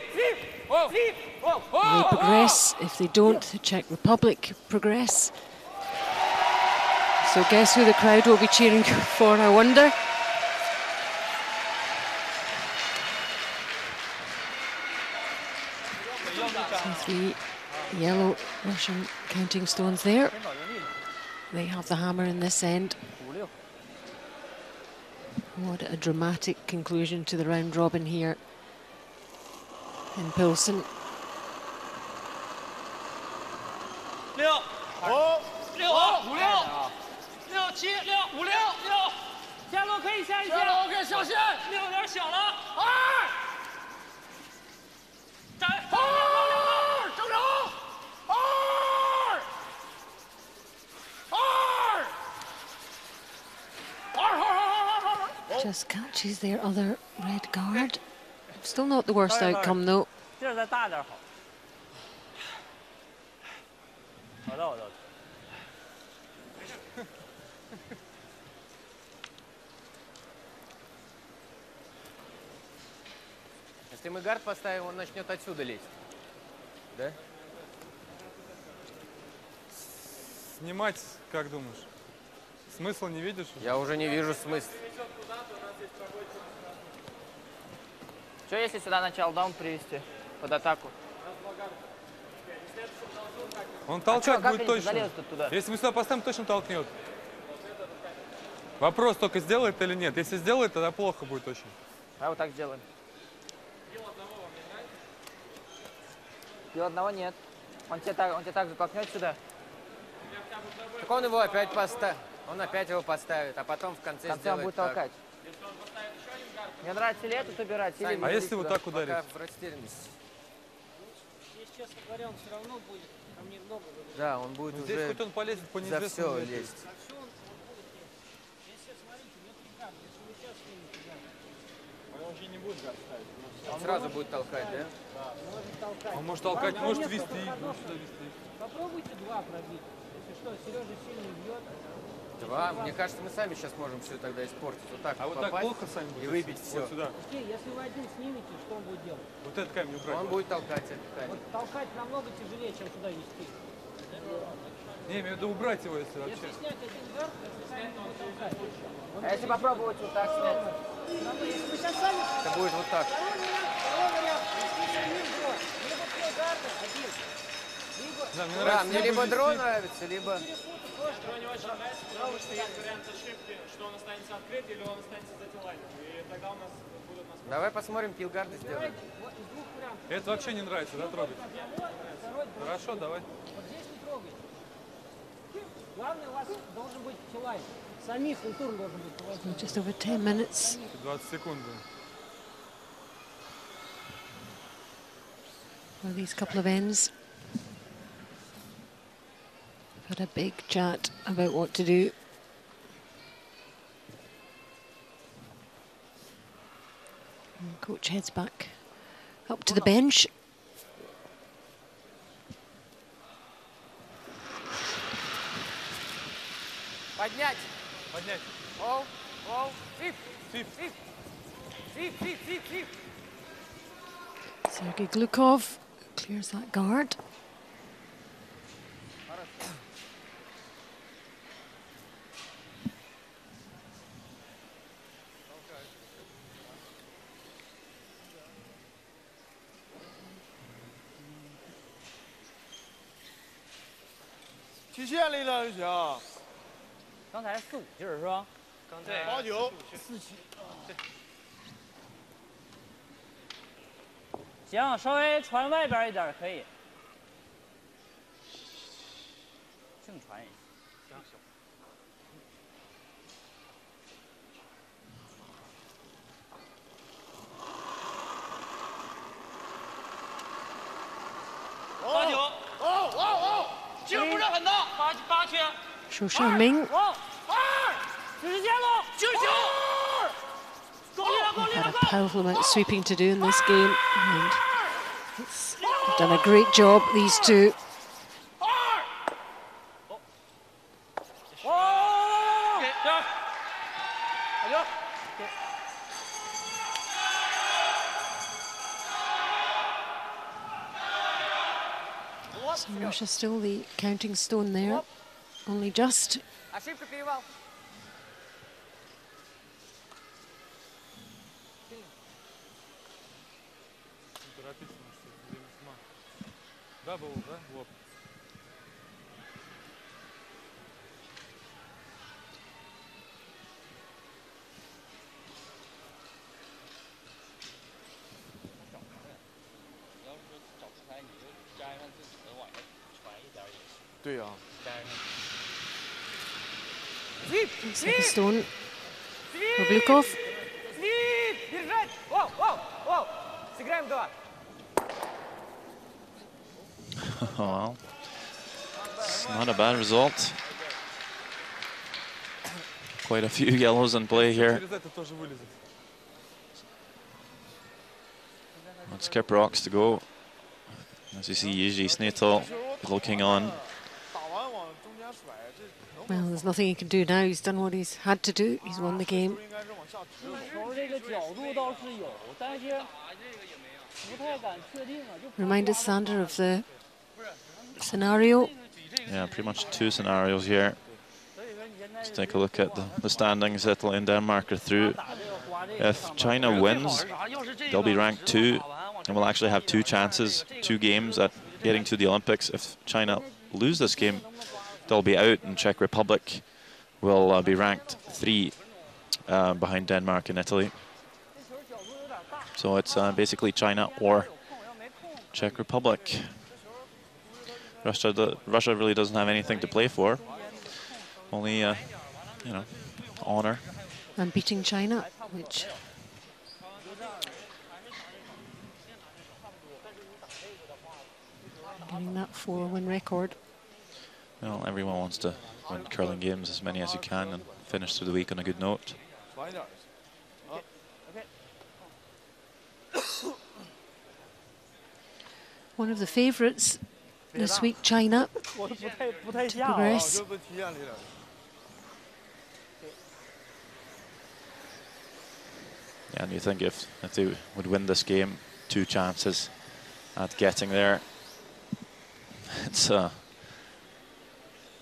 progress. If they don't, the Czech Republic progress. So guess who the crowd will be cheering for, I wonder? So 3 yellow Russian counting stones there. They have the hammer in this end. What a dramatic conclusion to the round robin here in Pilsen. Just catches their other red guard. Still not the worst outcome though. Если мы гард поставим, он начнет отсюда лезть. Да? Снимать, как думаешь? Смысла не видишь? Я уже не вижу смысла. Что если сюда начал даун привести под атаку? Он толкать будет точно. Если мы сюда поставим, точно толкнет. Вопрос только, сделает или нет. Если сделает, тогда плохо будет очень. А вот так сделаем. Бил одного нет. Он тебя так же толкнет сюда. Так он его опять поставит. Он опять его поставит, а потом в конце сделает он будет толкать. Мне нравится ли этот убирать, или... А если вот так ударить? Если честно говоря, он все равно будет ко мне много. Да, он будет но уже здесь хоть он полезет по неизвестному за все лезть. За все он будет лезть. Если, смотрите, у него 3 карты. Если вы сейчас с ними туда. Он уже не будет гард ставить. Он сразу будет толкать, да? Да, может толкать. Он может толкать, может вести. Попробуйте 2 пробить. Если что, Сережа сильно бьет. Два. Мне кажется, мы сами сейчас можем все тогда испортить. Вот так А вот попасть так плохо сами и будете? выбить все. Вот сюда. Если вы один снимете, что он будет делать? Вот этот камень убрать. Он будет толкать этот камень. Вот толкать намного тяжелее, чем сюда вести. Не, имею в виду убрать его, если вообще. Если снять один гард, то камень будет толкать. А если попробовать вот так снять? Если вы сейчас сами... Это будет вот так. Второй вариант. Если снимем дрон, либо две гарды, один. Да, мне либо дрон нравится, либо... Что не очень нравится, потому что есть вариант ошибки, что он останется открыт или он останется затилайнен. И тогда у нас будут нас... Давай посмотрим, пилгарды сделаем. Это вообще не нравится, да, трогать? Хорошо, давай. Вот здесь не трогайте. Главное, у вас должен быть тилайн. Самих культур должен быть тилайн. Just over 10 minutes. 20 секунд. Well, these couple of ends have had a big chat about what to do. And coach heads back up to the bench. Поднять. Поднять. Оу, оу, фип, фип, фип, фип, фип, фип, фип. Sergei Glukov clears that guard.刚才4-5气儿是吧？刚才8-9 4气。行，稍微传外边一点可以。净传一下。行。8-9。哦，劲儿不是很大，8圈。 Shu Xiaoming had a powerful amount of sweeping to do in this game, and it's done a great job, these two. So Russia still the counting stone there, only just. Ошибка, перевал. Дабл, да? Вот. Second stone for Glukov. Well, it's not a bad result. Quite a few yellows in play here. Let's skip rocks to go. As you see, Yiji Sneto looking on. Well, there's nothing he can do now. He's done what he's had to do. He's won the game. Remind us, Sander, of the scenario. Yeah, pretty much two scenarios here. Let's take a look at the standings. Italy and Denmark are through. If China wins, they'll be ranked 2 and will actually have 2 chances, 2 games at getting to the Olympics. If China lose this game, they'll be out, and Czech Republic will be ranked 3 behind Denmark and Italy. So it's basically China or Czech Republic. Russia really doesn't have anything to play for. Only, you know, honor. And beating China, which getting that 4-win record. Well, everyone wants to win curling games, as many as you can, and finish through the week on a good note. One of the favourites this week, China, to progress. And you think if they would win this game, 2 chances at getting there. It's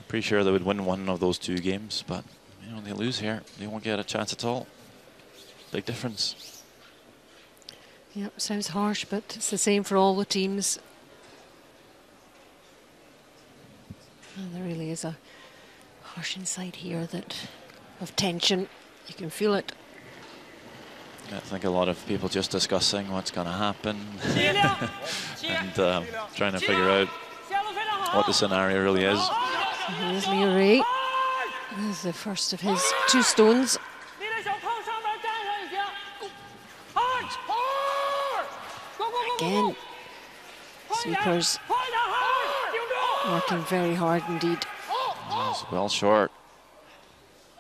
pretty sure they would win one of those 2 games, but you know, they lose here, they won't get a chance at all. Big difference. Yep, sounds harsh, but it's the same for all the teams. And there really is a harsh inside here of tension. You can feel it. I think a lot of people just discussing what's going to happen and trying to figure out what the scenario really is. So here's Leo Ray. This is the first of his 2 stones. Again, sweepers working very hard indeed. He's well short.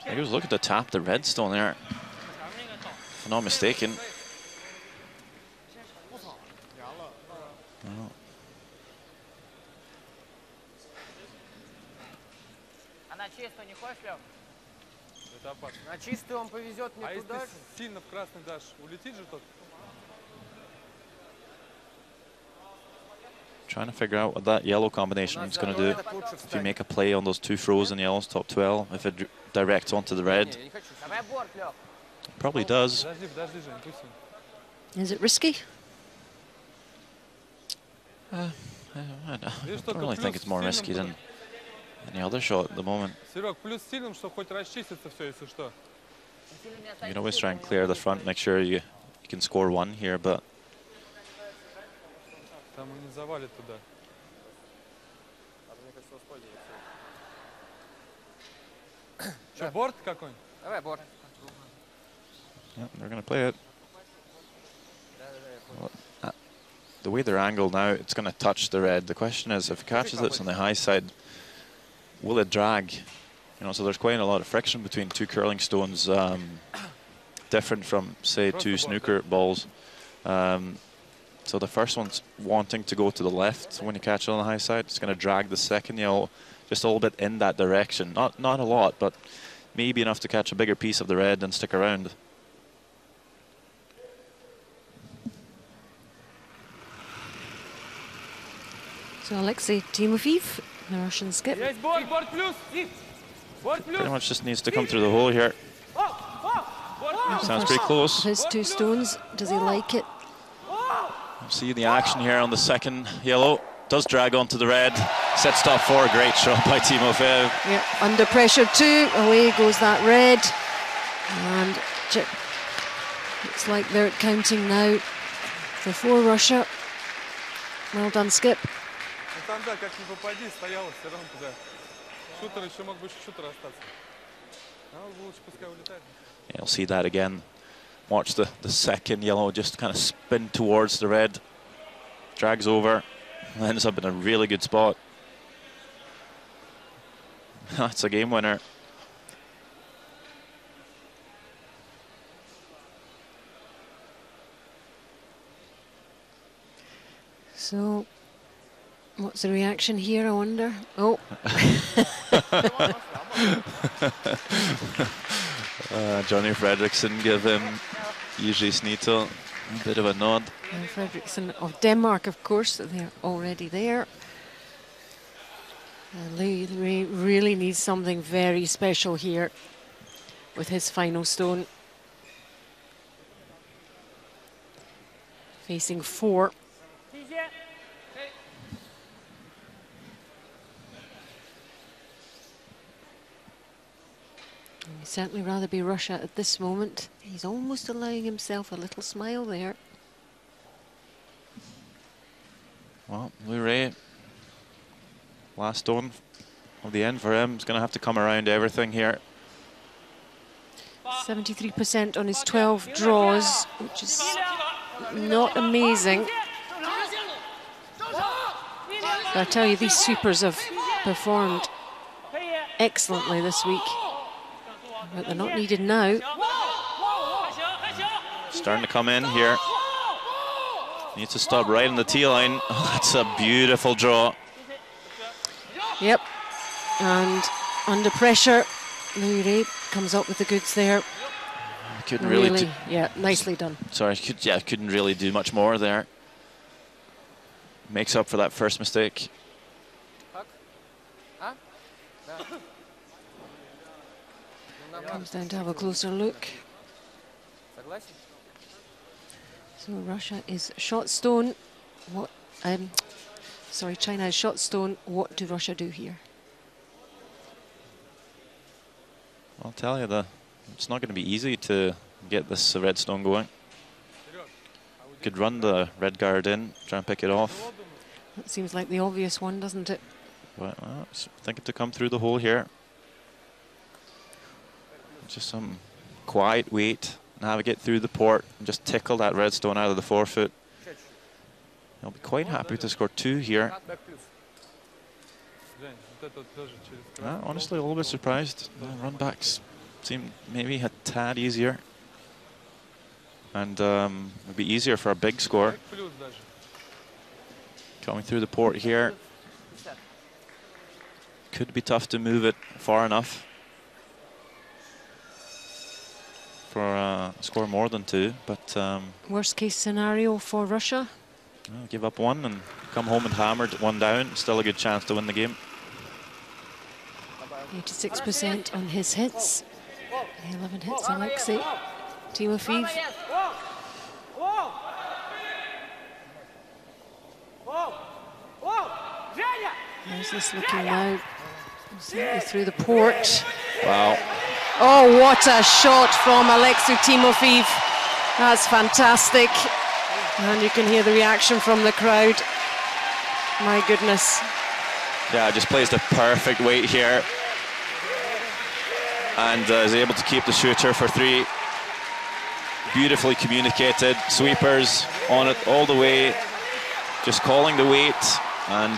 He was looking to tap the red stone there, if I'm not mistaken. Oh. Это опасно. На чистый он повезет мне если туда же. Сильно в красный дашь, улетит же тот. Trying to figure out what that yellow combination is going to do. If you make a play on those 2 frozen yellows, top 12, if it directs onto the red. Probably does. Is it risky? I don't really think it's more risky than any other shot at the moment. Серег, плюс сильным, что хоть расчистится все, если что. You can always try and clear the front, make sure you can score 1 here, but Там и не завалит туда. Что, борт какой-нибудь? Давай борт. yeah, they're going to play it. Well, the way they're angled now, it's going to touch the red. The question is, if it catches it on the high side, will it drag? You know, so there's quite a lot of friction between 2 curling stones, different from, say, 2 snooker balls. So the first one's wanting to go to the left when you catch it on the high side. It's going to drag the second yellow just a little bit in that direction. Not a lot, but maybe enough to catch a bigger piece of the red and stick around. So Alexei Timofeev, the Russian skip. Pretty much just needs to come through the hole here. Sounds pretty close. His 2 stones, does he like it? See the action here on the second yellow. Does drag onto the red. Sets top 4. Great shot by Timofeev. Yeah, under pressure too. Away goes that red. And it's like they're counting now for Russia. Well done, Skip. Там, да, как ни попади, стояла все равно туда. Шутер еще мог бы еще шутер остаться. Лучше пускай улетает. You'll see that again. Watch the second yellow just kind of spin towards the red. Drags over. Ends up in a really good spot. That's a game winner. So, what's the reaction here, I wonder? Oh. Johnny Fredriksson give him Jiří Sneetel a bit of a nod. And Fredriksson of Denmark, of course, they're already there. And Lee really needs something very special here with his final stone. Facing 4. He'd certainly rather be Russia at this moment. He's almost allowing himself a little smile there. Well, Lou Ray, last stone of the end for him. He's going to have to come around everything here. 73% on his 12 draws, which is not amazing. But I tell you, these sweepers have performed excellently this week. But they're not needed now. Starting to come in here. Needs to stop right on the tee line. Oh, that's a beautiful draw. Yep. And under pressure, Louis Ray comes up with the goods there. couldn't really. Yeah, nicely done. Sorry, couldn't really do much more there. Makes up for that first mistake. Comes down to have a closer look. So Russia is shot stone. What? Sorry, China is shot stone. What do Russia do here? I'll tell you, it's not going to be easy to get this red stone going. Could run the red guard in, try and pick it off. That seems like the obvious one, doesn't it? But thinking to come through the hole here. Just some quiet weight, navigate through the port, and just tickle that red stone out of the forefoot. He'll be quite happy to score 2 here. Honestly, a little bit surprised. Run backs seem maybe a tad easier. And it'd be easier for a big score. Coming through the port here. Could be tough to move it far enough for score more than 2, but worst case scenario for Russia. Give up 1 and come home and hammered 1 down. Still a good chance to win the game. 86% on his hits. 11 hits, Alexei Timofeyev. How's this looking now? Certainly through the port. Wow. Oh, what a shot from Alexei Timofeyev. That's fantastic. And you can hear the reaction from the crowd. My goodness. Yeah, just plays the perfect weight here. And is able to keep the shooter for 3. Beautifully communicated. Sweepers on it all the way. Just calling the weight. And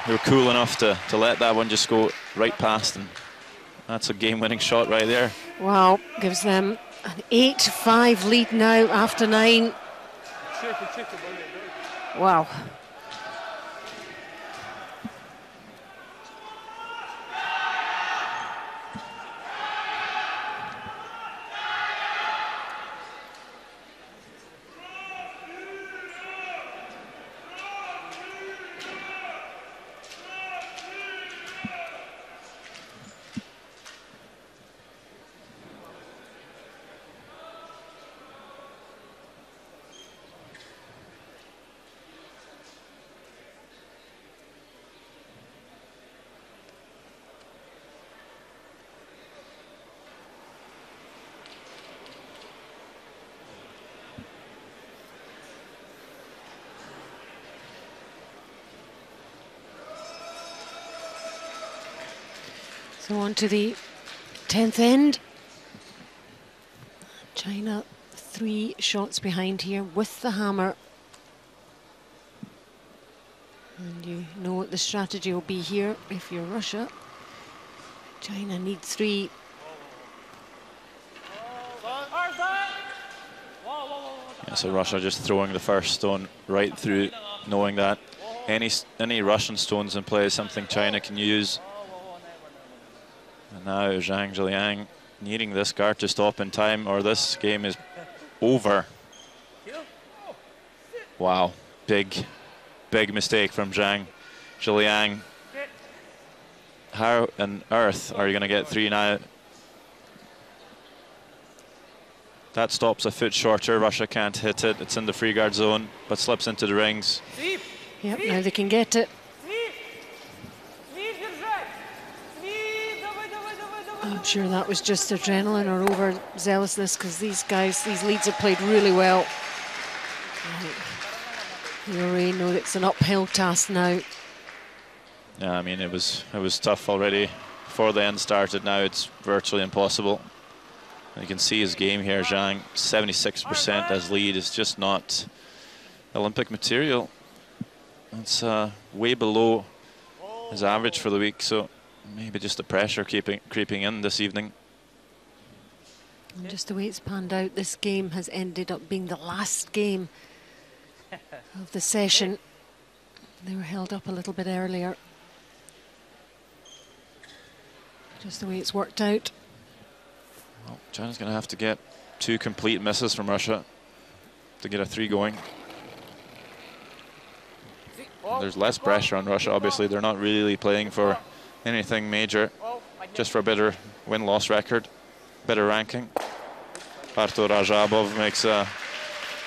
they were cool enough to let that one just go right past. And that's a game-winning shot right there. Wow, gives them an 8-5 lead now after 9. Wow. So on to the 10th end. China 3 shots behind here with the hammer. And you know what the strategy will be here if you're Russia. China need 3. Yeah, so Russia just throwing the first stone right through, knowing that any Russian stones in play is something China can use. And now Zhang Zhiliang needing this guard to stop in time, or this game is over. Wow, big mistake from Zhang Zhiliang. How on earth are you going to get 3 now? That stops a foot shorter. Russia can't hit it. It's in the free guard zone, but slips into the rings. Yep, now they can get it. I'm sure that was just adrenaline or overzealousness, because these leads have played really well. You already know it's an uphill task now. Yeah, I mean, it was tough already before the end started. Now it's virtually impossible. You can see his game here, Zhang. 76% as lead is just not Olympic material. It's way below his average for the week, so maybe just the pressure creeping in this evening. And just the way it's panned out, this game has ended up being the last game of the session. They were held up a little bit earlier. Just the way it's worked out. Well, China's going to have to get 2 complete misses from Russia to get a 3 going. And there's less pressure on Russia, obviously. They're not really playing for anything major, just for a better win-loss record, better ranking. Artur Rajabov makes a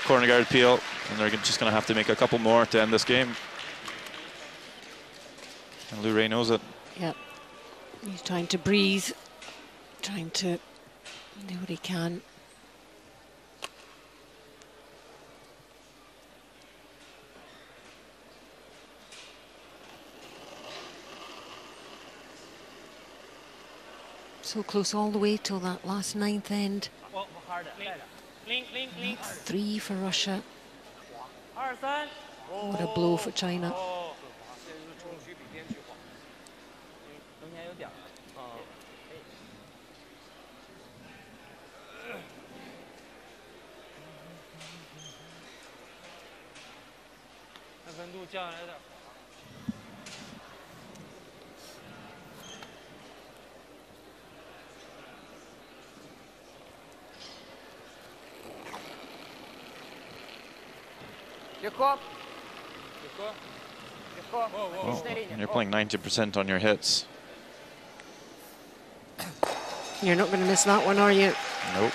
corner guard peel, and they're just going to have to make a couple more to end this game. And Lou Ray knows it. Yeah, he's trying to breathe, trying to do what he can. So close all the way till that last 9th end. 3 for Russia. What a blow for China. Well, you're playing 90% on your hits. You're not going to miss that one, are you? Nope.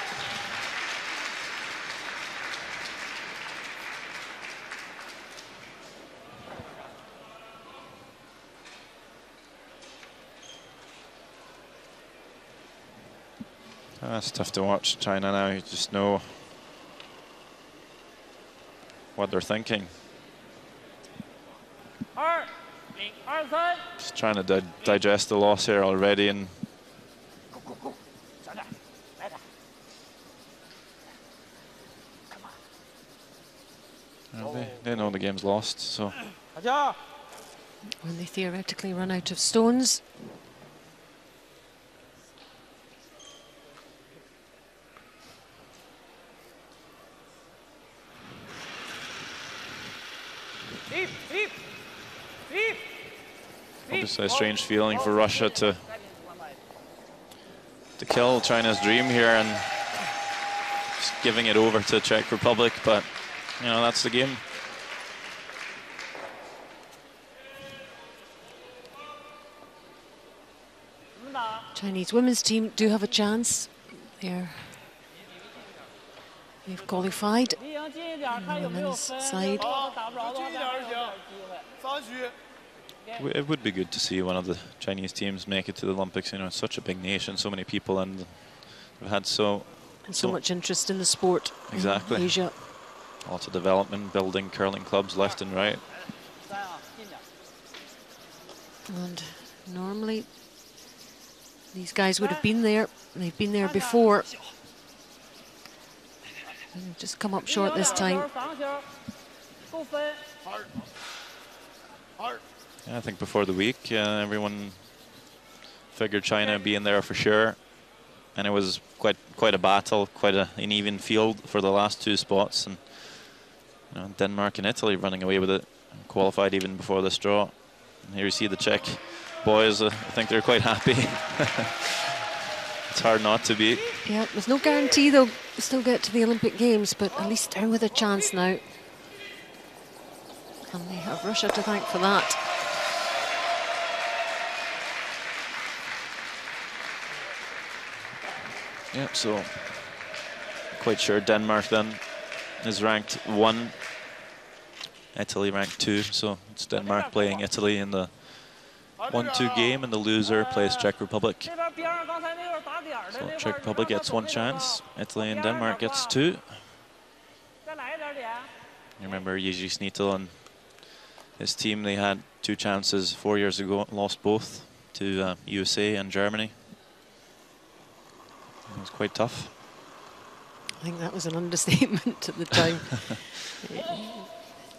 That's tough to watch China now. You just know what they're thinking. Just trying to digest the loss here already, and they know the game's lost, so. When they theoretically run out of stones. Obviously a strange feeling for Russia to kill China's dream here and just giving it over to Czech Republic, but you know, that's the game. Chinese women's team do have a chance. They've qualified on the women's side. It would be good to see one of the Chinese teams make it to the Olympics. You know, it's such a big nation, so many people, and we've had so much interest in the sport. Exactly. In Asia. Lots of development, building curling clubs left and right. And normally these guys would have been there. They've been there before. And just come up short this time. Yeah, I think before the week, everyone figured China being there for sure, and it was quite a battle, quite an even field for the last 2 spots, and you know, Denmark and Italy running away with it, qualified even before this draw. And here you see the Czech boys. I think they're quite happy. It's hard not to be. Yeah, there's no guarantee they'll still get to the Olympic Games, but at least they're with a chance now. And they have Russia to thank for that. Yep, so quite sure Denmark then is ranked 1, Italy ranked 2, so it's Denmark playing Italy in the 1-2 game, and the loser plays Czech Republic. So Czech Republic gets 1 chance, Italy and Denmark gets 2. You remember Jiří Snitel and his team, they had 2 chances 4 years ago, lost both to USA and Germany. It was quite tough. I think that was an understatement at the time.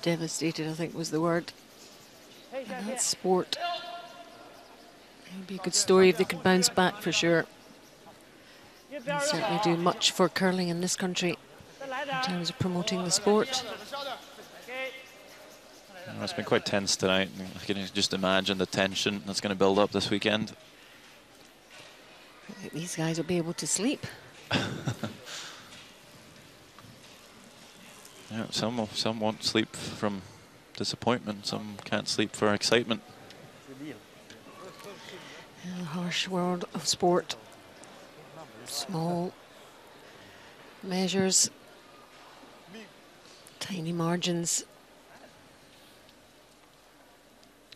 Devastated, I think, was the word. And that's sport. It would be a good story if they could bounce back for sure. And certainly do much for curling in this country in terms of promoting the sport. Well, it's been quite tense tonight. I can just imagine the tension that's going to build up this weekend. These guys will be able to sleep. Yeah, some won't sleep from disappointment. Some can't sleep for excitement. The harsh world of sport. Small measures, tiny margins.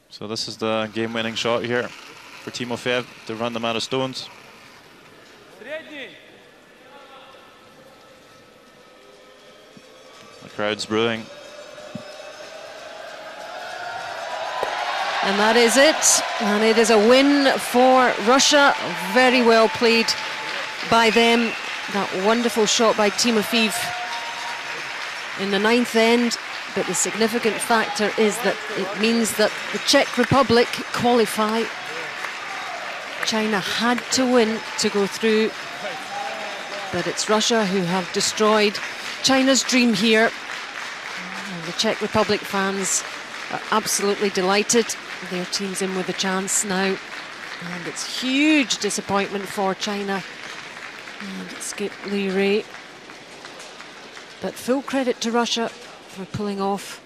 So this is the game-winning shot here for Timofeyev to run them out of stones. The crowd's brewing. And that is it. And it is a win for Russia. Very well played by them. That wonderful shot by Timofeyev in the 9th end. But the significant factor is that it means that the Czech Republic qualify. China had to win to go through. But it's Russia who have destroyed China's dream here. And the Czech Republic fans are absolutely delighted. Their team's in with a chance now. And it's huge disappointment for China. And Skip Lee Ray. But full credit to Russia for pulling off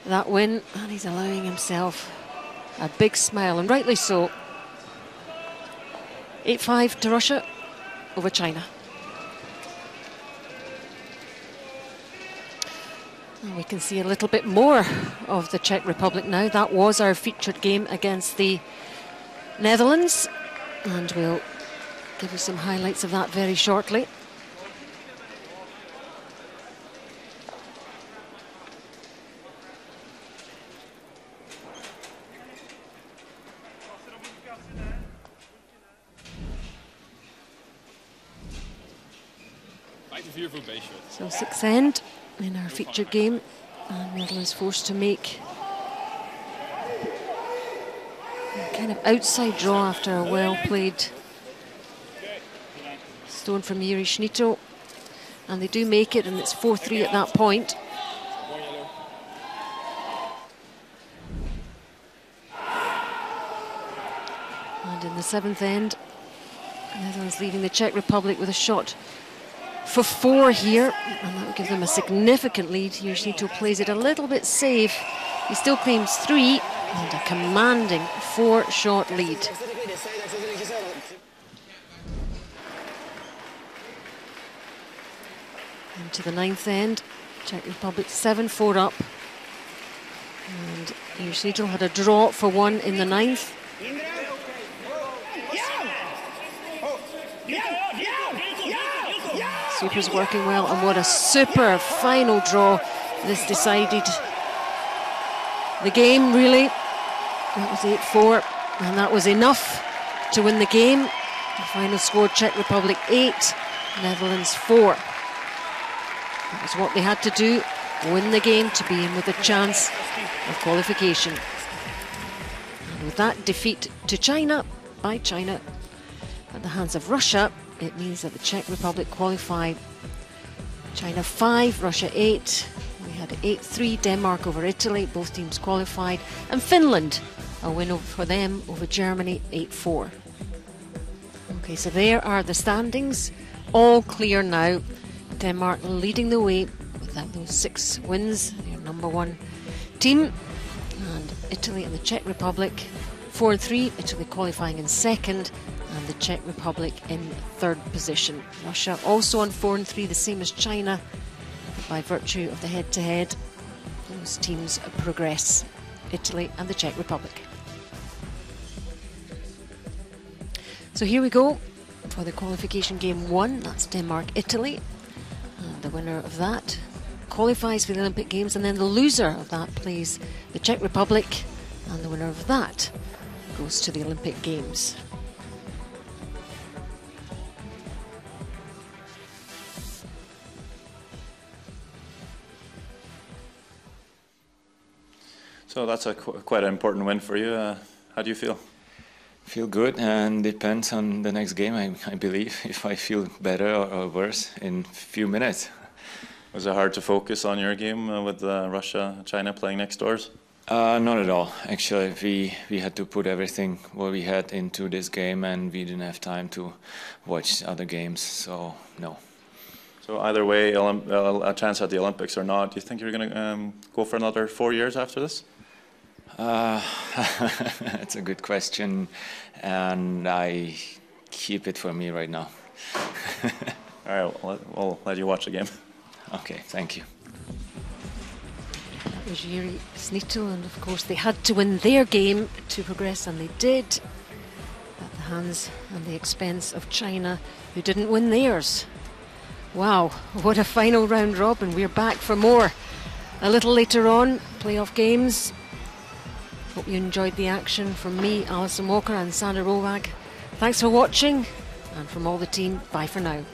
that win. And he's allowing himself a big smile, and rightly so. 8-5 to Russia over China. And we can see a little bit more of the Czech Republic now. That was our featured game against the Netherlands. And we'll give you some highlights of that very shortly. So 6th end in our featured game, and Netherlands forced to make a kind of outside draw after a well-played stone from Yuri Schnitto, and they do make it, and it's 4-3 at that point. And in the 7th end, Netherlands leading the Czech Republic with a shot for 4 here, and that will give them a significant lead. Schnitto plays it a little bit safe. He still claims 3, and a commanding 4-shot lead. Into the 9th end, Czech Republic 7-4 up. And Schnitto had a draw for 1 in the 9th. Super's working well, and what a super final draw. This decided the game, really. That was 8-4, and that was enough to win the game. The final score, Czech Republic 8, Netherlands 4. That was what they had to do, win the game to be in with a chance of qualification. And with that defeat to China, by China, at the hands of Russia, it means that the Czech Republic qualify. China 5, Russia 8. We had 8-3 Denmark over Italy. Both teams qualified. And Finland, a win for them over Germany, 8-4. Okay, so there are the standings. All clear now. Denmark leading the way with those 6 wins. Their #1 team. And Italy and the Czech Republic 4-3. Italy qualifying in 2nd. And the Czech Republic in 3rd position. Russia also on 4-3, the same as China. By virtue of the head-to-head, those teams progress. Italy and the Czech Republic. So here we go for the qualification game 1. That's Denmark-Italy. And the winner of that qualifies for the Olympic Games, and then the loser of that plays the Czech Republic, and the winner of that goes to the Olympic Games. So that's quite an important win for you. How do you feel? Feel good, and depends on the next game, I believe, if I feel better or worse in a few minutes. Was it hard to focus on your game with Russia, China playing next doors? Not at all. Actually, we had to put everything what we had into this game, and we didn't have time to watch other games, so no. So either way, a chance at the Olympics or not, do you think you're going to go for another 4 years after this? That's a good question, and I keep it for me right now. All right, we'll let you watch the game. Okay, thank you. That was Yuri Snittel, and of course they had to win their game to progress, and they did, at the hands and the expense of China, who didn't win theirs. Wow, what a final round robin. We're back for more a little later on, playoff games. Hope you enjoyed the action. From me, Alison Walker, and Sandra Rovag. Thanks for watching, and from all the team, bye for now.